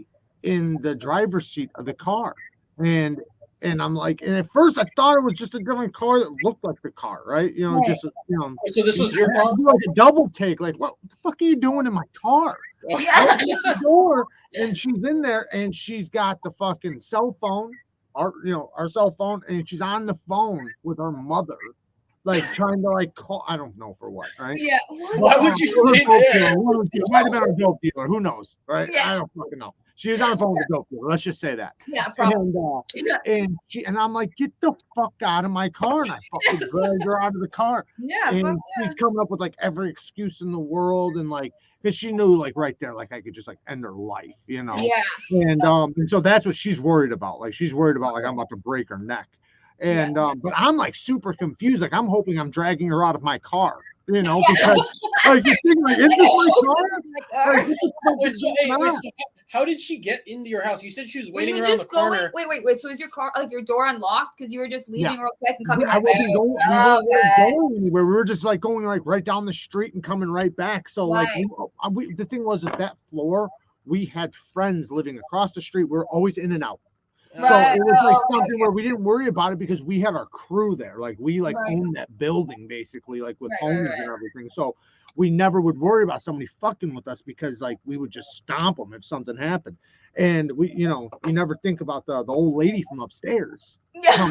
in the driver's seat of the car, and I'm like, and at first I thought it was just a different car that looked like the car, right? You know, just So this was your car? like a double take, like what the fuck are you doing in my car? I open the door, and she's in there, and she's got the fucking cell phone, our cell phone, and she's on the phone with her mother, like trying to like call, I don't know for what, right? Yeah. Why would you say that? It might have been a dope dealer, who knows, right? Yeah. I don't fucking know. She was on the phone with a dope dealer, let's just say that. Yeah, probably. And I'm like, get the fuck out of my car, and I fucking dragged her out of the car. Yeah, and she's coming up with like every excuse in the world, and like, because she knew like right there, like I could just like end her life, you know. Yeah. And so that's what she's worried about. Like she's worried about like I'm about to break her neck. And but I'm like super confused. Like I'm hoping I'm dragging her out of my car, you know, because like you think like is this my car? Like, how did she get into your house? You said she was waiting you were around just the corner. Wait. So is your car, like your door unlocked because you were just leaving real quick and coming I right wasn't back? going anywhere. We were just like going like right down the street and coming right back. So like the thing was at that floor, we had friends living across the street. We were always in and out. So it was like something where we didn't worry about it because we had our crew there. Like we like owned that building basically, like with homies and everything. So we never would worry about somebody fucking with us because like we would just stomp them if something happened. And we, you know, you never think about the old lady from upstairs. How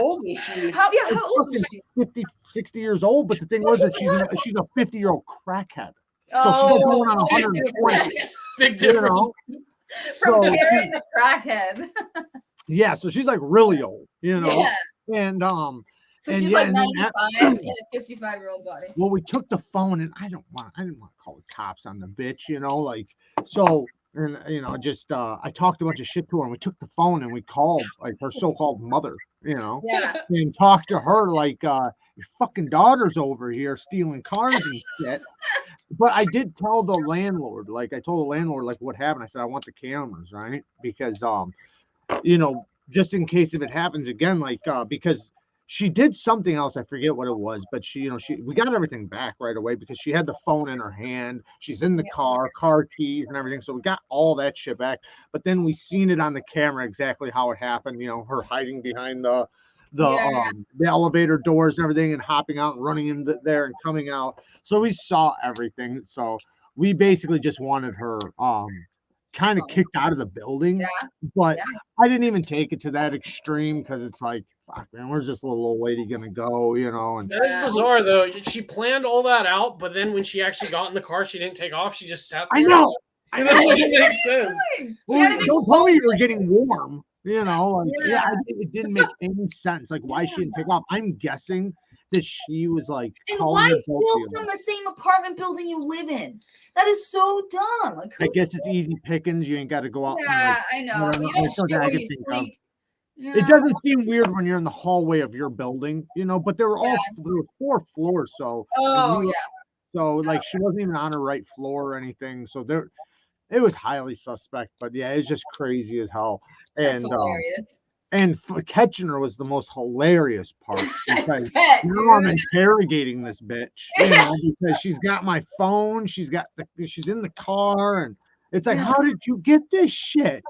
old is she? How old is she? 50, 60 years old. But the thing was that she's a 50-year-old crackhead. So she's going on 120. Big difference. From carrying the crackhead. Yeah, so she's like really old, you know. Yeah. And so she's like 95 in a 55-year-old body. Well, we took the phone, and I didn't want to call the cops on the bitch, you know, like so. And you know, just I talked a bunch of shit to her, and we took the phone and we called like her so-called mother, you know, and talked to her like your fucking daughter's over here stealing cars and shit. But I did tell the landlord, like I told the landlord like what happened. I said I want the cameras, right? Because you know, just in case if it happens again, like because she did something else, I forget what it was, but she, you know, we got everything back right away because she had the phone in her hand, she's in the car keys and everything, so we got all that shit back. But then we seen it on the camera exactly how it happened, you know, her hiding behind the elevator doors and everything and hopping out and running in there and coming out. So we saw everything. So we basically just wanted her kind of kicked out of the building, but I didn't even take it to that extreme because it's like, fuck, man, where's this little old lady gonna go, you know? And that is bizarre though. She planned all that out, but then when she actually got in the car, she didn't take off. She just sat there. I know. That doesn't make sense. Well, don't tell me you were getting warm, you know? Like, it didn't make any sense. Like, why she didn't take off? I'm guessing that she was like, and why steal from the same apartment building you live in? That is so dumb. Like, I guess it's easy pickings. You ain't got to go out. Yeah, I know. It doesn't seem weird when you're in the hallway of your building, you know, but there were 4 floors. So, so like she wasn't even on her right floor or anything. So it was highly suspect, but yeah, it's just crazy as hell. And and catching her was the most hilarious part because now I'm interrogating this bitch, you know, because she's got my phone, she's in the car, and it's like, how did you get this shit?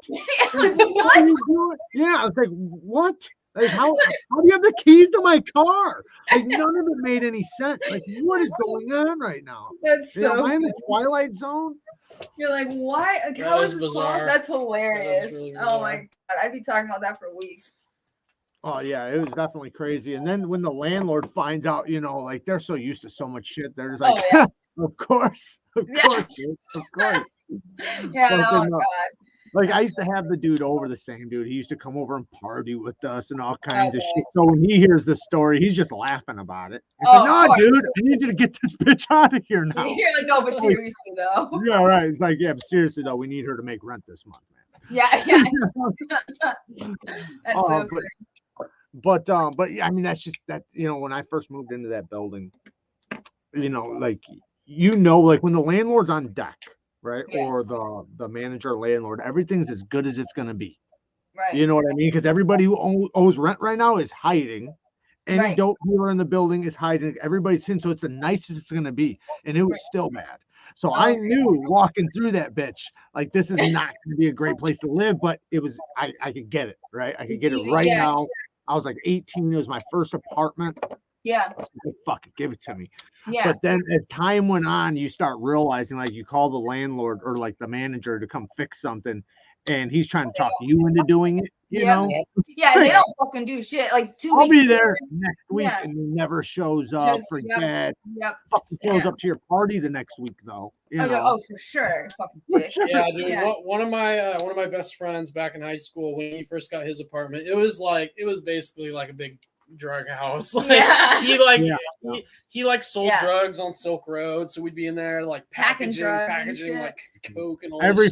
Like, what are you doing? Yeah, I was like, what? Like, how do you have the keys to my car? Like, none of it made any sense. Like, what is going on right now? That's so am I in the Twilight Zone? You're like, what? Like, how is this bizarre. That's hilarious. Really oh my god, I'd be talking about that for weeks. Oh yeah, it was definitely crazy. And then when the landlord finds out, you know, like they're so used to so much shit, they're just like, of course, dude, of course. Yeah, oh god. Like I used to have the dude over, the same dude. He used to come over and party with us and all kinds of shit. So when he hears the story, he's just laughing about it. It's like, no, dude, I need you to get this bitch out of here now. You're like, no, but seriously though. Yeah, right. It's like, yeah, but seriously though, we need her to make rent this month, man. Yeah. That's so funny. But yeah, I mean, that's just that, you know, when I first moved into that building, you know, like, you know, like when the landlord's on deck, right? Yeah. Or the manager landlord, everything's as good as it's going to be. Right. You know what I mean? Because everybody who owes rent right now is hiding. Any dope dealer in the building is hiding. Everybody's in, so it's the nicest it's going to be. And it was still bad. So I knew walking through that bitch, like, this is not going to be a great place to live, but it was, I could get it, right? I could get it right now. I was like 18. It was my first apartment. Yeah. Like, fuck it, give it to me. Yeah. But then as time went on, you start realizing, like, you call the landlord or like the manager to come fix something, and he's trying to talk you into doing it. You know? Yeah, they don't fucking do shit. Like 2 weeks. I'll be there next week, and he never shows up. Forget. Fucking shows up to your party the next week, though. You know? Oh, for sure. Fucking dick. Yeah, dude. Yeah. One of my best friends back in high school, when he first got his apartment, it was basically like a big drug house. Like he like sold drugs on Silk Road, so we'd be in there like packaging like coke and all every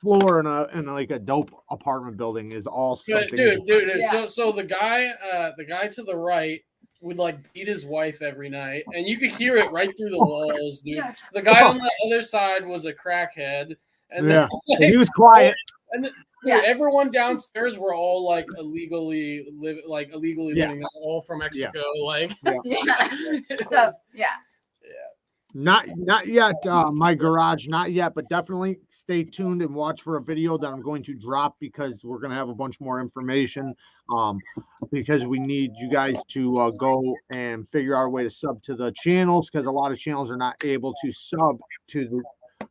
floor in like a dope apartment building is all something. Dude. Yeah. So the guy to the right would like beat his wife every night, and you could hear it right through the walls, dude. Yes. The guy on the other side was a crackhead, and then, like, he was quiet. And everyone downstairs were all like illegally living, all from Mexico. Not yet. My garage, not yet, but definitely stay tuned and watch for a video that I'm going to drop, because we're going to have a bunch more information. Because we need you guys to go and figure out a way to sub to the channels, because a lot of channels are not able to sub to the.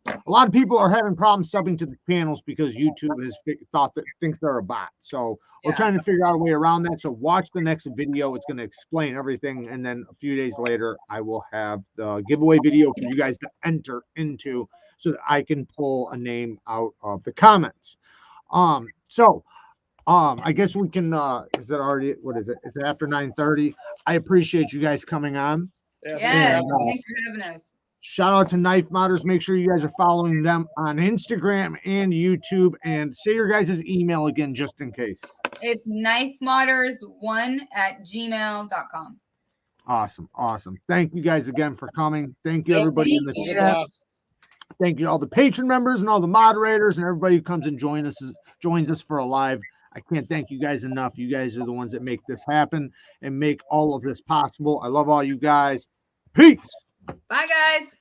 A lot of people are having problems subbing to the channels because YouTube has thinks they're a bot. So we're trying to figure out a way around that. So watch the next video. It's going to explain everything. And then a few days later, I will have the giveaway video for you guys to enter into, so that I can pull a name out of the comments. I guess we can, is it already, what is it? Is it after 9:30? I appreciate you guys coming on. Yes, thanks for having us. Shout out to Knife Modders. Make sure you guys are following them on Instagram and YouTube. And say your guys' email again, just in case. It's knifemodders1@gmail.com. Awesome. Thank you guys again for coming. Thank you, everybody in the chat. Thank you to all the patron members and all the moderators and everybody who comes and joins us for a live. I can't thank you guys enough. You guys are the ones that make this happen and make all of this possible. I love all you guys. Peace. Bye, guys.